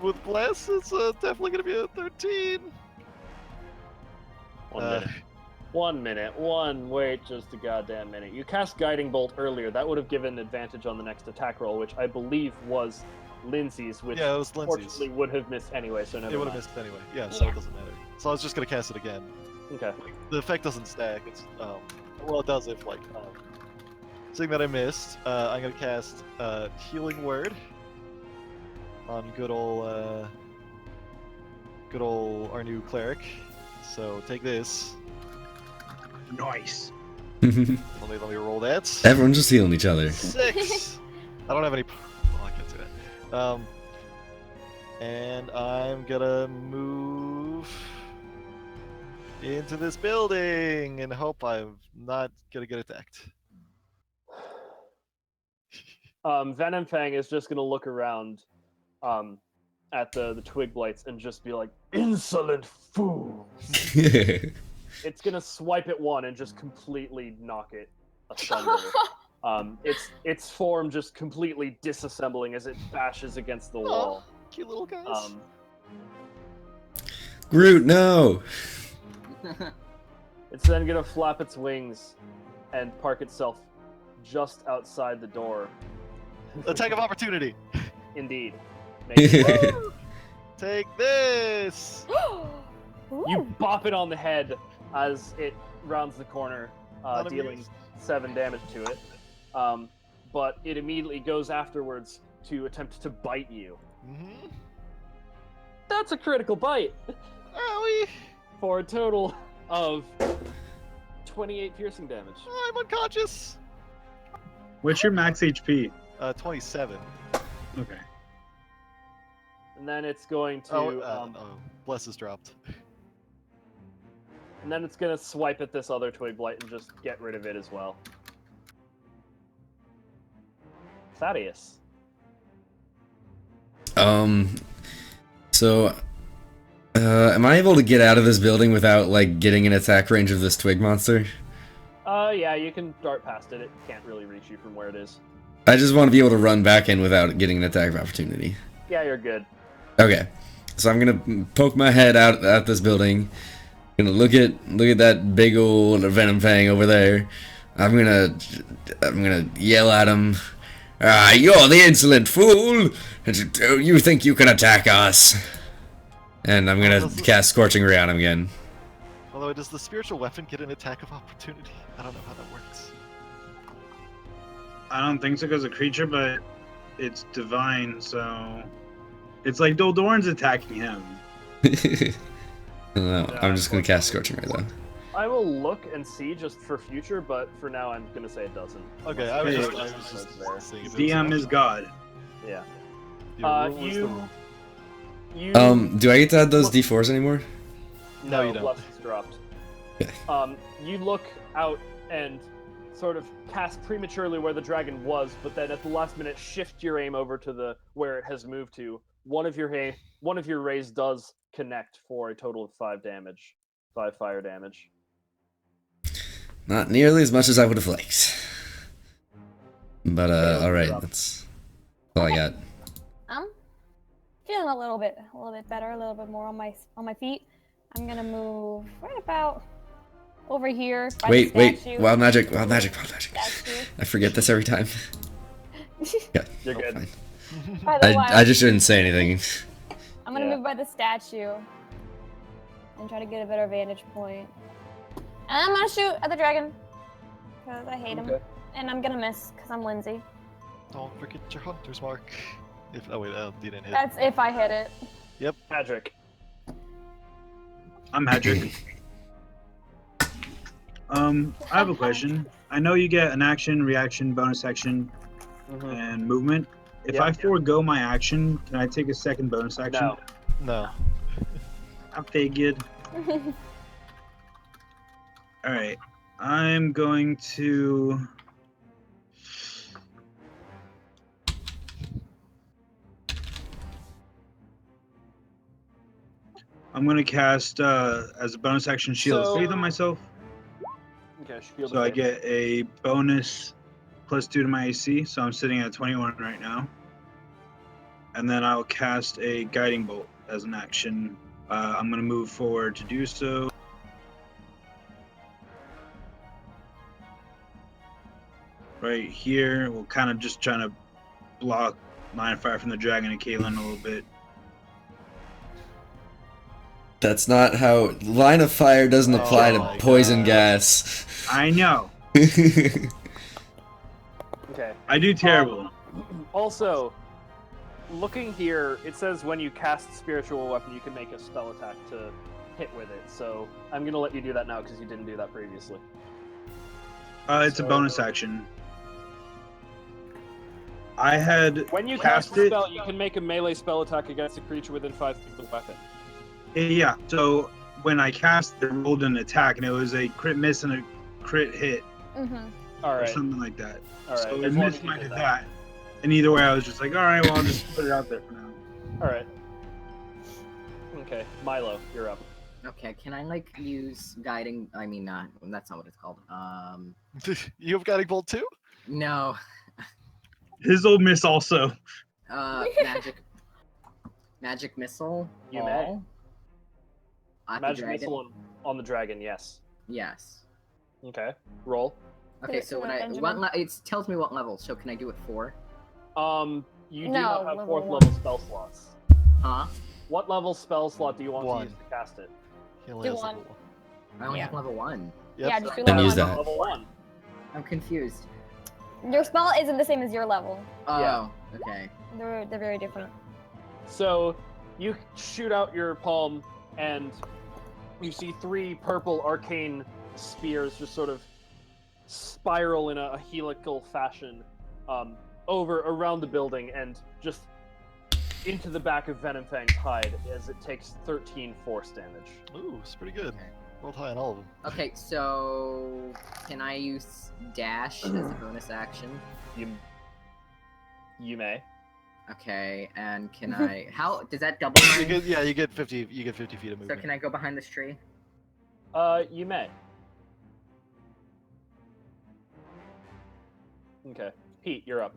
With bless, it's definitely gonna be a 13. 1 minute. Wait just a goddamn minute. You cast Guiding Bolt earlier. That would have given advantage on the next attack roll, which I believe was Lindsay's, which Yeah, it was Lindsay's. fortunately would have missed anyway, so never It would have mind. missed it anyway. Yeah, so it doesn't matter. So I was just gonna cast it again. Okay. The effect doesn't stack. It's well, it does if like seeing that I missed. I'm gonna cast Healing Word on good old our new cleric. So take this. Nice. Let me roll that. Everyone's just healing each other. 6. I don't have any. Oh, I can't say that. And I'm gonna move into this building and hope I'm not gonna get attacked. Venom Fang is just gonna look around at the twig blights and just be like, "Insolent fools!" It's gonna swipe at one and just completely knock it asunder. Its form just completely disassembling as it bashes against the wall. Cute little guys. Groot, no! It's then gonna flap its wings and park itself just outside the door. Attack of opportunity. Indeed. Woo! Take this. You bop it on the head as it rounds the corner, Not dealing amused. 7 damage to it. But it immediately goes afterwards to attempt to bite you. Mm-hmm. That's a critical bite Owie. for a total of 28 piercing damage. I'm unconscious. What's your max HP? 27. Okay. And then it's going to Bless is dropped. and then it's going to swipe at this other twig blight and just get rid of it as well. Thaddeus. So, am I able to get out of this building without, like, getting an attack range of this twig monster? Yeah, you can dart past it. It can't really reach you from where it is. I just want to be able to run back in without getting an attack of opportunity. Yeah, you're good. Okay, so I'm gonna poke my head out at this building. Gonna look at that big old venom fang over there. I'm gonna yell at him. Ah, you're the insolent fool! You think you can attack us? And I'm gonna cast Scorching Ray on him again. Although, does the spiritual weapon get an attack of opportunity? I don't know how that works. I don't think so because a creature, but it's divine, so it's like Doldorn's attacking him. I don't know. I'm just gonna cast Scorching Ray though. I will look and see just for future, but for now I'm gonna say it doesn't. Okay, I was Hey, just seeing if it was DM is God. Yeah. the rule is the rule. You Do I get to add those D4s anymore? No, you don't. Bless is dropped. Okay. You look out and sort of cast prematurely where the dragon was, but then at the last minute shift your aim over to where it has moved to. One of your rays does connect for a total of 5 damage. 5 fire damage. Not nearly as much as I would have liked. But alright, that's all I got. Feeling a little bit better, a little bit more on my feet. I'm gonna move right about over here. By Wait, the statue. wild magic. Statue. I forget this every time. Yeah, You're good. fine. By the I just shouldn't say anything. I'm gonna Yeah. move by the statue and try to get a better vantage point. And I'm gonna shoot at the dragon because I hate him, Okay. and I'm gonna miss because I'm Lindsay. Don't forget your hunter's mark. Oh wait, you didn't hit. That's if I hit it. Hadric. I'm Hadric. I have a question. I know you get an action, reaction, bonus action, Mm-hmm. and movement. If Yeah. I forego my action, can I take a second bonus action? No. No. I figured. Alright. I'm going to... I'm going to cast, as a bonus action, Shield of Faith on myself. Okay, shield So of I faith. get a bonus +2 to my AC, so I'm sitting at 21 right now. And then I'll cast a Guiding Bolt as an action. I'm going to move forward to do so. Right here, we'll kind of just trying to block line of fire from the dragon and Kaylin a little bit. That's not how line of fire doesn't Oh apply to my poison God. gas. I know. Okay. I do terrible. Also, looking here, it says when you cast spiritual weapon, you can make a spell attack to hit with it. So I'm gonna let you do that now because you didn't do that previously. It's a bonus action. I had When you cast cast a it. spell, you can make a melee spell attack against a creature within 5 feet of the weapon. Yeah. So when I cast it, I rolled an attack, and it was a crit miss and a crit hit, All or right. something like that. All right. So as it long as missed you my did that. And either way, I was just like, all right, well, I'll just put it out there for now. All right. Okay, Milo, you're up. Okay, can I like use guiding? I mean, that's not what it's called. You have guiding bolt too? No. His old miss also. Magic missile. You may. all? At the Magic dragon? missile on the dragon, yes. Yes. Okay, roll. Okay, it so to when the I Benjamin. it tells me what level. So can I do it 4? You do No, not have level 4th one. level spell slots. Huh? What level spell slot do you want to One. use to cast it? He only Do has one. level one. I only Yeah. have level 1. Yep. Yeah, just do Then level use one. that. Level 1. I'm confused. Your spell isn't the same as your level. Oh, Yeah. okay. They're very different. So you shoot out your palm, and you see 3 purple arcane spears just sort of spiral in a helical fashion over around the building and just into the back of Venomfang's hide as it takes 13 force damage. Ooh, it's pretty good. Rolled high on all of them. Okay, so can I use dash as a bonus action? You may. Okay, and can I? How does that double You my? get, yeah, you get 50 feet of So movement. can I go behind this tree? You may. Okay. Pete, you're up.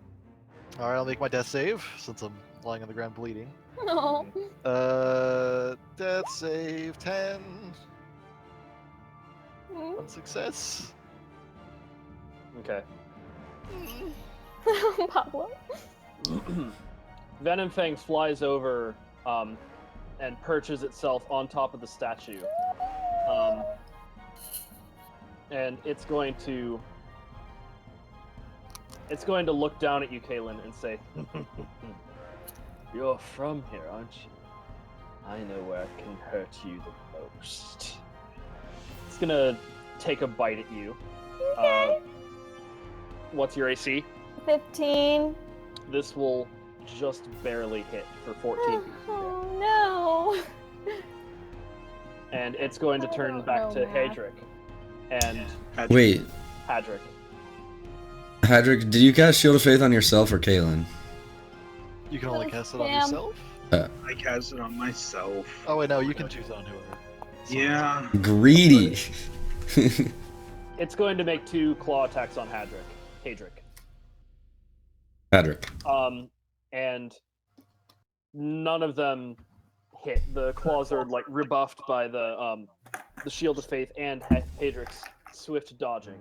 Alright, I'll make my death save since I'm lying on the ground bleeding. No. Death save 10. Mm. One success. Okay. Pablo. Venomfang flies over and perches itself on top of the statue. And it's going to look down at you, Kaylin, and say, "You're from here, aren't you? I know where I can hurt you the most." It's gonna take a bite at you. Okay. What's your AC? 15. This will just barely hit for 14. Oh no. And it's going to I turn don't back know to math. Hadric. And Wait, Hadric. Hadric, did you cast Shield of Faith on yourself or Kaylin? You can only cast it on Damn. yourself? I cast it on myself. Oh, wait, no, you can choose on whoever. Yeah. Greedy. It's going to make 2 claw attacks on Hadric. Hadric. And none of them hit. The claws are like rebuffed by the Shield of Faith and Hadric's swift dodging.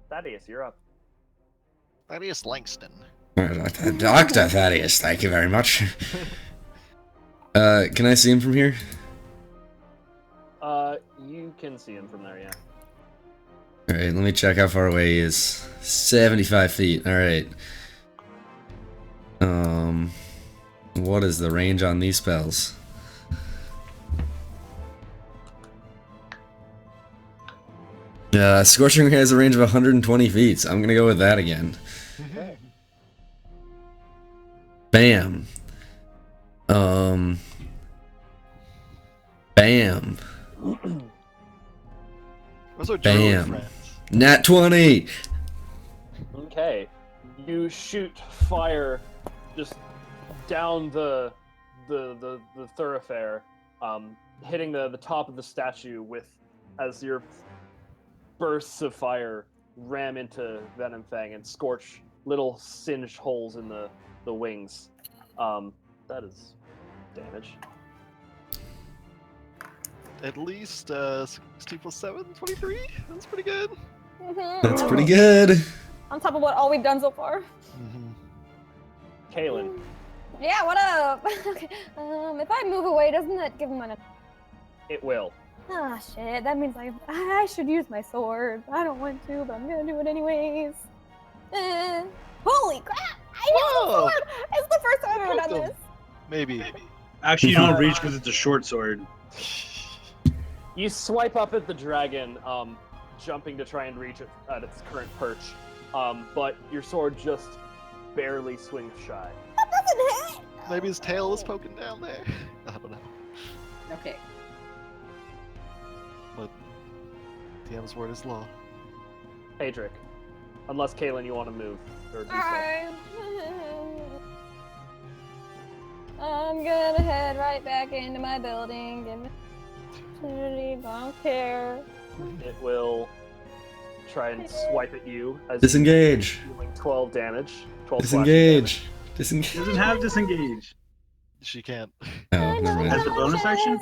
Thaddeus, you're up. Thaddeus Langston. Dr. Thaddeus, thank you very much. Can I see him from here? You can see him from there, yeah. Alright, let me check how far away he is. 75 feet, alright. What is the range on these spells? Scorching Ray has a range of 120 feet, so I'm gonna go with that again. Okay. Bam. Bam. Those are druid Bam. friends. Nat 20! Okay. You shoot fire just down the thoroughfare, hitting the top of the statue as your bursts of fire ram into Venomfang and scorch little singed holes in the wings. That is damage. At least 60 plus 7, 23? That's pretty good. That's pretty good. On top of what all we've done so far. Mm-hmm. Kaylin. Yeah, what up? Okay. If I move away, doesn't that give him an? It will. Ah, shit. That means I should use my sword. I don't want to, but I'm gonna do it anyways. Holy crap! I use the Whoa! sword. It's the first time I've ever done Welcome. this. Maybe. Actually, you don't reach because it's a short sword. You swipe up at the dragon, jumping to try and reach it at its current perch, but your sword just barely swings shy. That doesn't hit. Maybe his tail was poking down there. I don't know. Okay. But DM's word is law. Hadric. Unless, Kaylin, you want to move. Or do something. Alright. I'm gonna head right back into my building. Give me opportunity, don't care. It will try and swipe at you as Disengage. you're dealing 12 damage. 12 slashing damage. Disengage. Doesn't have disengage. She can't. Oh, never As mind. a bonus action?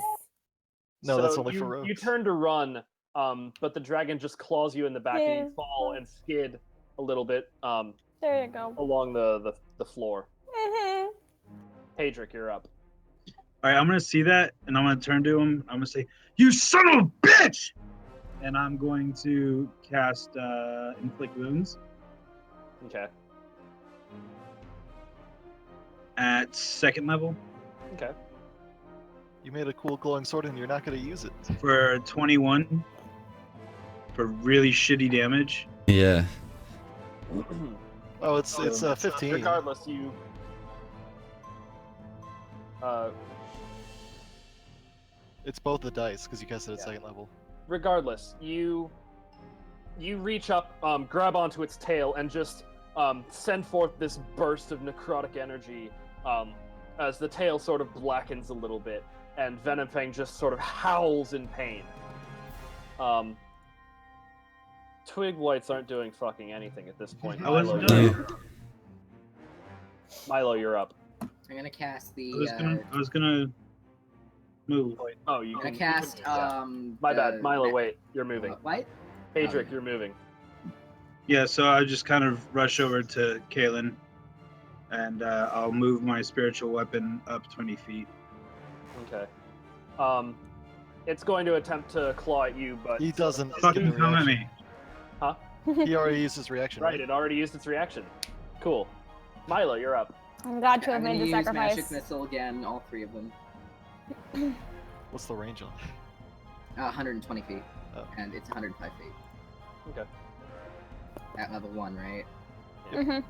No, So that's only you, for rogues. You turn to run, but the dragon just claws you in the back and you fall and skid a little bit There you go. along the floor. Mhm. Hadric, you're up. All right, I'm gonna see that, and I'm gonna turn to him. I'm gonna say, "You son of a bitch!" And I'm going to cast inflict wounds Okay. at 2nd level Okay. You made a cool glowing sword and you're not going to use it. for 21 for really shitty damage. Yeah. Oh, it's 15. Regardless, you. It's both the dice because you cast it at Yeah. 2nd level. Regardless, you reach up, grab onto its tail, and just send forth this burst of necrotic energy as the tail sort of blackens a little bit, and Venomfang just sort of howls in pain. Twig Whites aren't doing fucking anything at this point. I wasn't Milo, doing you're- Milo, you're up. I'm gonna cast the. I was gonna move. Oh, you I'm can gonna cast. yeah. My bad, Milo. Wait, you're moving. What? Hadric, you're moving. Yeah, so I just kind of rush over to Kaylin, and I'll move my spiritual weapon up 20 feet. Okay. It's going to attempt to claw at you, but He doesn't. It's Fucking the come at reaction. me. He already used his reaction. Right, it already used its reaction. Cool. Milo, you're up. I'm glad to have I'm gonna made the use sacrifice. magic missile again, all 3 of them. What's the range on? 120 feet, Oh. and it's 105 feet Okay. at level 1, right? Mhm.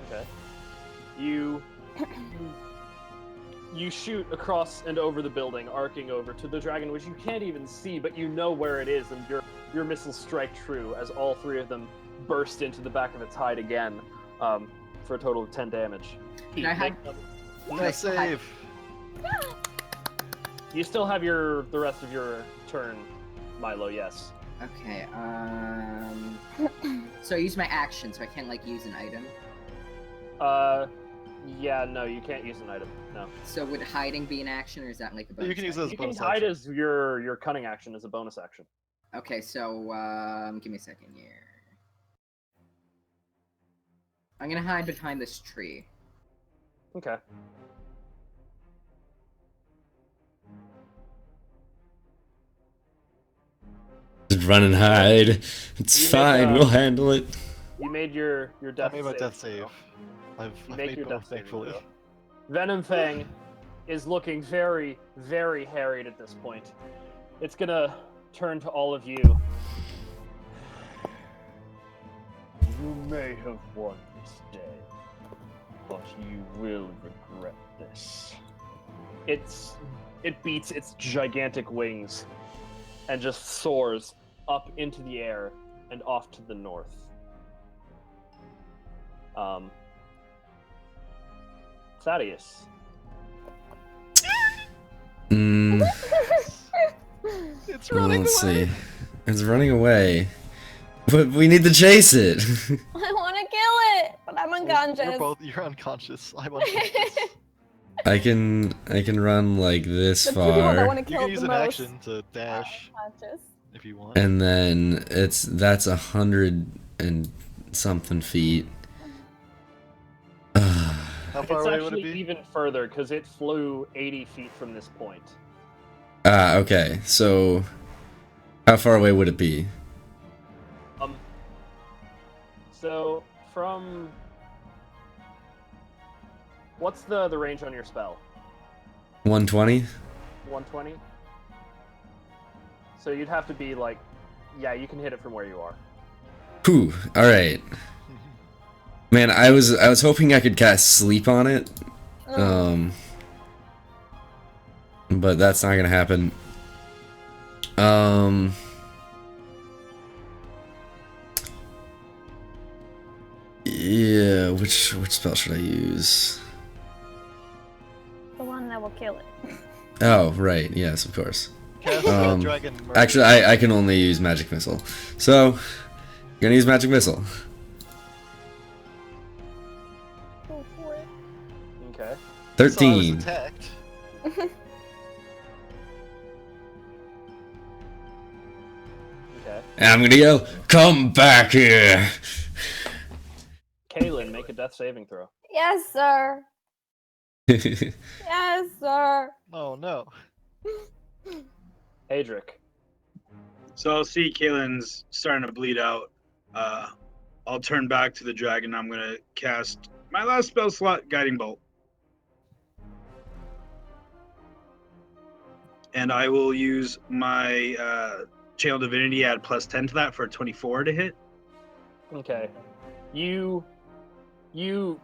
Okay. You shoot across and over the building, arcing over to the dragon, which you can't even see, but you know where it is, and your missiles strike true as all 3 of them burst into the back of its hide again, for a total of 10 damage. Can I have- Yeah, save. You still have the rest of your turn, Milo. Yes. Okay, so I use my action, so I can't, like, use an item. Yeah. No, you can't use an item. No. So would hiding be an action, or is that, like, a bonus You can use it action? as a You can bonus hide action. as your cunning action as a bonus action. Okay, so, give me a second here. I'm gonna hide behind this tree. Okay. Just run and hide. It's You fine. make, We'll handle it. You made your I death made my save. death save. I've Make made your both, death save, thankfully. Milo. Venomfang is looking very, very harried at this point. It's gonna turn to all of you. You may have won this day, but you will regret this. It beats its gigantic wings and just soars up into the air and off to the north. Thaddeus. It's running Let's away. see. It's running away. But we need to chase it. I want to kill it, but I'm unconscious. You're unconscious. I'm unconscious. I can run like this The two people that far, want to You kill can it use the an most action to dash are unconscious. if you want. and then that's 100 and something feet, How far It's away would it actually be? even further because it flew 80 feet from this point. Okay. So, how far away would it be? So from what's the range on your spell? 120. 120. So you'd have to be like, yeah, you can hit it from where you are. Whew. All right. Man, I was hoping I could cast sleep on it. But that's not gonna happen. Yeah, which spell should I use? The one that will kill it. Oh, right. Yes, of course. Cast dragon murder. Actually, I can only use magic missile. So, gonna use magic missile. Go for it. Okay. So I was 13. attacked. Okay. And I'm gonna yell, "Come back here!" Kaylin, make a death saving throw. Yes, sir. Yes, sir. Oh no. Hadric. So I'll see Kaylin's starting to bleed out. I'll turn back to the dragon. I'm gonna cast my last spell slot, Guiding Bolt. And I will use my Channel Divinity, add +10 to that for a 24 to hit. Okay. You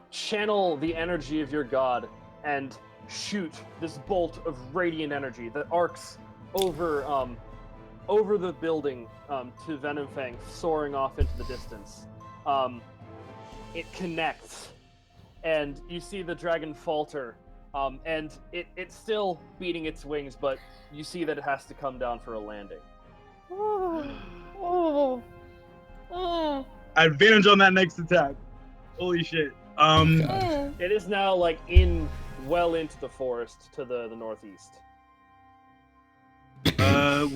channel the energy of your god and shoot this bolt of radiant energy that arcs over the building to Venomfang, soaring off into the distance. It connects, and you see the dragon falter, and it's still beating its wings, but you see that it has to come down for a landing. Advantage on that next attack. Holy shit. It is now like well into the forest to the northeast.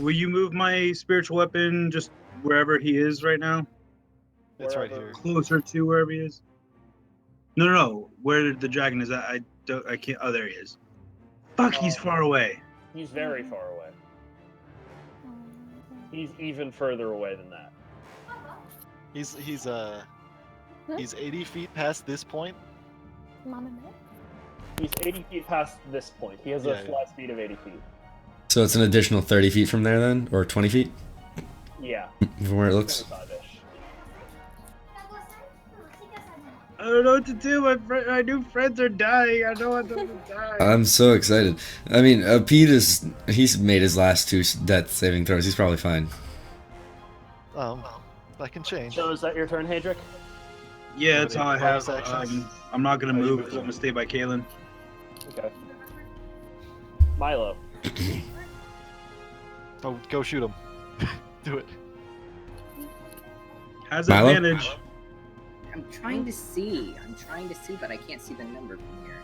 Will you move my spiritual weapon just wherever he is right now? It's right Wherever. here. Closer to wherever he is? No. Where the dragon is at? I can't. Oh, there he is. Fuck, he's Oh. far away. He's very far away. He's even further away than that. He's 80 feet past this point. Mama May? He's 80 feet past this point. He has a Yeah, yeah. flat speed of 80 feet. So it's an additional 30 feet from there then? Or 20 feet? Yeah, From where it looks? 25-ish. I don't know what to do. My new friends are dying. I don't want them to die. I'm so excited. I mean, Pete he's made his last 2 death saving throws. He's probably fine. That can change. So is that your turn, Hadric? Yeah, that's all I have. Bonus actions? I'm not gonna Oh, you move moved because I'm on. gonna stay by Kaylin. Okay. Milo. Oh, go shoot him. Do it. Has Milo? advantage. I'm trying to see, but I can't see the number from here.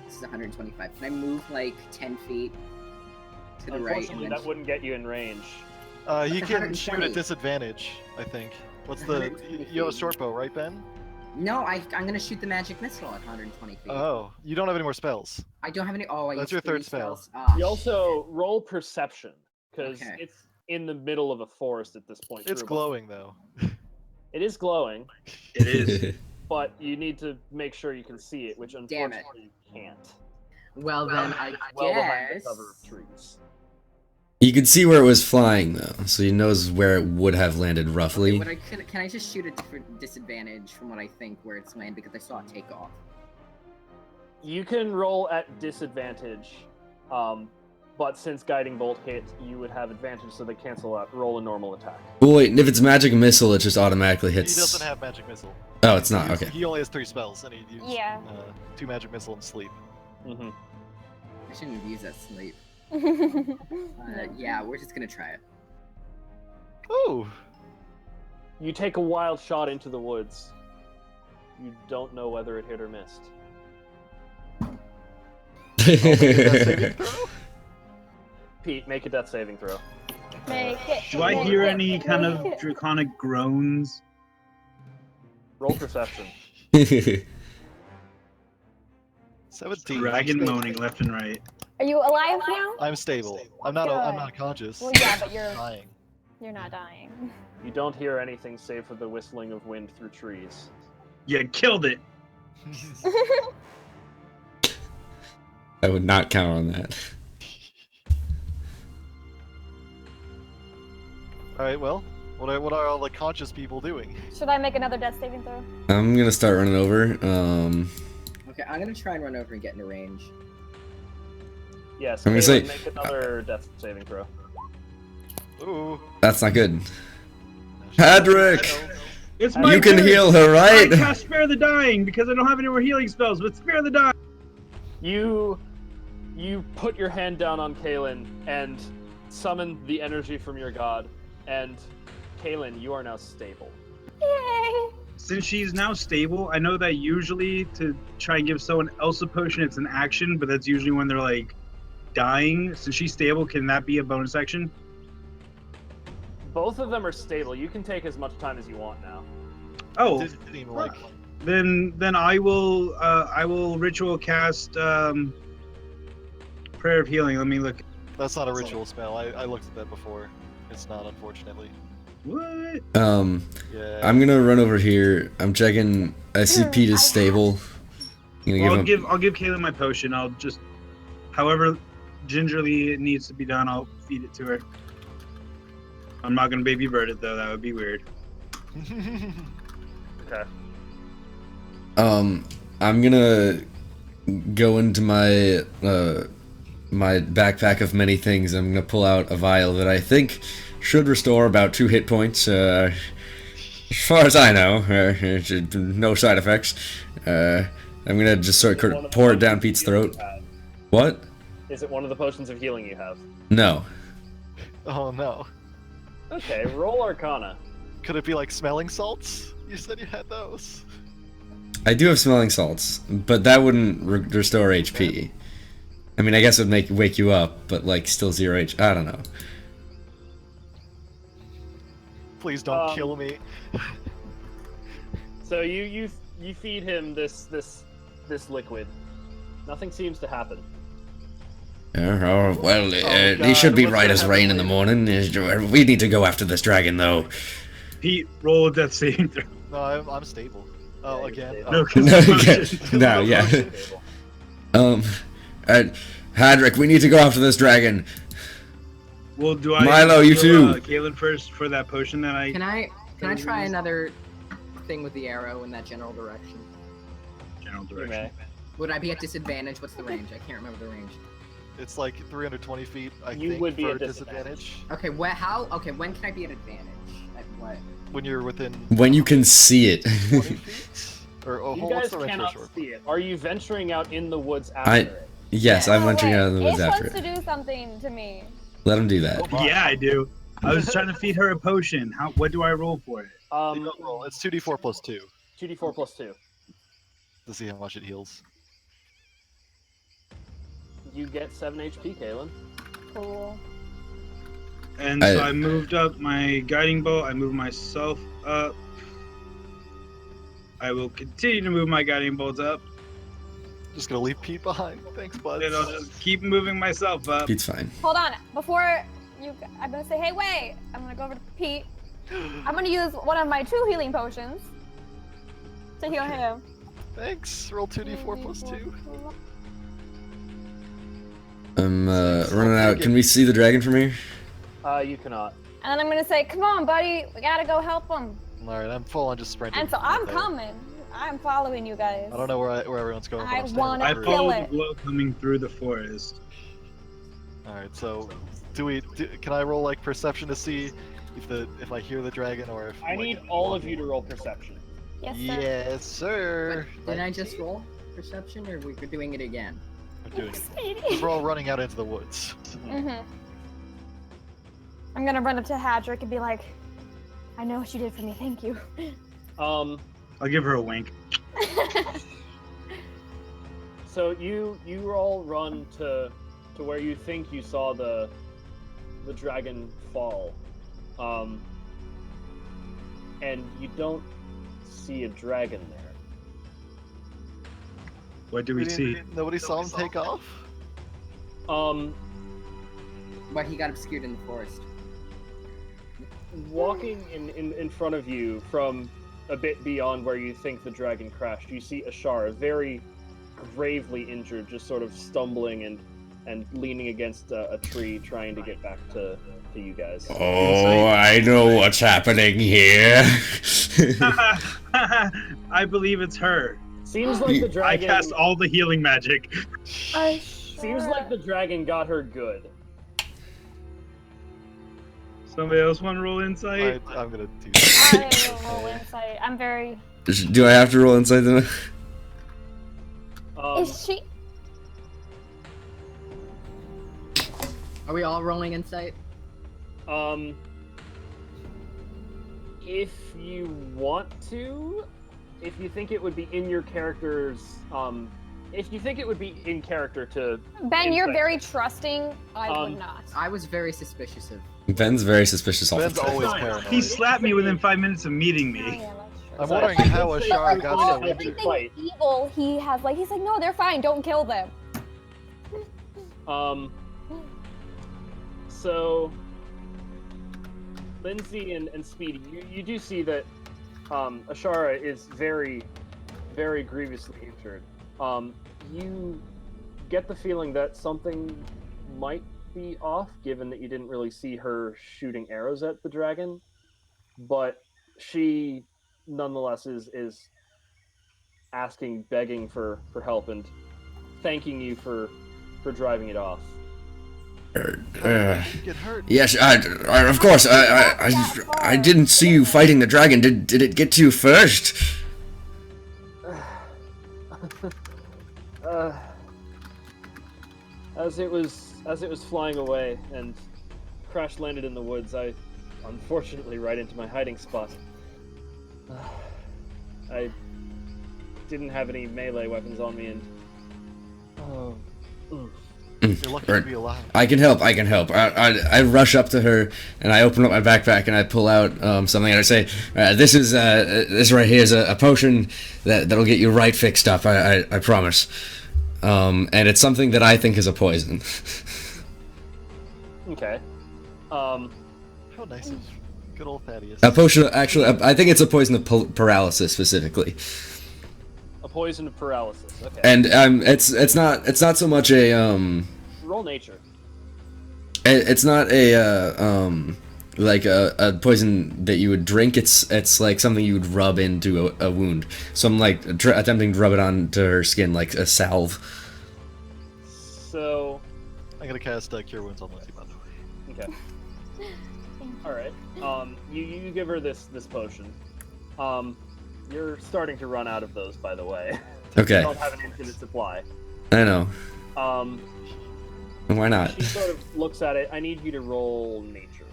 This is 125. Can I move like 10 feet to the right? Unfortunately, And that then... wouldn't get you in range. He can 120. shoot at disadvantage, I think. What's the... 120 You have a feet. short bow, right, Ben? No, I'm gonna shoot the magic missile at 120 feet. Oh, you don't have any more spells. I don't have any. Oh, I That's used your 3 third spell. spells. Ah, You also roll perception, because Okay. it's in the middle of a forest at this point. It's through, but glowing, though. It is glowing, It is. but you need to make sure you can see it, which Damn it. unfortunately you can't. Well then, I Well behind the guess. cover of trees. You could see where it was flying though, so he knows where it would have landed roughly. Okay, can I just shoot a different disadvantage from what I think where it's landed because I saw it take off? You can roll at disadvantage, but since Guiding Bolt hit, you would have advantage, so they cancel out. Roll a normal attack. Well, wait, if it's magic missile, it just automatically hits. He doesn't have magic missile. Oh, it's not. He- Okay. He only has 3 spells, and he used Yeah. 2 magic missile and sleep. Mm-hmm. I shouldn't have used that sleep. Yeah, we're just gonna try it. Oh! You take a wild shot into the woods. You don't know whether it hit or missed. Saving throw? Pete, make a death saving throw. Make it. Do I make hear it, any kind make of it. draconic groans? Roll perception. 17. Dragon moaning left and right. Are you alive now? I'm stable. I'm not Good. conscious. Well, yeah, but you're dying. not dying. You don't hear anything save for the whistling of wind through trees. You killed it. I would not count on that. Alright, well, what are all the conscious people doing? Should I make another death saving throw? I'm gonna start running over. Okay, I'm gonna try and run over and get into range. Yes, I'm gonna Caleb, say- make another death saving throw. Ooh. That's not good. Hadric! It's my You can turn. heal her, I right? cast Spare the Dying because I don't have any more healing spells, but Spare the Dying. You put your hand down on Kaelin and summon the energy from your god, and Kaelin, you are now stable. Yay! Since she's now stable, I know that usually to try and give someone else a potion, it's an action, but that's usually when they're like dying. Since she's stable, can that be a bonus action? Both of them are stable. You can take as much time as you want now. Oh, Didn't seem like then I will ritual cast Prayer of Healing. Let me look. that's not a ritual spell. I looked at that before. It's not, unfortunately. What? Yeah. I'm gonna run over here. I'm checking. I see Pete is stable. I'm gonna give him. I'll give Caleb my potion. I'll just, however gingerly it needs to be done, I'll feed it to her. I'm not gonna baby bird it though. That would be weird. Okay. I'm gonna go into my my backpack of many things. I'm gonna pull out a vial that I think should restore about 2 hit points. As far as I know, no side effects. I'm gonna just sort of pour it down Pete's throat. What? Is it one of the potions of healing you have? No. Oh no. Okay, roll Arcana. Could it be like smelling salts? You said you had those. I do have smelling salts, but that wouldn't restore HP. I mean, I guess it would wake you up, but like still 0 HP. I don't know. Please don't kill me. So you feed him this liquid. Nothing seems to happen. Well, God, he should be what's right gonna as happen rain in the morning. We need to go after this dragon, though. Pete, roll a death saving throw. No, I'm stable. Oh, Yeah, again. you're Oh. No, 'cause No, the okay. potion- No, yeah. Hadric, we need to go after this dragon. Well, do I? Milo, you too. Caleb first for that potion that I. Can I try another thing with the arrow in that general direction? General You direction. may. Would I be at disadvantage? What's the range? I can't remember the range. It's like 320 feet, I You think, would be for at disadvantage. Okay, Okay, when can I be at advantage? At what? When you're within When you can see it. 20 feet? Or, You what's guys the range for cannot short? see it. Are you venturing out in the woods after I- it? Yes, I'm Oh, venturing wait, out of the woods Ish after wants it. to do something to me. Let him do that. Yeah, I do. I was trying to feed her a potion. What do I roll for it? You don't roll. It's 2d4 plus 2 2d4 plus 2. to see how much it heals. You get 7 HP, Kaelin. Cool. And so I moved up my guiding bolt. I moved myself up. I will continue to move my guiding bolt up, Just gonna leave Pete behind. Thanks, bud. and I'll just keep moving myself up. Pete's fine. Hold on. Before I'm gonna say, hey, wait. I'm gonna go over to Pete. I'm gonna use one of my 2 healing potions to heal him. Thanks. Roll 2d4 plus 2. I'm running out. Can we see the dragon from here? You cannot. And then I'm gonna say, come on, buddy. We gotta go help him. Alright, I'm full on just sprinting. And so right I'm there. coming. I'm following you guys. I don't know where everyone's going. but I I'm staying wanna with I the group. kill follow it. the glow coming through the forest. Alright, so can I roll like perception to see if I hear the dragon or if I need all of you to roll perception. Yes, sir. Yes, sir. But didn't I just roll perception, or we're doing it again? I'm doing it. Speedy. 'Cause we're all running out into the woods. Mhm. I'm gonna run up to Hadric and be like, I know what you did for me. Thank you. Um, I'll give her a wink. so you all run to where you think you saw the dragon fall. And you don't see a dragon What do we see? Nobody saw him take off? But he got obscured in the forest. Walking in front of you from a bit beyond where you think the dragon crashed, you see Ashara, very gravely injured, just sort of stumbling and leaning against a tree, trying to get back to you guys. Oh, I know what's happening here. I believe it's her. Seems like the I dragon. cast all the healing magic. Seems like the dragon got her good. Somebody else want to roll insight? I'm gonna do that. I will roll insight. I'm very. Do I have to roll insight then? Is she? Are we all rolling insight? If you want to, if you think it would be in your character's, if you think it would be in character to... Ben, you're insight- very trusting. I would not. I was very suspicious of. Ben's very suspicious all the Ben's time. always paranoid. He slapped me within 5 minutes of meeting Oh, me. yeah, that's true. I'm So- wondering how But Ashara like got all so injured. everything evil he has, like he's like, no, they're fine. Don't kill them. So, Lindsay and Speedy, you do see that Ashara is very, very grievously injured. You get the feeling that something might be off, given that you didn't really see her shooting arrows at the dragon, but she nonetheless is asking, begging for help and thanking you for driving it off. Get hurt. Yes, of course. I didn't see you fighting the dragon. Did it get to you first? As it was flying away and crash landed in the woods, I unfortunately right into my hiding spot. I didn't have any melee weapons on me, and You're lucky to be alive. I can help. I rush up to her and I open up my backpack and I pull out something and I say, "This right here is a potion that'll get you right fixed up. I promise." And it's something that I think is a poison. okay. How nice of good old Thaddeus. A potion, actually, I think it's a poison of paralysis specifically. A poison of paralysis. Okay. And it's not so much a Roll nature. it's not a like a poison that you would drink. It's like something you would rub into a wound. So I'm like attempting to rub it onto her skin like a salve. So, I'm gonna cast Cure Wounds on Lindsay, by the way. okay. All right. You give her this potion. You're starting to run out of those, by the way. Okay, You don't have an infinite supply. I know. Why not? She sort of looks at it. I need you to roll nature.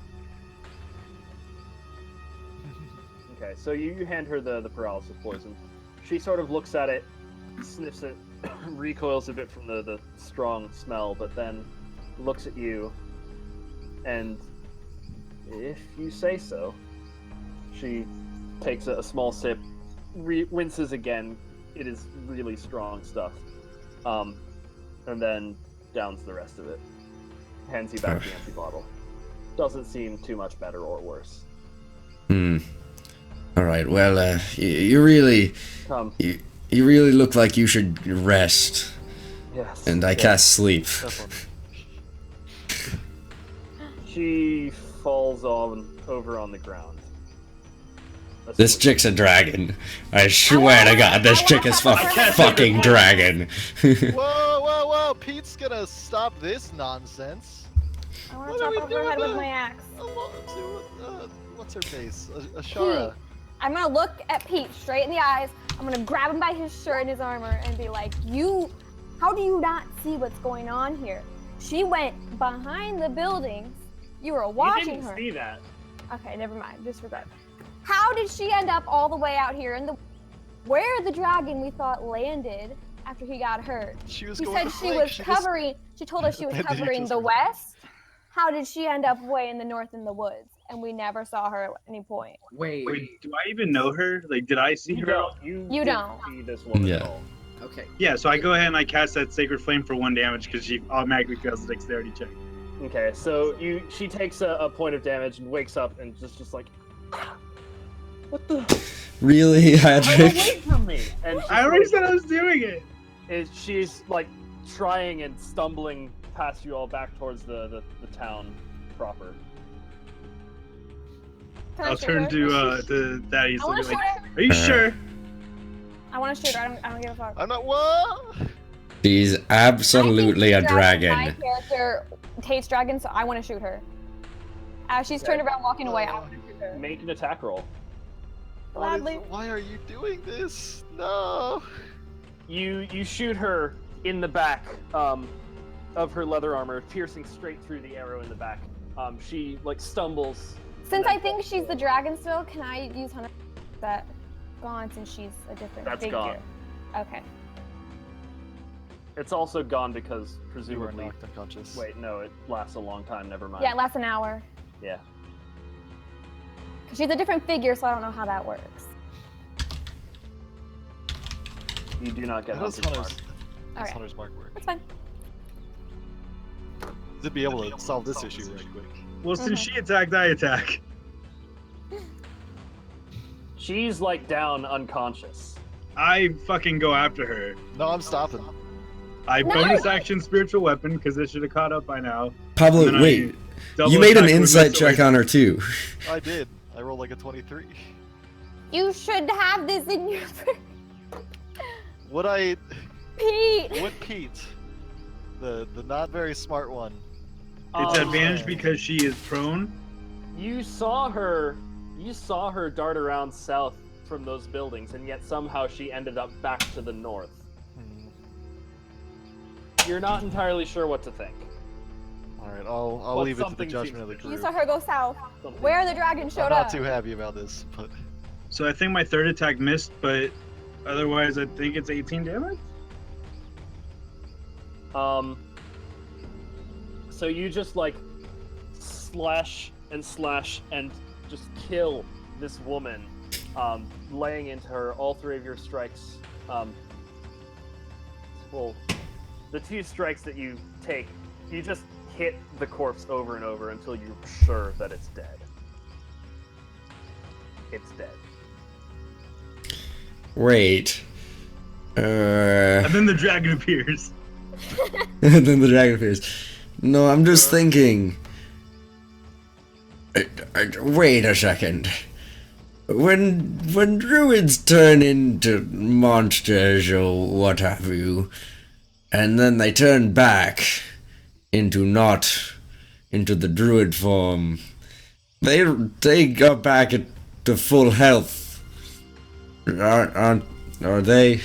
Okay, so you hand her the paralysis poison. She sort of looks at it, sniffs it, recoils a bit from the strong smell, but then looks at you, and if you say so, she takes a small sip, winces again. It is really strong stuff. And then downs the rest of it. Hands you back the empty bottle. Doesn't seem too much better or worse. Alright, well, you really look like you should rest. Yes. And I cast sleep. That's one. She falls over on the ground. This Asleep. chick's a dragon. I swear to God, this chick is fucking dragon. Whoa! Pete's gonna stop this nonsense. I want to What are chop we off her doing head with then? my axe. What's her face? Ashara. I'm gonna look at Pete straight in the eyes. I'm gonna grab him by his shirt and his armor and be like, how do you not see what's going on here? She went behind the buildings. You were watching You didn't her. see that. Okay, never mind. Disregard. How did she end up all the way out here in the where the dragon we thought landed after he got hurt? She was She going said to she flank. was covering. She told us she was Did you covering just the read? west. How did she end up way in the north in the woods? And we never saw her at any point. Wait. Wait, do I even know her? Like, did I see You her? don't. You don't. didn't see this woman Yeah. at all. Okay. Yeah, so I go ahead and I cast that Sacred Flame for 1 damage because she automatically fails the dexterity check. Okay, so she takes a point of damage and wakes up and just like, what the? Really, Get away Hadric? from me! And she's I already like- said I was doing it. she's like trying and stumbling past you all back towards the town proper. Can I I'll shoot turn her? to Thaddeus. I want to shoot Like, her. are you sure? I want to shoot her. I don't give a fuck. I'm not what? She's absolutely a My dragon. character hates dragons, so I want to shoot her. As she's turned around walking away, I want to shoot her. Make an attack roll. Gladly. Why are you doing this? No. You shoot her in the back of her leather armor, piercing straight through the arrow in the back. She like stumbles. Since I think she's the dragon still, can I use Hunter? That gone since she's a different That's figure. gone. Okay. It's also gone because You were presumably. knocked unconscious. Wait, no, it lasts a long time. Never mind. Yeah, it lasts an hour. Yeah. Cause she's a different figure, so I don't know how that works. You do not get How does Hunter's Mark. Hunter's, Okay. Hunter's Mark work? That's fine. To be able to solve this issue right quick. Well, since she attacked, I attack. She's like down unconscious. I fucking go after her. No, I'm stopping. I No! bonus action spiritual weapon because it should have caught up by now. Pablo, And then I wait. double You made an attack with insight missile. check on her too. I did. I rolled like a 23. You should have this in your Would I? Pete. Would Pete, the not very smart one? It's Um, advantage because she is prone. You saw her dart around south from those buildings, and yet somehow she ended up back to the north. Hmm. You're not entirely sure what to think. All right, I'll But leave it to the something judgment of the seems- group. You saw her go south. Something- Where the dragon showed I'm not up. too happy about this, but So I think my third attack missed, but otherwise I think it's 18 damage. So you just like slash and just kill this woman, laying into her. All 3 of your strikes, well, the 2 strikes that you take, you just hit the corpse over and over until you're sure that it's dead. It's dead. Wait. And then the dragon appears. And then the dragon appears. No, I'm just thinking. Wait a second. When druids turn into monsters or what have you, and then they turn back into the druid form, they go back to full health. Are they?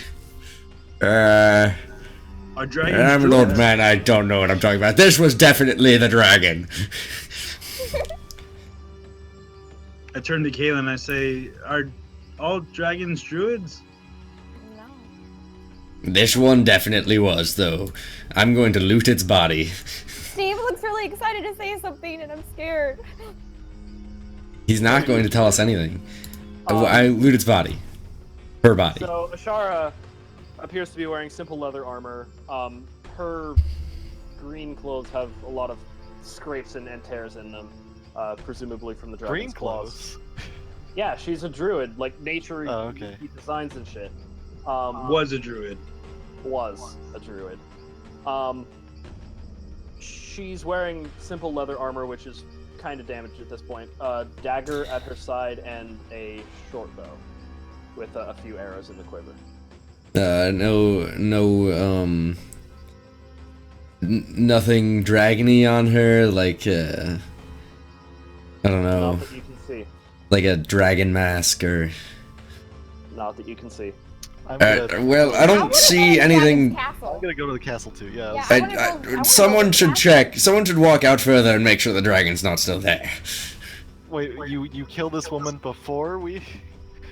Are dragons I'm an old druids? man, I don't know what I'm talking about. This was definitely the dragon. I turn to Kaylin and I say, "Are all dragons druids?" No. This one definitely was, though. I'm going to loot its body. Steve looks really excited to say something, and I'm scared. He's not going to tell us anything. I loot its body. Her body. So Ashara appears to be wearing simple leather armor. Her green clothes have a lot of scrapes and tears in them, presumably from the dragon's green clothes. Yeah, she's a druid, like nature Oh, okay. designs and shit. Was a druid. Was a druid. She's wearing simple leather armor, which is kind of damaged at this point. A dagger at her side and a short bow with a few arrows in the quiver. Nothing dragony on her, like, I don't know, Not that you can see. like a dragon mask or... Not that you can see. I'm gonna, well, I I don't wanna see go to the anything... dragon's castle. I'm gonna go to the castle too. Yeah. Yeah, I wanna go- I wanna go someone to the should castle. check. Someone should walk out further and make sure the dragon's not still there. Wait, you killed this woman before we?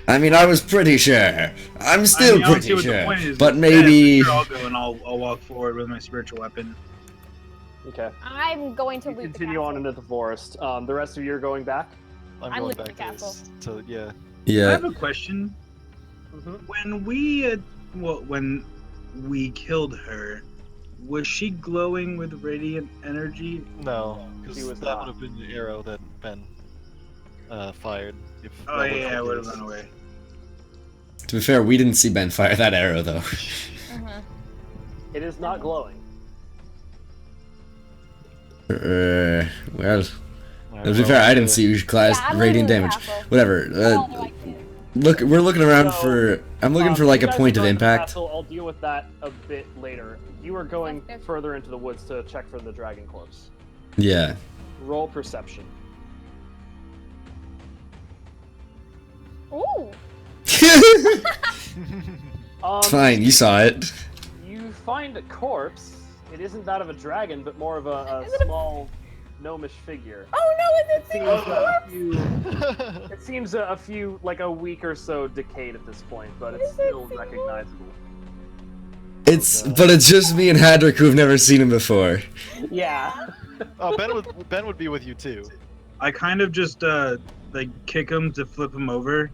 I mean, I was pretty sure. I'm still I don't see pretty what the sure. point is, But yeah, maybe... sure, I'll go and I'll walk forward with my spiritual weapon. Okay. I'm going to You loot the continue on castle. into the forest. The rest of you are going back. I'm I'm going looking back at the castle. to this. To yeah. I Yeah. have a question. When we, when we killed her, was she glowing with radiant energy? No, because She was that not. would have been the arrow that Ben fired. If Oh that was yeah, the I would have case. run away. To be fair, we didn't see Ben fire that arrow though. It is not glowing. Well, Alright, to be well, fair, I didn't see you class Yeah, I'm radiant leaving the damage. castle. Whatever. Oh, no, I can't. Look, we're looking around So, for. I'm looking for like you a guys point are of going to the impact. castle. I'll deal with that a bit later. You are going Okay. further into the woods to check for the dragon corpse. Yeah. Roll perception. Ooh. Fine, you saw it. You find a corpse. It isn't that of a dragon, but more of a Is it a- small gnomish figure. Oh no, is it Seems the corpse? It seems a few, like a week or so decayed at this point, but it's Is it still the- recognizable. But it's just me and Hadric who have never seen him before. Yeah. Oh, Ben would be with you too. I kind of just like kick him to flip him over.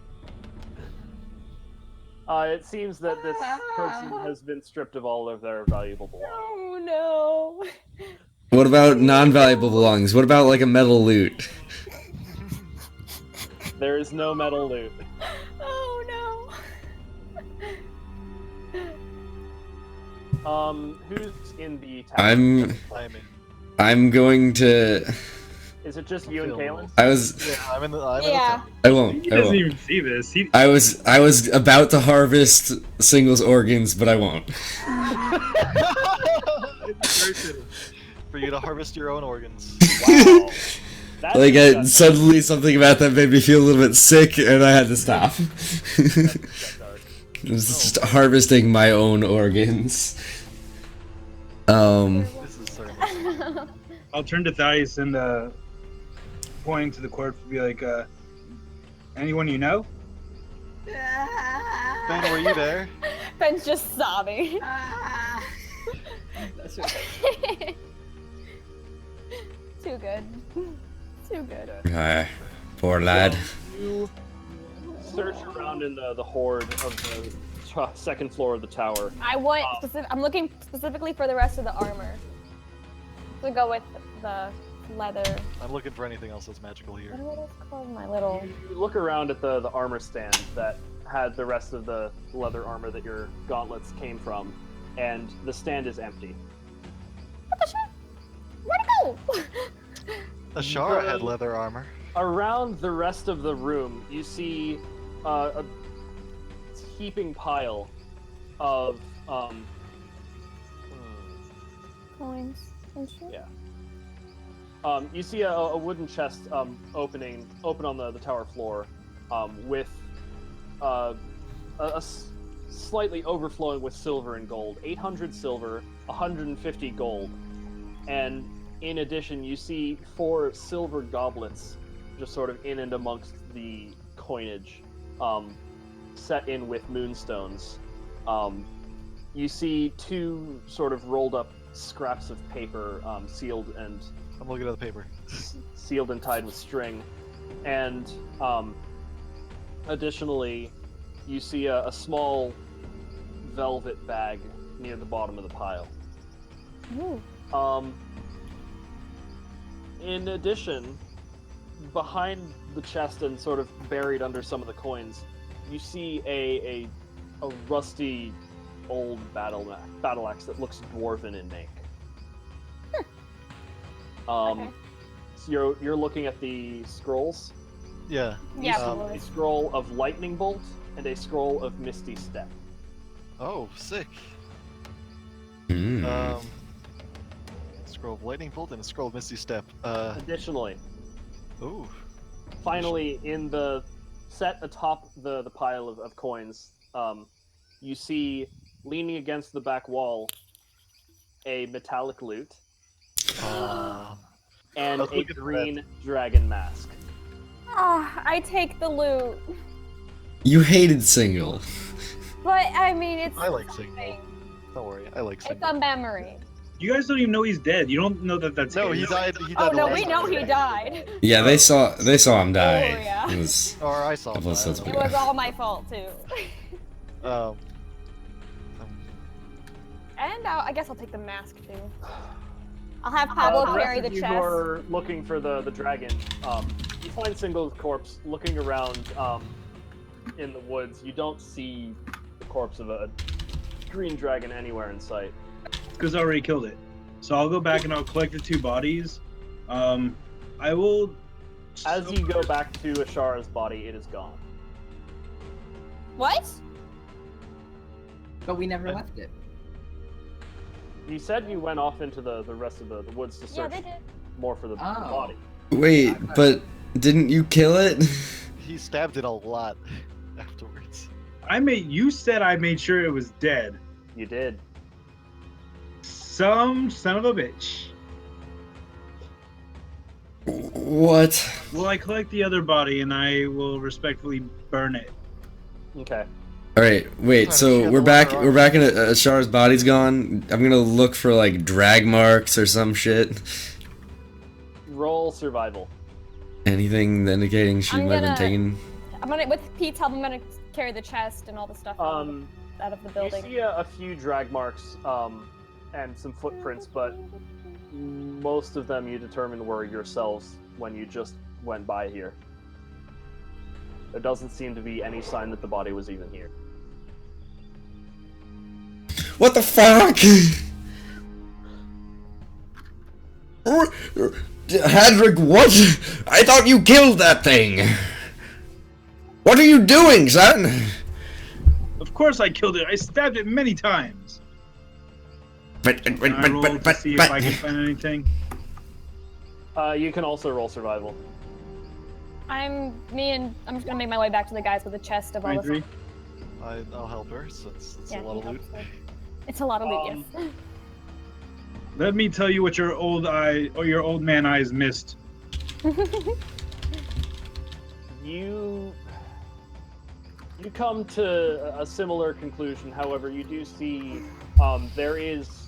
It seems that this person has been stripped of all of their valuable belongings. Oh no. What about non-valuable belongings? What about like a metal loot? There is no metal loot. Oh Who's in the town? I'm going to. Is it just you and Kalen? I was. Yeah, I'm in the. no. Yeah. I won't. He I doesn't won't. even see this. He, I was about to harvest Single's organs, but I won't. For you to harvest your own organs. Wow. That's Like disgusting. suddenly something about that made me feel a little bit sick, and I had to stop. It was just harvesting my own organs. This is certainly. I'll turn to Thaddeus and pointing to the corpse and be like, anyone you know? Ben, were you there? Ben's just sobbing. That's right. Too good. Too good. Poor lad. You search around in the hoard of the second floor of the tower. I want. I'm looking specifically for the rest of the armor. To go with the leather. I'm looking for anything else that's magical here. What are those called? My little. You look around at the armor stand that had the rest of the leather armor that your gauntlets came from, and the stand is empty. What the shit? Where'd it go? Ashara had leather armor. Around the rest of the room, you see a heaping pile of Coins and shit. Yeah. You see a wooden chest open on the tower floor, with slightly overflowing with silver and gold. 800 silver, 150 gold, and in addition, you see 4 silver goblets just sort of in and amongst the coinage, set in with moonstones. You see 2 sort of rolled up scraps of paper, sealed and I'm looking at the paper. sealed and tied with string, and additionally, you see a small velvet bag near the bottom of the pile. Ooh. In addition, behind the chest and sort of buried under some of the coins, you see a rusty old battle axe that looks dwarven in make. Okay. So you're looking at the scrolls. Yeah. Yeah. A scroll of lightning bolt and a scroll of misty step. Oh, sick. Mm. Scroll of lightning bolt and a scroll of misty step. Additionally, Ooh. finally, in the set atop the pile of coins, you see, leaning against the back wall, a metallic lute and Let's a look at green dragon mask. Ah, I take the loot. You hated Single. But I mean, it's. I like Single. Don't worry, I like It's Single. a memory. You guys don't even know he's dead. You don't know that that's No, him. he died. He Oh died. no, the we last know time. he died. Yeah, they saw him die. Oh, yeah. It was Or I saw. Couple him episodes die. It was all my fault too. Um, And I guess I'll take the mask too. I'll have Pablo The rest carry of the you chest. who are looking for the dragon, you find Single's corpse looking around in the woods. You don't see the corpse of a green dragon anywhere in sight. Because I already killed it. So I'll go back and I'll collect the 2 bodies. I will. As you go back to Ashara's body, it is gone. What? But we never left it. You said you went off into the rest of the woods to Yeah, search they did. more for the Oh. body. Wait, but didn't you kill it? He stabbed it a lot afterwards. You said I made sure it was dead. You did. Some son of a bitch. What? Well, I collect the other body and I will respectfully burn it. Okay. All right, wait. Trying to So shed we're the back. water We're on back in Ashar's body's gone. I'm gonna look for like drag marks or some shit. Roll survival. Anything indicating she I'm might have been gonna- taken. I'm gonna, with Pete's help, I'm gonna carry the chest and all the stuff out of the You building. see a few drag marks and some footprints, but most of them you determine were yourselves when you just went by here. There doesn't seem to be any sign that the body was even here. What the fuck? Hadric, what? I thought you killed that thing. What are you doing, son? Of course I killed it. I stabbed it many times. But I rolled to see if I can find anything. You can also roll survival. I'm just gonna make my way back to the guys with the chest of all the 23. I'll help her, so it's Yeah, a lot of he loot. helps with- It's a lot of loot, yes. Let me tell you what your old man eyes missed. You come to a similar conclusion. However, you do see there is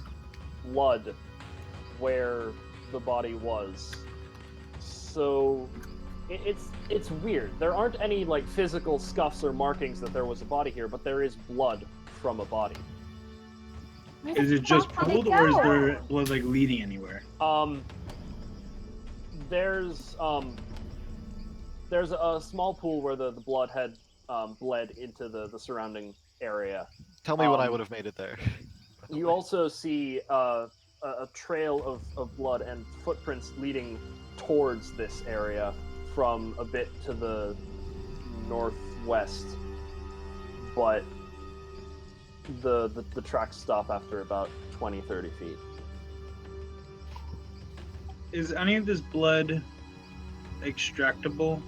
blood where the body was. So it's weird. There aren't any like physical scuffs or markings that there was a body here, but there is blood from a body. Where the Is it just fuck did pooled it or is go? there blood like leading anywhere? There's a small pool where the blood had bled into the surrounding area. Tell me when I would have made it there. You also see a trail of blood and footprints leading towards this area from a bit to the northwest, but the tracks stop after about 20-30 feet. Is any of this blood extractable?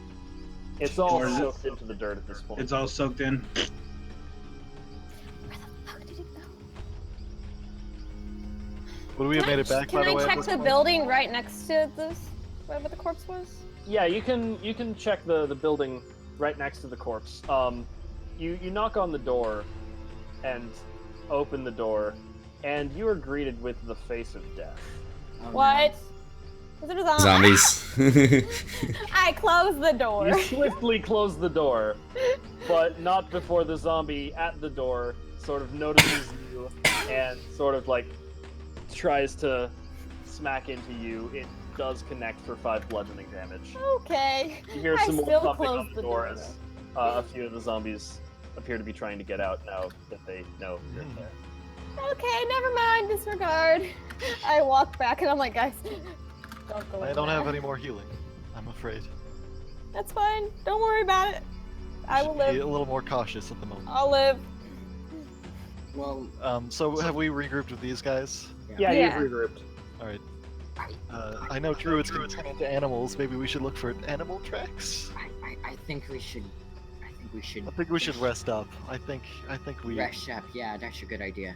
It's all Or is it- soaked into the dirt at this point. It's all soaked in. Where the fuck did it go? Would we have made it back, by the way? Can I at check this the point? building right next to this, where the corpse was? Yeah, you can check the building right next to the corpse. You knock on the door and open the door, and you are greeted with the face of death. Oh, What? Is it a zombie? Zombies. I closed the door. You swiftly close the door, but not before the zombie at the door sort of notices you and sort of like tries to smack into you. It does connect for 5 bludgeoning damage. Okay. You hear I some more still thumping on closed the the door door, as a few of the zombies appear to be trying to get out now that they know you're there. Okay, never mind. Disregard. I walk back and I'm like, guys, don't go. I in don't there. have any more healing, I'm afraid. That's fine. Don't worry about it. I will Should be a live. little more cautious at the moment. I'll live. Well, So have we regrouped with these guys? Yeah, Yeah. you've regrouped. Alright. I know druids can turn into animals. Maybe we should look for animal tracks? I think we should. I think we should. I think we should rest up. I think we... Rest up. Yeah, that's a good idea.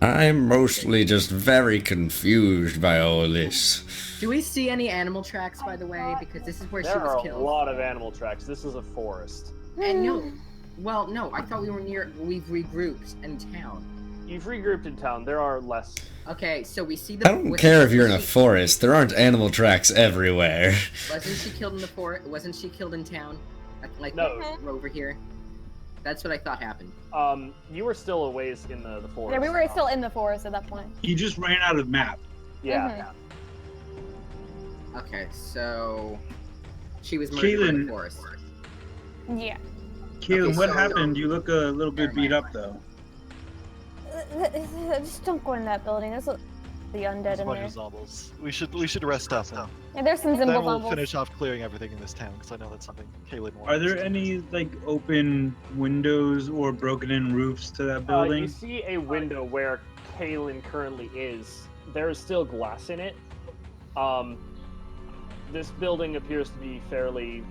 I'm mostly just very confused by all this. Do we see any animal tracks, by the way? Because this is where she There was are a killed. lot of animal tracks. This is a forest. And no, well, no, I thought we were near. We've regrouped in town. You've regrouped in town. There are less. Okay, so we see the. I don't was care she- if you're in a was she- forest. There aren't animal tracks everywhere. Wasn't she killed in the forest? Wasn't she killed in town? Like No. over here. That's what I thought happened. You were still a ways in the forest. Yeah, we were still in the forest at that point. He just ran out of map. Yeah. Okay, so she was murdered in the forest. Yeah. Kaylin, Okay, what so- happened? You look a little bit Never beat mind. up though. Just don't go in that building. There's the undead There's a in bunch there. of zombies. We should rest up. And Yeah, there's some then Zimble we'll Bumbles. finish off clearing everything in this town because I know that's something Kaylin wants. Are there any like open windows or broken in roofs to that You building? see a window where Kaylin currently is. There is still glass in it. This building appears to be fairly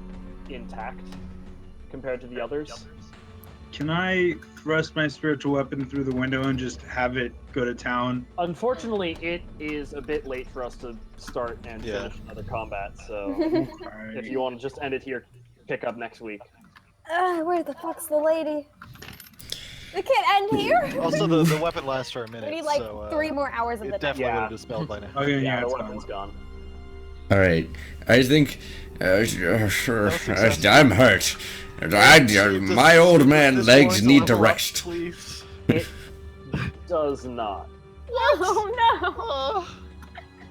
intact compared to the others. Can I thrust my spiritual weapon through the window and just have it go to town? Unfortunately, it is a bit late for us to start and finish another combat, so Alright. if you want to just end it here, pick up next week. Where the fuck's the lady? We can't end here. Also, the weapon lasts for a minute. We need like so, 3 more hours of the It definitely would Yeah. have dispelled by now. Okay, yeah, the it's weapon's gone. gone. All right. I think I'm hurt. My old man This legs boy's need to level up, rest. Please. It does not. Oh no. Oh,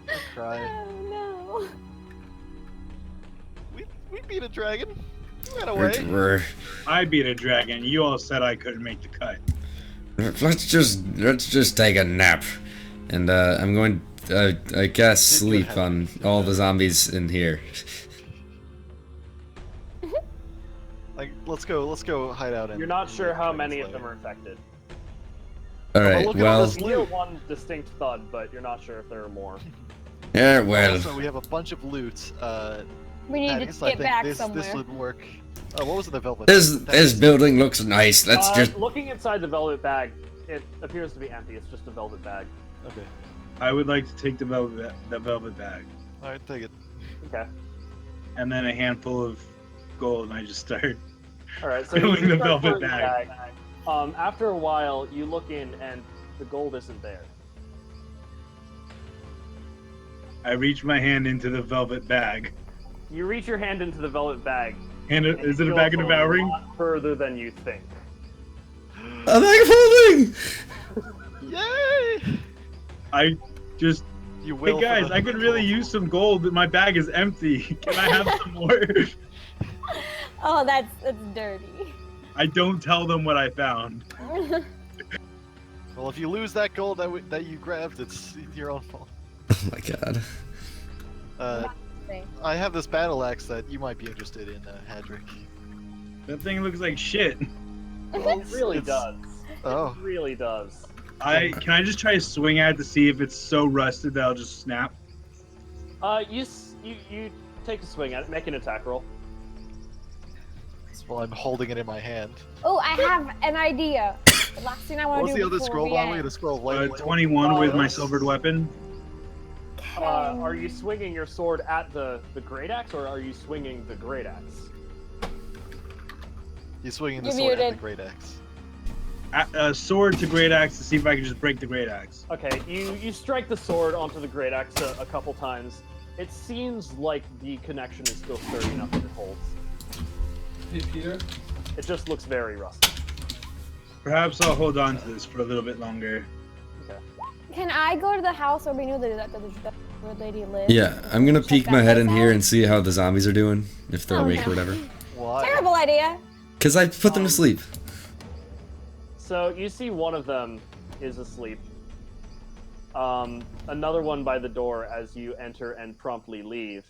I cried. Oh no. We beat a dragon. We ran away. We're- I beat a dragon. You all said I couldn't make the cut. Let's just take a nap, and I'm going. I guess sleep on all the zombies in here. Like, let's go hide out. You're not sure how many of them are affected. All right. look at Well, this You hear loot. one distinct thud, but you're not sure if there are more. yeah. Well, Also, we have a bunch of loot. We need Thaddeus, to I get think back this somewhere. would work. What was it, the velvet? this building looks nice. Let's just. Looking inside the velvet bag, it appears to be empty. It's just a velvet bag. Okay. I would like to take the velvet bag, All right, take it. Okay. and then a handful of gold, and I just start. All right. So Filling you the start velvet filling bag. After a while, you look in, and the gold isn't there. I reach my hand into the velvet bag. You reach your hand into the velvet bag. And and is it a goes bag of devouring? lot further than you think. A bag of holding. Yay! I just. You will. Hey for guys, the- I could really use some gold, but my bag is empty. Can I have some more? Oh, that's dirty. I don't tell them what I found. Well, if you lose that gold that you grabbed, it's your own fault. Oh my god. I have this battle axe that you might be interested in, Hadric. That thing looks like shit. It really does. Oh. It really does. Can I just try to swing at it to see if it's so rusted that I'll just snap? You take a swing at it. Make an attack roll. Well, I'm holding it in my hand. Oh, I have an idea. The last thing I What want was to do the other before scroll we on? We had end. a scroll of light. 21 with my yes. silvered weapon. Are you swinging your sword at the great axe, or are you swinging the great axe? He's swinging the You're sword at the muted. great axe. Sword to great axe to see if I can just break the great axe. Okay, you strike the sword onto the great axe a couple times. It seems like the connection is still sturdy enough that it holds. Hey, Peter. It just looks very rusty. Perhaps I'll hold on to this for a little bit longer. Okay. Can I go to the house where we knew that the lady lived? Yeah, I'm gonna Check peek that my head place in here out? and see how the zombies are doing, if they're Oh, awake no. or whatever. Why? Terrible idea. Cause I put them to sleep. So you see one of them is asleep. Another one by the door as you enter and promptly leave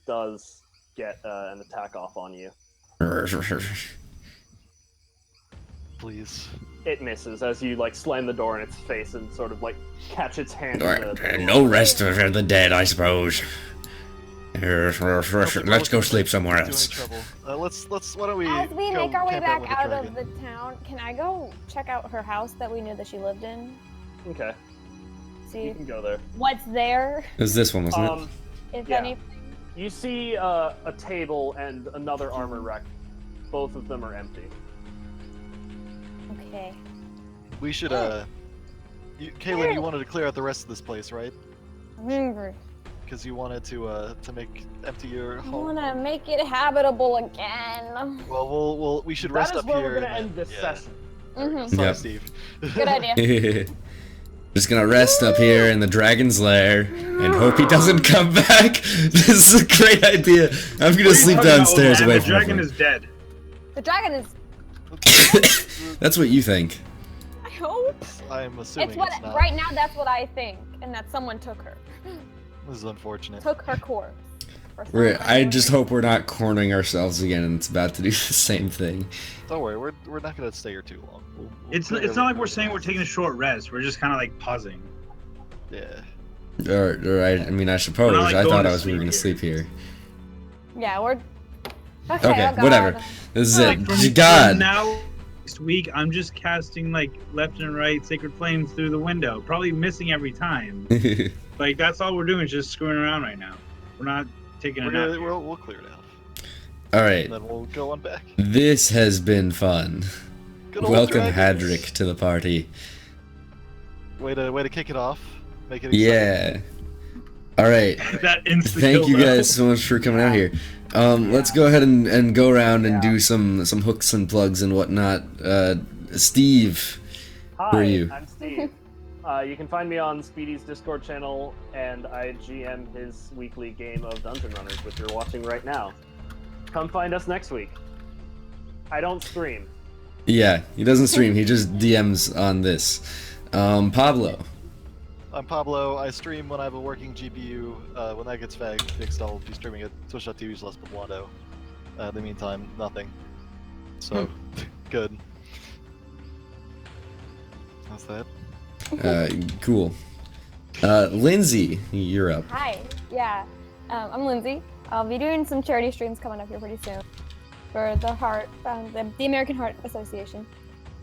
does get an attack off on you. Please. It misses as you like slam the door in its face and sort of like catch its hand. in the No rest for the dead, I suppose. Let's go sleep somewhere else. Doing trouble. Let's. Why don't we? As we go make our way camp back with the out of dragon? the town, can I go check out her house that we knew that she lived in? Okay, you See can go there. what's there, It was this one, wasn't it? if Yeah. anything. You see a table and another armor rack. Both of them are empty. Okay. We should. Kaylin, you wanted to clear out the rest of this place, right? Remember. because you wanted to empty your I home. want to make it habitable again. Well, we should rest That is up where here. we're gonna and end this yeah. session. Sorry, Yep. Steve. Good idea. Just gonna rest up here in the dragon's lair and hope he doesn't come back. This is a great idea. I'm gonna sleep Talking about, downstairs man, away the from dragon everyone. is dead. The dragon is. That's what you think. I hope. I'm assuming It's what not. right now. That's what I think, and that someone took her. This is unfortunate. Took her corpse. for some I unknown just reason. hope we're not cornering ourselves again and it's about to do the same thing. Don't worry, we're not gonna stay here too long. We'll It's clear not like we're everything saying we're fast. taking a short rest. We're just kind of like pausing. Yeah. Or I mean, I suppose. We're not, like, I going thought to I was we were gonna sleep sleep here. Yeah, we're. Okay, oh God. whatever. This is Like, it. from God. now next week, I'm just casting like left and right sacred flames through the window, probably missing every time. Like that's all we're doing is just screwing around right now. We're not taking a We're nap. gonna, here. we'll clear it out. All right. And then we'll go on back. This has been fun. Good old Welcome dragons. Hadric to the party. Way to kick it off. Make it exciting. Yeah. All right. That insta Thank you kill, though. guys so much for coming out here. Let's go ahead and go around and do some hooks and plugs and whatnot. Steve, Hi, who are you? I'm Steve. You can find me on Speedy's Discord channel, and I GM his weekly game of DungeonRunners, which you're watching right now. Come find us next week. I don't stream. Yeah, he doesn't stream. He just DMs on this. Pablo. I'm Pablo. I stream when I have a working GPU. When that gets fixed, I'll be streaming at twitch.tv/Pablado. In the meantime, nothing. So, good. That's that. Cool. Lindsay, you're up. Hi. Yeah. I'm Lindsay. I'll be doing some charity streams coming up here pretty soon for the American Heart Association.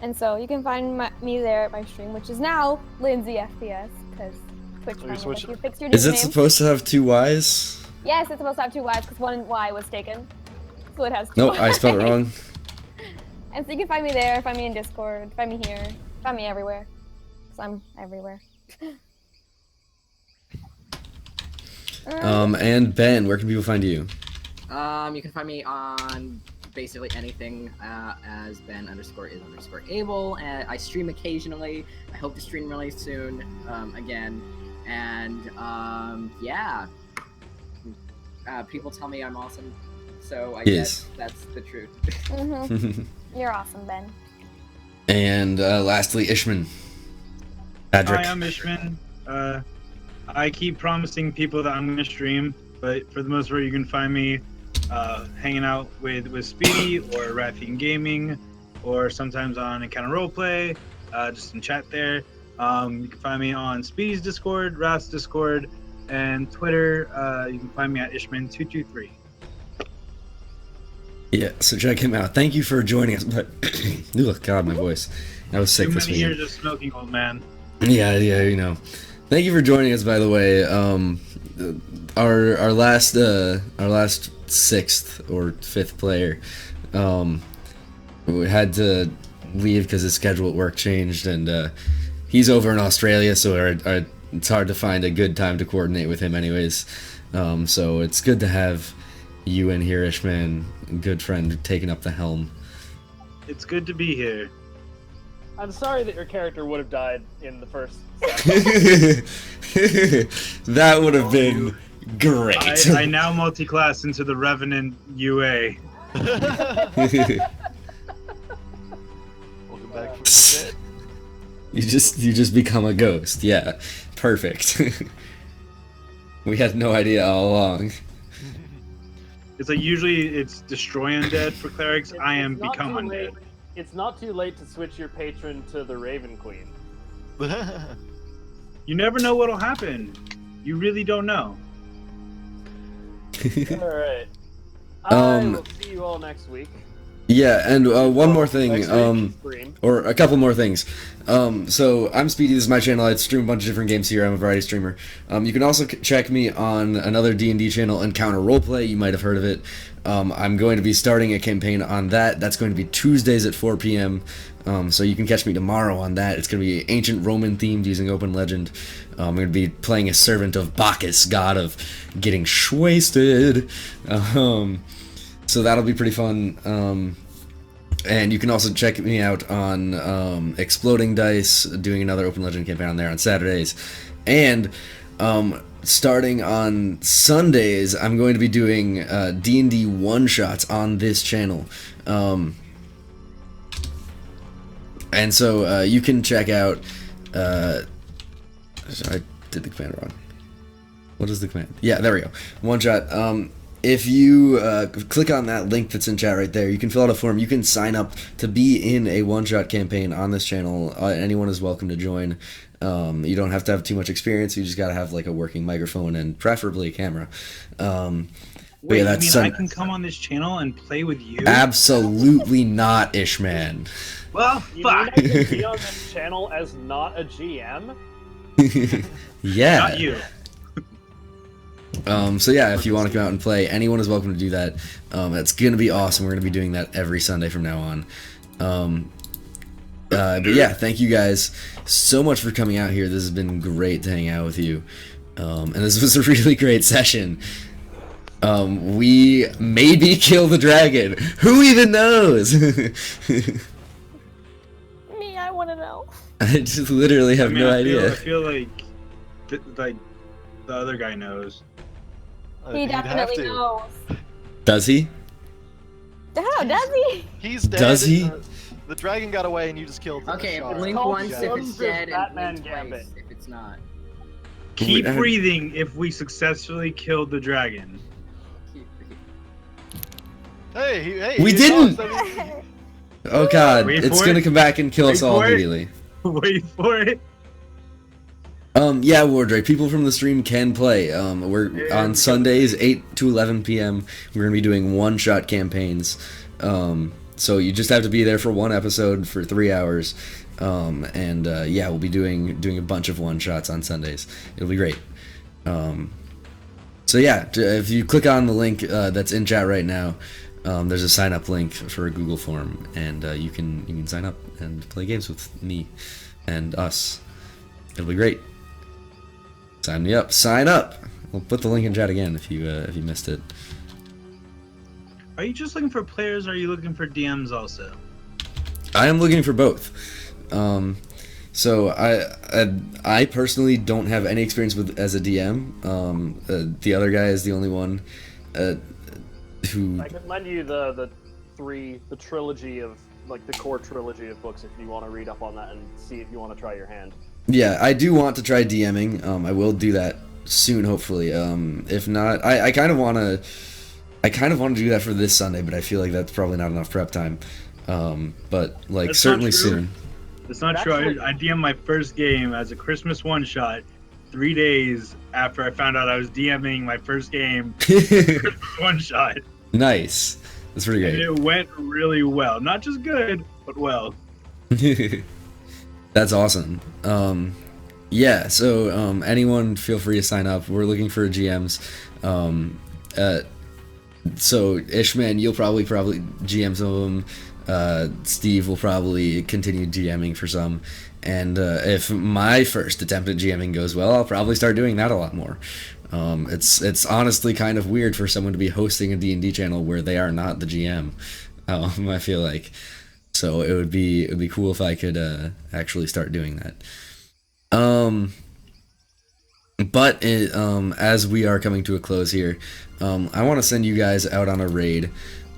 And so you can find me there at my stream, which is now Lindsay FPS, because Twitch you finally switched lets you it? fix your Is it nickname. supposed to have two Y's? Yes, it's supposed to have two Y's because one Y was taken. So it has two No, I spelled it Ys. wrong. And so you can find me there, find me in Discord, find me here, find me everywhere. Because I'm everywhere. And Ben, where can people find you? You can find me on basically anything as Ben_is_able, and I stream occasionally. I hope to stream really soon again, and yeah. People tell me I'm awesome, so I Yes. guess that's the truth. You're awesome, Ben. And lastly, Ishman. Hadric. Hi, I'm Ishman. I keep promising people that I'm gonna stream, but for the most part, you can find me hanging out with Speedy or Rathian Gaming, or sometimes on Encounter Roleplay, just in chat there. You can find me on Speedy's Discord, Rath's Discord, and Twitter. You can find me at Ishman223. Yeah, so check him out. Thank you for joining us. But, oh God, my voice. I was sick Too this many years weekend. of smoking, old man. Yeah, you know. Thank you for joining us. By the way, our last sixth or fifth player, we had to leave because his schedule at work changed, and he's over in Australia, so it's hard to find a good time to coordinate with him, anyways. So it's good to have you in here, Ishman, good friend, taking up the helm. It's good to be here. I'm sorry that your character would have died in the first. That would have been great. I now multi-class into the Revenant UA. Welcome back from the dead. You just become a ghost. Yeah, perfect. We had no idea all along. It's like usually it's destroy undead for clerics. I am It's not become too undead. late- It's not too late to switch your patron to the Raven Queen. You never know what'll happen. You really don't know. All right. I will see you all next week. Yeah, and one more thing, Next week, stream. or a couple more things. So I'm Speedy. This is my channel. I stream a bunch of different games here. I'm a variety streamer. You can also check me on another D&D channel, Encounter Roleplay. You might have heard of it. I'm going to be starting a campaign on that. That's going to be Tuesdays at 4 p.m. So you can catch me tomorrow on that. It's going to be ancient Roman themed using Open Legend. I'm going to be playing a servant of Bacchus, god of getting shwasted. So that'll be pretty fun. And you can also check me out on Exploding Dice, doing another Open Legend campaign on there on Saturdays. And starting on Sundays, I'm going to be doing D&D one-shots on this channel. And so you can check out... I did the command wrong. What is the command? Yeah, there we go. One-shot. If you click on that link that's in chat right there, you can fill out a form. You can sign up to be in a one-shot campaign on this channel. Anyone is welcome to join. You don't have to have too much experience. You just got to have like a working microphone and preferably a camera. Wait, yeah, you mean I can come on this channel and play with you? Absolutely not, Ishman. Well, You fuck. mean I can be on this channel as not a GM? Yeah. Not you. So yeah, if you want to come out and play, anyone is welcome to do that. It's gonna be awesome. We're gonna be doing that every Sunday from now on. But yeah, thank you guys so much for coming out here. This has been great to hang out with you. And this was a really great session. We maybe kill the dragon. Who even knows? Me, I want to know. I just literally have no I idea. feel like the other guy knows. He He'd have definitely to. knows. Does he? How does he? He's dead. Does he? The dragon got away and you just killed him. Okay, Sorry. blink called once if Sons it's of dead, and Batman blink Gambit. twice if it's not. Keep We- breathing if we successfully killed the dragon. Hey, We he didn't! knows that he- Oh god, Wait it's for gonna it. come back and kill us Wait all for it. immediately. Wait for it. Yeah, Wardray, people from the stream can play. We're on Sundays, 8 to 11 p.m. We're going to be doing one-shot campaigns. So you just have to be there for one episode for 3 hours. Yeah, we'll be doing a bunch of one-shots on Sundays. It'll be great. So yeah, if you click on the link that's in chat right now, there's a sign-up link for a Google form, and you can sign up and play games with me and us. It'll be great. Sign me up. Sign up. We'll put the link in chat again if you missed it. Are you just looking for players, or are you looking for DMs also? I am looking for both. So I personally don't have any experience with as a DM. The other guy is the only one who. I could lend you the trilogy of, like, the core trilogy of books if you want to read up on that and see if you want to try your hand. Yeah, I do want to try DMing. I will do that soon, hopefully. If not, I kind of want to do that for this Sunday, but I feel like that's probably not enough prep time. But like That's certainly not true. soon. It's not Actually- true. I DM'd my first game as a Christmas one-shot 3 days after I found out I was DMing my first game Christmas one-shot. Nice. That's pretty And great. it went really well. Not just good, but well. That's awesome. Yeah, so anyone feel free to sign up. We're looking for GMs. So Ishman, you'll probably GM some of them. Steve will probably continue GMing for some. And if my first attempt at GMing goes well, I'll probably start doing that a lot more. It's honestly kind of weird for someone to be hosting a D&D channel where they are not the GM. I feel like. So it would be cool if I could actually start doing that. But as we are coming to a close here, I want to send you guys out on a raid,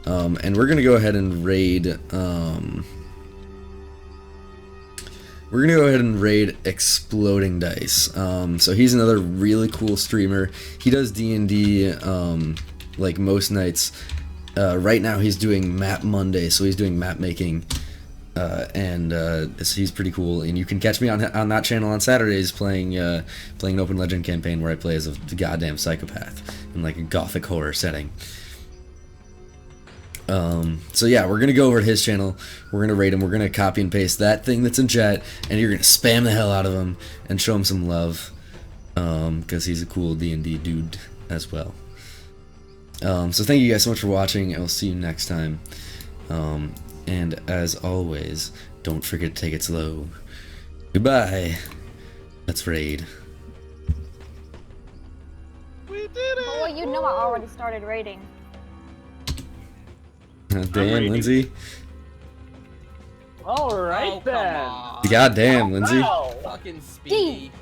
and we're gonna go ahead and raid. We're gonna go ahead and raid Exploding Dice. So he's another really cool streamer. He does D&D like most nights. Right now he's doing Map Monday, so he's doing map making, and he's pretty cool. And you can catch me on that channel on Saturdays playing an Open Legend campaign where I play as a goddamn psychopath in like a gothic horror setting. So yeah, we're gonna go over to his channel. We're gonna rate him. We're gonna copy and paste that thing that's in chat, and you're gonna spam the hell out of him and show him some love, because he's a cool D&D dude as well. So thank you guys so much for watching, and we'll see you next time. And as always, don't forget to take it slow. Goodbye. Let's raid. We did it! Oh, well, you know I already started raiding. Damn, raiding. Lindsay. All right Oh, come then. on. Goddamn, Lindsay. Wow. Fucking Speedy.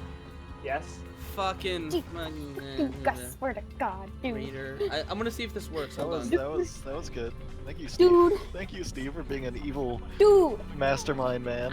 Yes. Fucking. Dude, I swear to God, dude. Reader. I'm gonna see if this works. That Hold was on. that was good. Thank you, Steve. Dude. Thank you, Steve, for being an evil Dude. mastermind man.